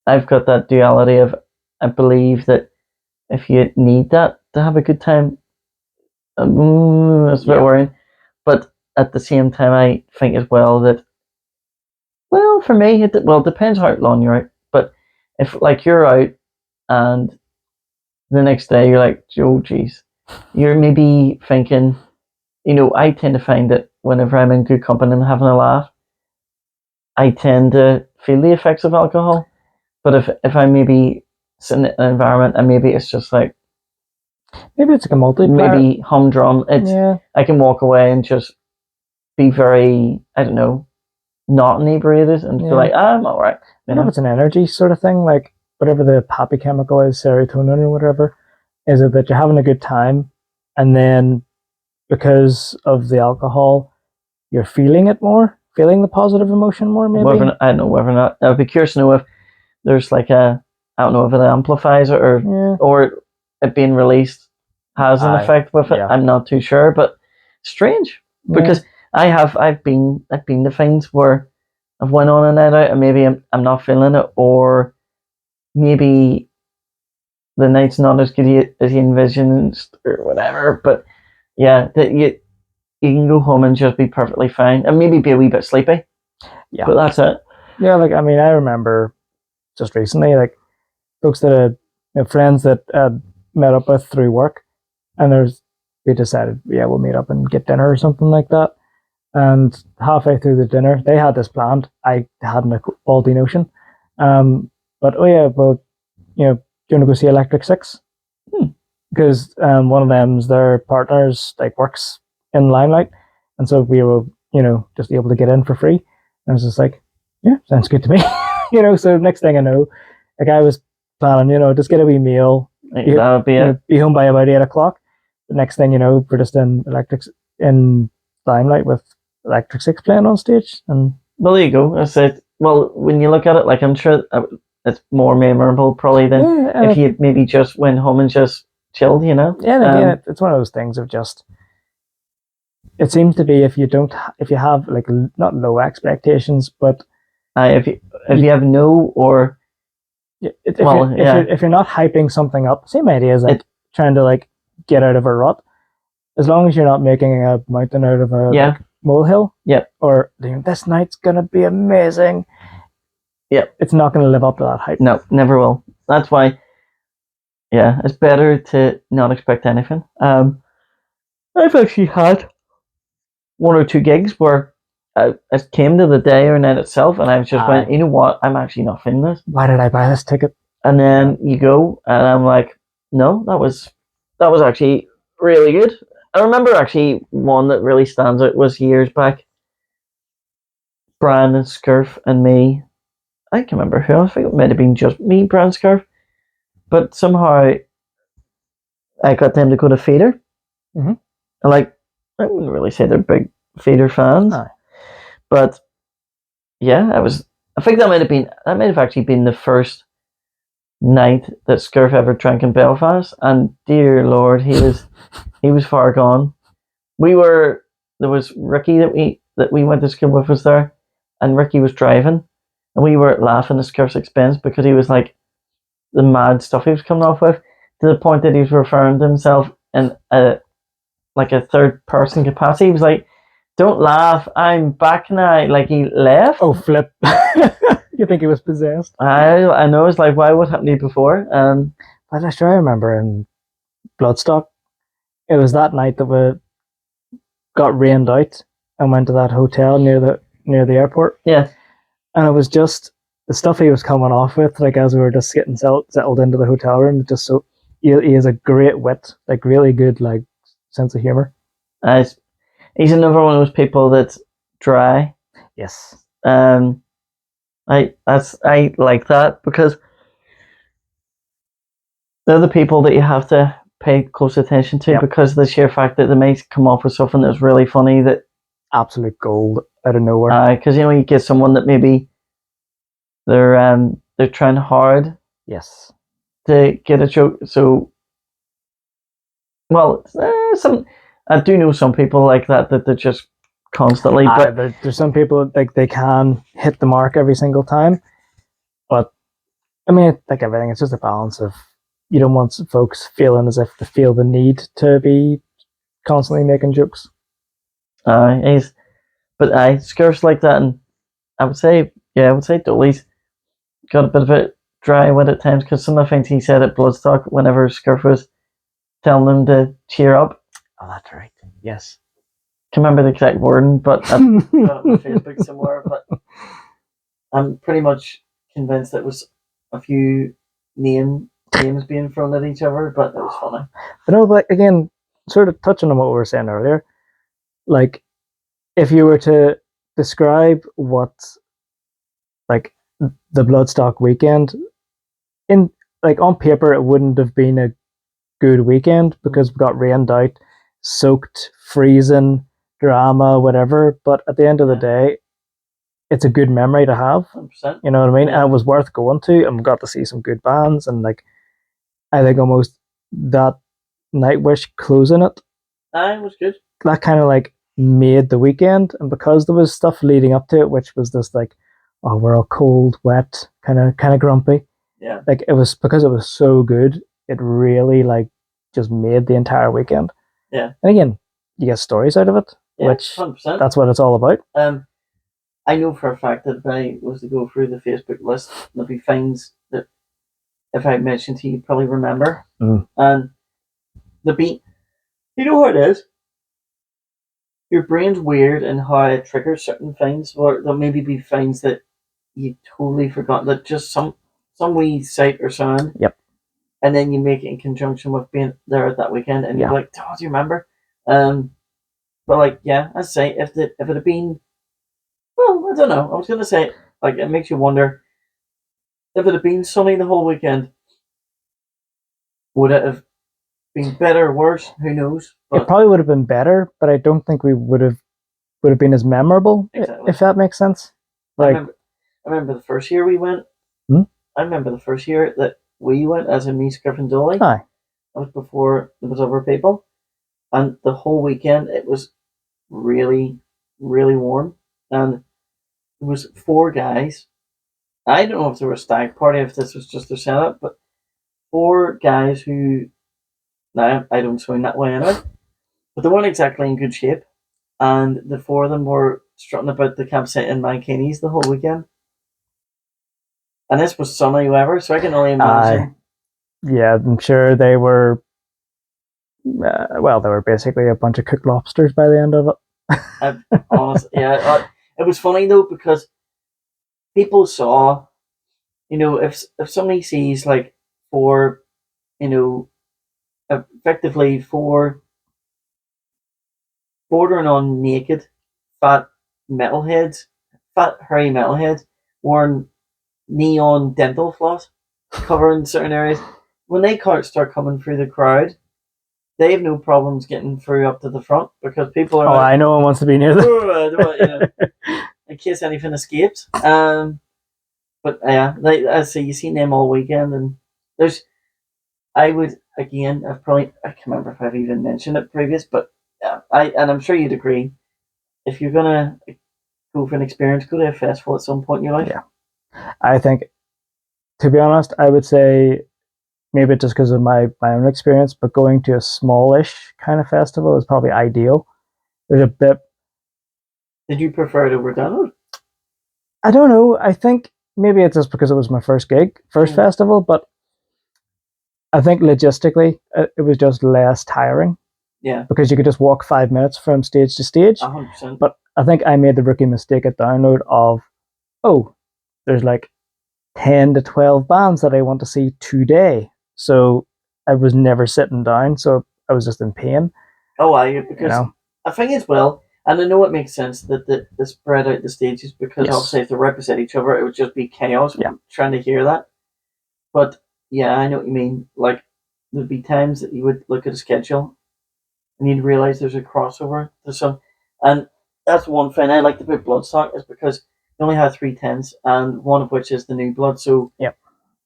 I've got that duality of I believe that if you need that to have a good time, it's a bit worrying. But at the same time, I think as well that, well, for me, it depends how long you're out. But if like you're out and the next day you're like, oh, geez, you're maybe thinking, I tend to find that whenever I'm in good company and having a laugh, I tend to feel the effects of alcohol. But if I'm maybe sitting in an environment and maybe it's just like, maybe it's like a maybe humdrum, I can walk away and just be very, I don't know, not inebriated and feel like, I'm all right. I know if it's an energy sort of thing, like whatever the happy chemical is, serotonin or whatever, is it that you're having a good time and then because of the alcohol, you're feeling it more, feeling the positive emotion more, maybe? I don't know whether or not. I'd be curious to know if there's like I don't know if it amplifies it or it being released has an effect with it. Yeah. I'm not too sure, but strange because I've been to things where I've went on a night out and maybe I'm not feeling it, or maybe the night's not as good as you envisioned or whatever. But yeah, that you can go home and just be perfectly fine and maybe be a wee bit sleepy. Yeah, but that's it. Yeah, like I mean, I remember just recently, like folks that friends that met up with through work, and we decided, we'll meet up and get dinner or something like that. And halfway through the dinner, they had this planned. I hadn't a baldy notion. But do you want to go see Electric Six? Because one of them's their partners like works in Limelight, and so we were just able to get in for free. And I was just like, yeah, sounds good to me. So next thing I know, like I was planning, just get a wee meal. That would be it. Be home by about 8:00. The next thing we're just in Limelight with Electric Six playing on stage. And well, there you go. I said, well, when you look at it, like I'm sure it's more memorable probably than if you maybe just went home and just chilled, Yeah, and again, it's one of those things of just. It seems to be if you have like not low expectations, but if you have no or if you're not hyping something up, same idea as like trying to like get out of a rut. As long as you're not making a mountain out of a molehill, or this night's gonna be amazing. It's not gonna live up to that hype. No, never will. That's why. Yeah, it's better to not expect anything. I've actually had one or two gigs where it came to the day or night itself, and I just went, you know what? I'm actually not feeling this. Why did I buy this ticket? And then you go, and I'm like, no, that was actually really good. I remember actually one that really stands out was years back. Brian and Scurf and me. I can't remember who. I think it might have been just me, Brian Scurf. But somehow I got them to go to Feeder. Mm-hmm. And like, I wouldn't really say they're big Feeder fans. But yeah, I think that might have actually been the first night that Scurf ever drank in Belfast, and dear Lord, he was far gone. There was Ricky that we went to school with was there, and Ricky was driving, and we were laughing at Scurf's expense because he was like the mad stuff he was coming off with, to the point that he was referring to himself in a third person capacity. He was like, "Don't laugh, I'm back now." Like he left. Oh, flip. You think he was possessed? I know. It's like, why? What happened to you before? But I remember in Bloodstock, it was that night that we got rained out and went to that hotel near the airport. Yeah. And it was just the stuff he was coming off with, like as we were just getting settled into the hotel room, just so he has a great wit, like really good like sense of humor. He's another one of those people that's dry. Yes. I like that because they're the people that you have to pay close attention to because the sheer fact that they may come off with something that's really funny, that absolute gold out of nowhere. Because you get someone that maybe they're trying hard. Yes. To get a joke, so well, I do know some people like that they're just constantly. But there's some people like they can hit the mark every single time, but I mean, like everything, it's just a balance of you don't want folks feeling as if they feel the need to be constantly making jokes. Scarce like that, and I would say Dolly's got a bit of a dry wit at times because some of the things he said at Bloodstock whenever Scurf was telling him to cheer up. Oh, that's right. Yes. Can't remember the exact wording, but I've got it on Facebook somewhere. But I'm pretty much convinced it was a few names being thrown at each other, but it was funny. But no, like again, sort of touching on what we were saying earlier, like if you were to describe what like the Bloodstock weekend in like on paper, it wouldn't have been a good weekend because we got rained out, soaked, freezing, drama, whatever. But at the end of the day, it's a good memory to have. 100%. You know what I mean? And it was worth going to, and we got to see some good bands. And like, I think almost that Nightwish closing it, it was good. That kind of like made the weekend, and because there was stuff leading up to it, which was this like, oh, we're all cold, wet, kind of grumpy. Yeah. Like it was because it was so good, it really like just made the entire weekend. Yeah. And again, you get stories out of it, which 100%. That's what it's all about. I know for a fact that if I was to go through the Facebook list, there'll be things that if I mentioned to you, you'd probably remember. And the beat, you know what it is? Your brain's weird and how it triggers certain things, or there'll maybe be things that you totally forgot, that just some wee sight or sound. Yep. And then you make it in conjunction with being there at that weekend, and you're like, "Oh, do you remember?" But like, yeah, I'd say if it had been, well, I don't know. I was gonna say like it makes you wonder if it had been sunny the whole weekend, would it have been better or worse? Who knows? But it probably would have been better, but I don't think we would have been as memorable. Exactly. If that makes sense. Like, I remember the first year we went. I remember the first year that we went, as in me, Scriff and Dolly. Aye. That was before there was other people, and the whole weekend it was really, really warm, and it was 4 guys. I don't know if they were a stag party, if this was just a setup, but 4 guys who, now I don't swing that way anyway, but they weren't exactly in good shape, and the 4 of them were strutting about the campsite in bikinis the whole weekend. And this was sunny weather, so I can only imagine. Yeah, I'm sure they were. They were basically a bunch of cooked lobsters by the end of it. Honestly, yeah, it was funny though because people saw, if somebody sees like 4, effectively 4 bordering on naked, fat hairy metalheads wearing neon dental floss, covering certain areas. When they start coming through the crowd, they have no problems getting through up to the front because people are. Oh, like, no one wants to be near them. In case anything escapes. But yeah, I see you seen them all weekend, and I can't remember if I've even mentioned it previous, but yeah, and I'm sure you'd agree. If you're gonna go for an experience, go to a festival at some point in your life. Yeah, I think, to be honest, I would say maybe just because of my own experience, but going to a smallish kind of festival is probably ideal. There's a bit. Did you prefer it over Donald? I don't know. I think maybe it's just because it was my first festival, but I think logistically it was just less tiring. Yeah. Because you could just walk 5 minutes from stage to stage. 100%. But I think I made the rookie mistake at download of, there's like 10 to 12 bands that I want to see today. So I was never sitting down, so I was just in pain. Oh, because I think as well, and I know it makes sense that they spread out the stages because obviously if they represent each other, it would just be chaos. Yeah. Trying to hear that, but yeah, I know what you mean. Like there'd be times that you would look at a schedule and you'd realize there's a crossover. And that's one thing I like about Bloodstock is because they only have 3 10s, and one of which is the new blood. So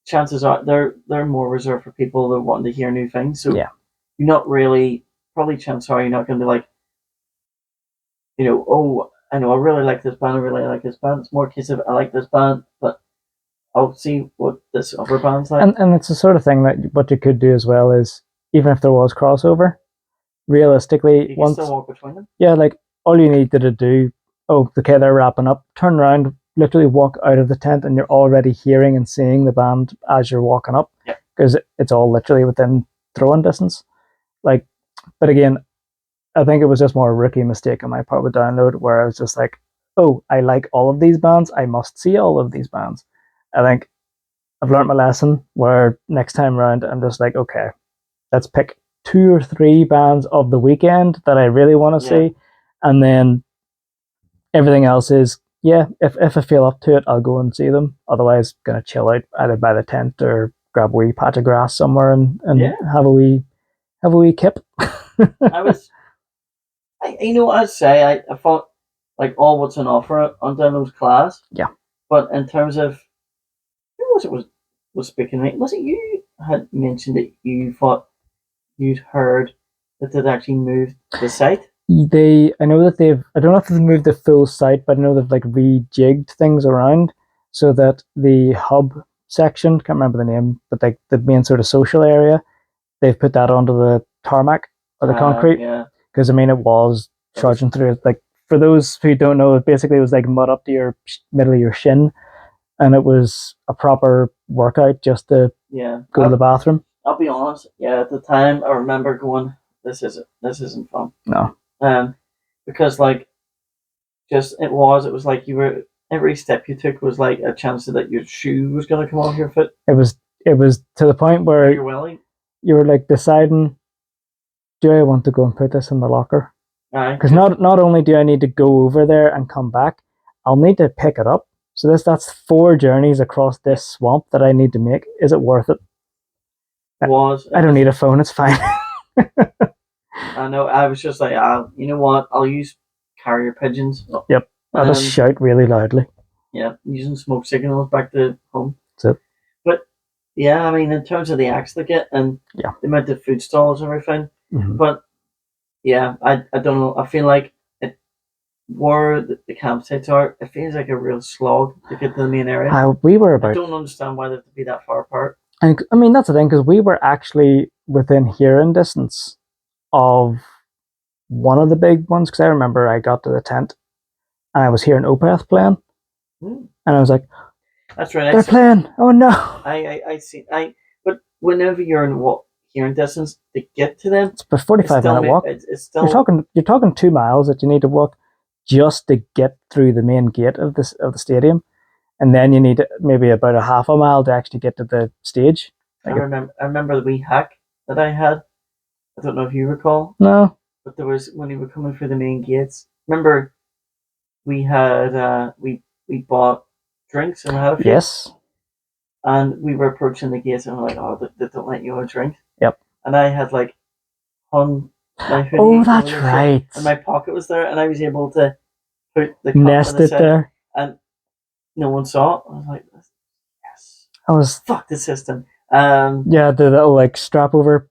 chances are they're more reserved for people that want to hear new things. So you're not really probably chances are you're not going to be like, oh, I know I really like this band, I really like this band. It's more a case of I like this band, but I'll see what this other band's like. And it's the sort of thing that what you could do as well is even if there was crossover, realistically, you can still walk between them. Yeah, like all you needed to do, okay, they're wrapping up, turn around, literally walk out of the tent, and you're already hearing and seeing the band as you're walking up because it's all literally within throwing distance. Like, but again, I think it was just more a rookie mistake on my part with Download, where I was just like, oh, I like all of these bands, I must see all of these bands. I think I've learned my lesson where next time around, I'm just like, okay, let's pick 2 or 3 bands of the weekend that I really want to see. And then everything else is, if I feel up to it, I'll go and see them. Otherwise, going to chill out either by the tent or grab a wee patch of grass somewhere and have a wee kip. I'd say I thought like all what's on offer on Download's class. Yeah. But in terms of who was speaking right? Was it you had mentioned that you thought you'd heard that they'd actually moved the site? I know that I don't know if they've moved the full site, but I know they've like rejigged things around so that the hub section, can't remember the name, but like the main sort of social area, they've put that onto the tarmac or the concrete. Yeah. Because I mean, it was charging through. Like for those who don't know, basically it was like mud up to your middle of your shin, and it was a proper workout just to go to the bathroom. I'll be honest. Yeah, at the time I remember going, "This isn't fun." No. Because like, it was like you were every step you took was like a chance that your shoe was going to come off your foot. It was to the point where you were like deciding, do I want to go and put this in the locker? Because not only do I need to go over there and come back, I'll need to pick it up. So that's 4 journeys across this swamp that I need to make. Is it worth it? I don't need a phone. It's fine. I know. I was just like, you know what? I'll use carrier pigeons. Yep. I'll just shout really loudly. Yeah, using smoke signals back to home. That's it. But yeah, I mean, in terms of the acts they get and the amount of food stalls and everything. Mm-hmm. But yeah, I don't know. I feel like where the campsites are, it feels like a real slog to get to the main area. I don't understand why they have to be that far apart. And I mean, that's the thing, because we were actually within hearing distance of one of the big ones, because I remember I got to the tent and I was hearing Opeth playing, and I was like, "That's right, they're playing! Oh no!" But whenever you're in hearing distance to get to them, it's a 45-minute walk. It's still you're talking 2 miles that you need to walk just to get through the main gate of the stadium, and then you need maybe about a half a mile to actually get to the stage. I remember the wee hack that I had. I don't know if you recall. No. But there was when we were coming through the main gates. Remember, we had we bought drinks and we had a few. Yes. And we were approaching the gates and we're like, oh, they don't let you have a drink. Yep. And I had like hung my hoodie. Oh, that's right. And my pocket was there, and I was able to put the nest it there, and no one saw it. I was like, yes. Fuck the system. Yeah, the little like strap over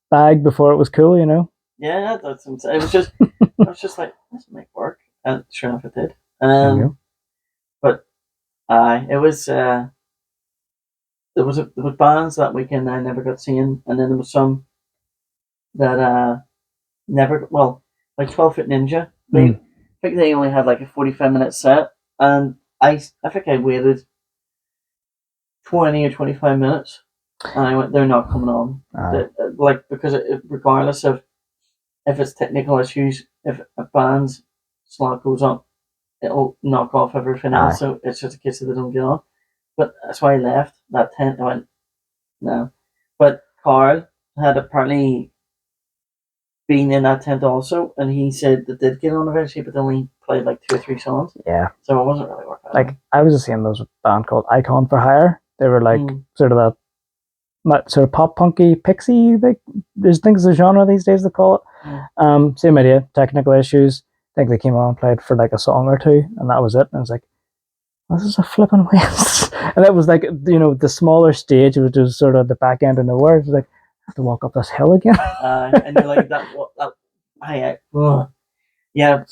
bag before it was cool, you know. Yeah, it was just I was just like, this might work, and sure enough, it did. But it was there was bands that weekend I never got seeing, and then there was some that never like 12-Foot Ninja. I think they only had like a 45-minute set, and I think I waited 20 or 25 minutes, and I went, they're not coming on. Because regardless of if it's technical issues, if a band's slot goes up, it'll knock off everything else. So it's just a case of they don't get on. But that's why I left that tent. I went, no. But Carl had apparently been in that tent also, and he said that they'd get on eventually, but they only played like 2 or 3 songs. Yeah. So it wasn't really working out. Like, I was just seeing those band called Icon for Hire. They were like sort of that sort of pop punky pixie. There's things the genre these days they call it. Same idea. Technical issues. I think they came on and played for like a song or two, and that was it. And I was like, this is a flipping waste. And it was like, the smaller stage, which was sort of the back end of nowhere. It was like, I have to walk up this hill again. And you're like, yeah.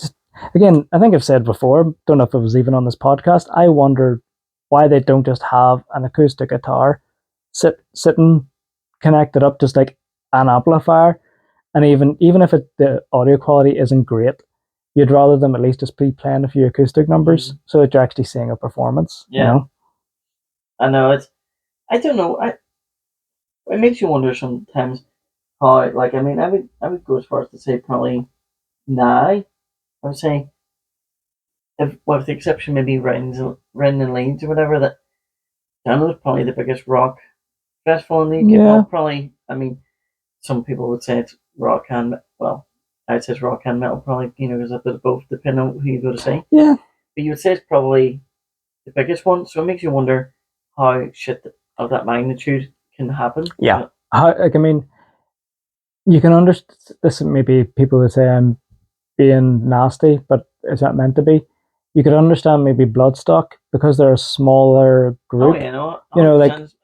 Again, I think I've said before, don't know if it was even on this podcast, I wonder why they don't just have an acoustic guitar sitting connected up just like an amplifier, and even if the audio quality isn't great, you'd rather them at least just be playing a few acoustic numbers so that you're actually seeing a performance. Yeah. I know I don't know. It makes you wonder sometimes how, like, I mean, I would go as far as to say probably now. I would say, with the exception maybe Rennes and Leeds or whatever, that Down is probably the biggest rock festival in the UK. Yeah. Well, probably, I mean, some people would say it's rock and, well, I'd say it's rock and metal, probably, because a bit of both, depending on who you go to see. Yeah. But you would say it's probably the biggest one, so it makes you wonder how shit of that magnitude can happen. Yeah. I mean, you can understand this. Maybe people would say I'm being nasty, but is that meant to be? You could understand maybe Bloodstock because they're a smaller group. Oh, yeah,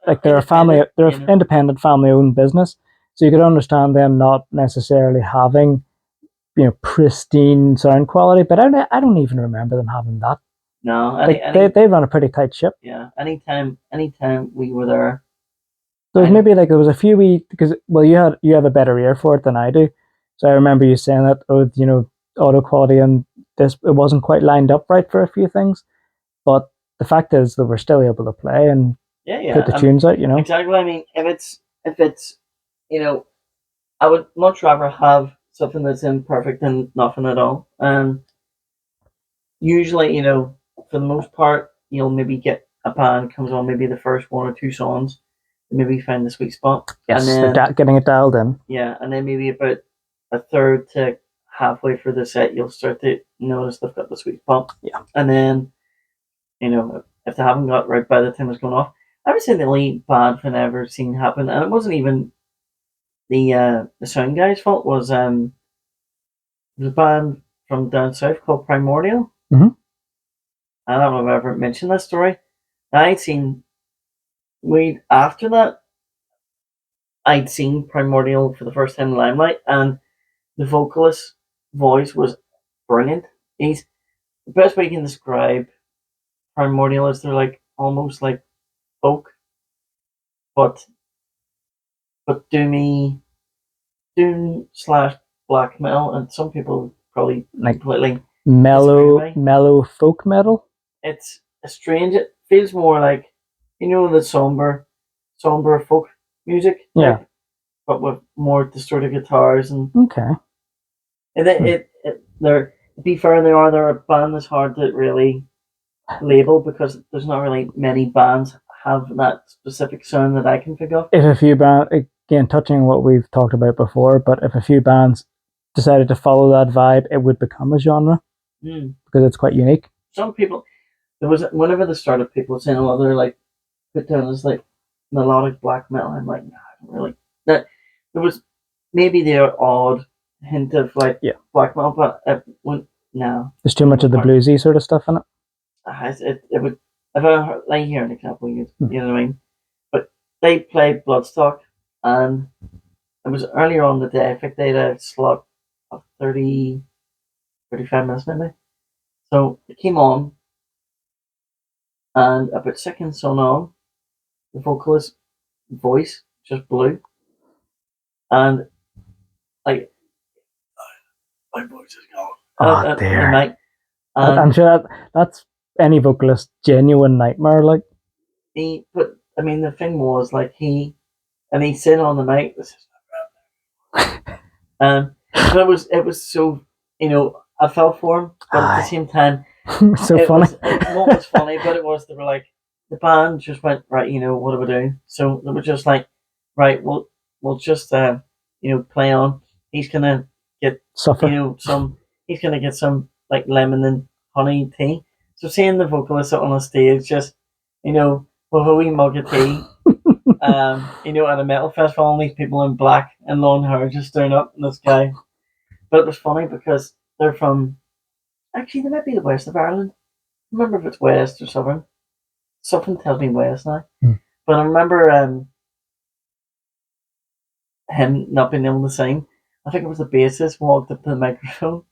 like they're an independent family-owned business, so you could understand them not necessarily having, pristine sound quality. But I don't even remember them having that. No, they run a pretty tight ship. Yeah, anytime we were there. There was maybe there was a few because you have a better ear for it than I do, so I remember you saying that audio quality and this it wasn't quite lined up right for a few things, but the fact is that we're still able to play and put the tunes out. Exactly. I mean, if it's I would much rather have something that's imperfect than nothing at all. Usually, for the most part, you'll maybe get a band comes on maybe the first 1 or 2 songs, and maybe find the sweet spot. Yes, and then getting it dialed in. Yeah, and then maybe about a third to halfway through the set, you'll start to notice they've got the sweet spot. Yeah, and then if they haven't got right by the time it's going off, I would say the only bad thing I've ever seen happen, and it wasn't even the sound guy's fault, was there's a band from down south called Primordial. Mm-hmm. I don't know if I've ever mentioned that story. I'd seen after that, I'd seen Primordial for the first time in Limelight, and the vocalist's voice was brilliant. The best way you can describe Primordial is they're like almost like folk, but doom / black metal, and some people probably like completely mellow folk metal. It's strange. It feels more like the somber folk music. Yeah, but with more distorted guitars and okay. They're, to be fair, they're a band that's hard to really label because there's not really many bands have that specific sound that I can think of. If a few bands, again, touching on what we've talked about before, but if a few bands decided to follow that vibe, it would become a genre because it's quite unique. Some people, whenever they started, people saying, "Oh, they're like put down as like melodic black metal." I'm like, nah, I don't really. That there was maybe the odd hint of like black metal, but no. There's too much of the bluesy sort of stuff in it. It would. If I like here an example, you know what I mean. But they played Bloodstock, and it was earlier on the day. I think they had a slot of 30, 35 minutes maybe. So it came on, and about second song on, the vocalist's voice just blew, and like my voice is gone. Oh dear! I'm sure that's any vocalist's genuine nightmare. Like but I mean, the thing was like he said on the night, "This is but it was so I felt for him, but at the same time, so funny. What was funny, but it was they were like the band just went right. What are we doing? So they were just like, right, well, will just play on. He's gonna get Suffer. he's gonna get some like lemon and honey tea. So seeing the vocalist on a stage, just with a wee mug of tea, at a metal festival, all these people in black and long hair just staring up in the sky. But it was funny because they're from, actually they might be the west of Ireland. I remember if it's west or southern. Something tells me west now. But I remember him not being able to sing. I think it was the bassist walked up to the microphone,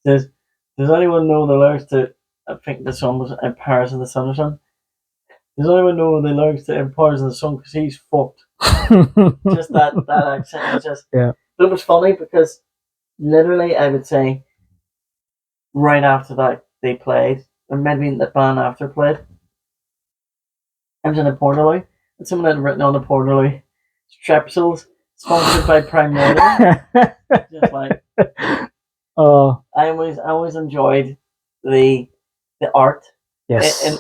says, "Does anyone know the lyrics to?" I think the song was "Empires of the Sun" or something. Does anyone know the lyrics to "Empires of the Sun"? Because he's fucked. Just that accent was just. Yeah. But it was funny because literally, I would say, right after that they played, or maybe the band after played, I was in a Portaloo, and someone had written on the Portaloo, "Strepsils sponsored by Primordial." Just like, oh, I always enjoyed the art, yes,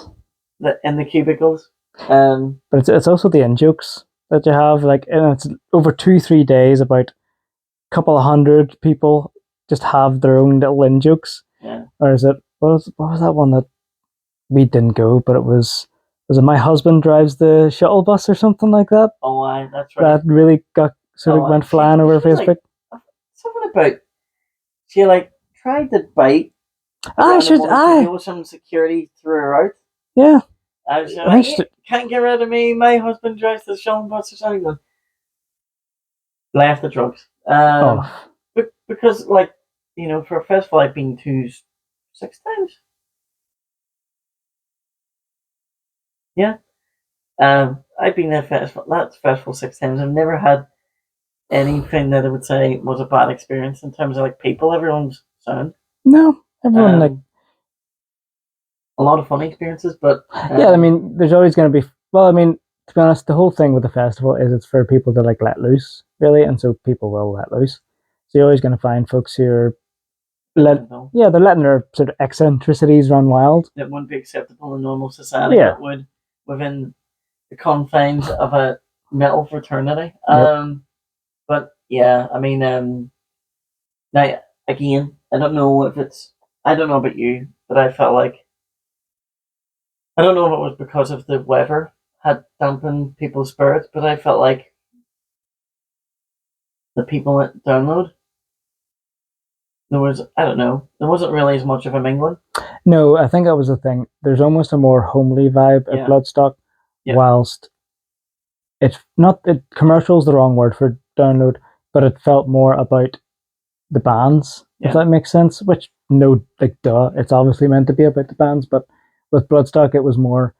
in the cubicles. But it's also the in jokes that you have, like, and it's over 2-3 days. About a couple of hundred people just have their own little in jokes. Yeah. Or is it what was that one that we didn't go, but it was it my husband drives the shuttle bus or something like that? Oh, that's right. That really got went flying over Facebook. Like, something about she tried to bite. Some security threw her out. Yeah. I was like, can't get rid of me. My husband drives the shuttle bus or something. Left the drugs. Because for a festival I've been to 6 times. Yeah. I've been at that festival 6 times. I've never had anything that I would say was a bad experience in terms of people. Everyone's sound. No, everyone a lot of funny experiences, but yeah, I mean, there's always going to be. Well, I mean, to be honest, the whole thing with the festival is it's for people to let loose, really, and so people will let loose. So you're always going to find folks who are they're letting their sort of eccentricities run wild. That wouldn't be acceptable in normal society. Yeah. It would within the confines of a metal fraternity. But yeah, I mean, now again, I don't know about you, but I felt like I don't know if it was because of the weather had dampened people's spirits, but I felt like the people that download, there wasn't really as much of a mingling. No, I think that was the thing. There's almost a more homely vibe at Bloodstock, whilst it's not, commercial's the wrong word for download, but it felt more about the bands, if that makes sense, which, it's obviously meant to be about the bands, but with Bloodstock it was more,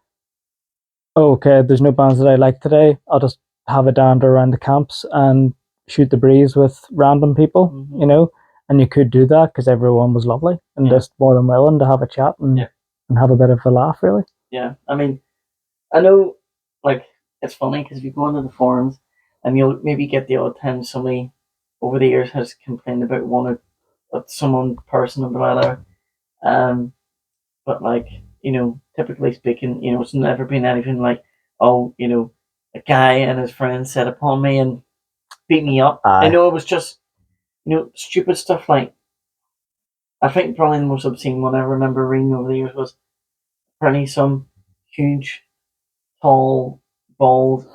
okay, there's no bands that I like today, I'll just have a dander around the camps and shoot the breeze with random people, and you could do that because everyone was lovely and just more than willing to have a chat and have a bit of a laugh, really. Yeah, I mean, I know, it's funny because if you go into the forums and you'll maybe get the odd time somebody over the years has complained about someone person or whatever, but typically speaking, it's never been anything like, oh, a guy and his friends set upon me and beat me up. Aye. I know it was just stupid stuff like, I think probably the most obscene one I remember reading over the years was apparently some huge, tall, bald,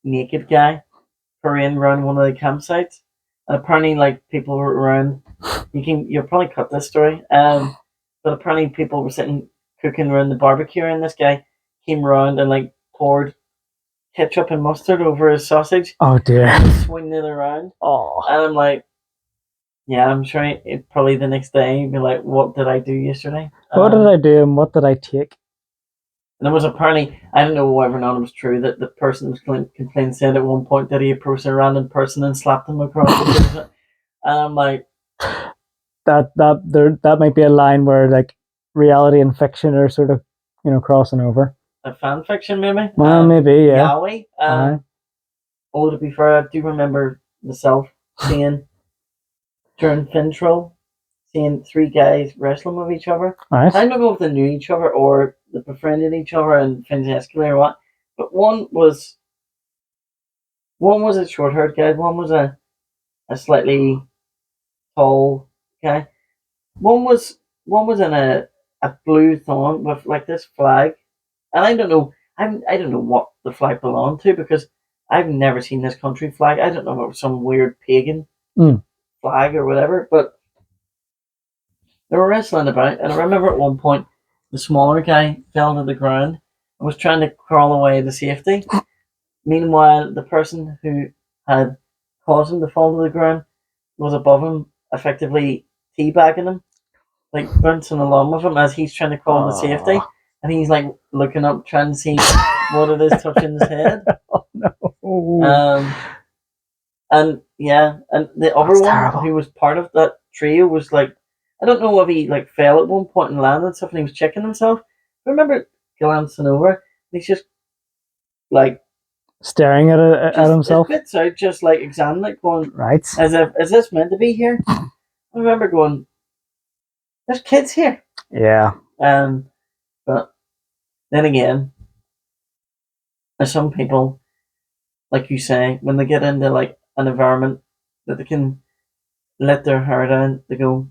naked guy parading around one of the campsites, and apparently people were around. You'll probably cut this story, but apparently people were sitting cooking around the barbecue, and this guy came around and poured ketchup and mustard over his sausage. Oh dear! And swinging it around. Oh. And I'm like, yeah, I'm sure it probably the next day he'd be like, what did I do yesterday? What did I do and what did I take? And it was apparently, I don't know whether or not it was true, that the person who was complaining said at one point that he approached a random person and slapped them across the face. And I'm like, that might be a line where reality and fiction are sort of crossing over. A fan fiction, maybe. Well, maybe, yeah. Yowie. To be fair, I do remember myself seeing during Fintroll, seeing 3 guys wrestling with each other. Nice. I don't know if they knew each other or they befriended each other in Finn's Escalator or what, but one was One was a short-haired guy. One was a slightly tall guy. One was in a blue thong with like this flag, and I don't know. I don't know what the flag belonged to because I've never seen this country flag. I don't know if it was some weird pagan flag or whatever, but they were wrestling about, and I remember at one point the smaller guy fell to the ground and was trying to crawl away to safety. Meanwhile, the person who had caused him to fall to the ground was above him, effectively teabagging him, like bouncing along with him as he's trying to crawl to safety, and he's like looking up, trying to see what it is touching his head. Oh no! And yeah, and the other That's one terrible. who was part of that trio was like, I don't know if he like fell at one point and landed and stuff, and he was checking himself. I remember glancing over, and he's just like staring at himself. His bits out, just like examining it, going, right? As if, is this meant to be here? I remember going, there's kids here. Yeah. But then again, there's some people, like you say, when they get into like an environment that they can let their hair down, they go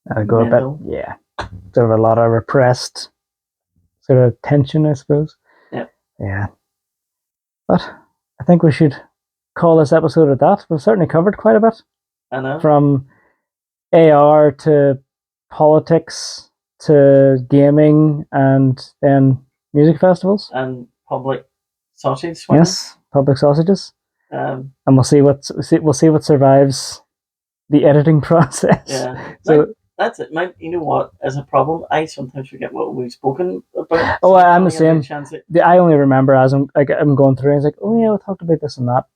mental. A bit, yeah. Sort of a lot of repressed sort of tension, I suppose. Yeah. Yeah. But I think we should call this episode at that. We've certainly covered quite a bit. I know. From AR to politics to gaming and then music festivals. And public sausage swinging. Yes, public sausages. And we'll see what survives the editing process. Yeah. So that's it. You know what? As a problem, I sometimes forget what we've spoken about. Oh, I'm the same. I only remember as I'm going through, and it's like, oh yeah, we talked about this and that.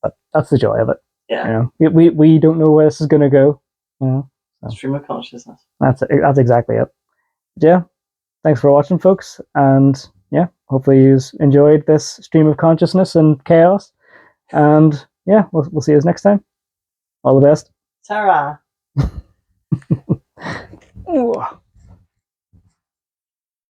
But that's the joy of it. Yeah. You know, we don't know where this is going to go. You know, so stream of consciousness. That's exactly it. Yeah. Thanks for watching, folks, and yeah, hopefully you enjoyed this stream of consciousness and chaos. And yeah, we'll see you next time. All the best. Ta-ra. Ooh.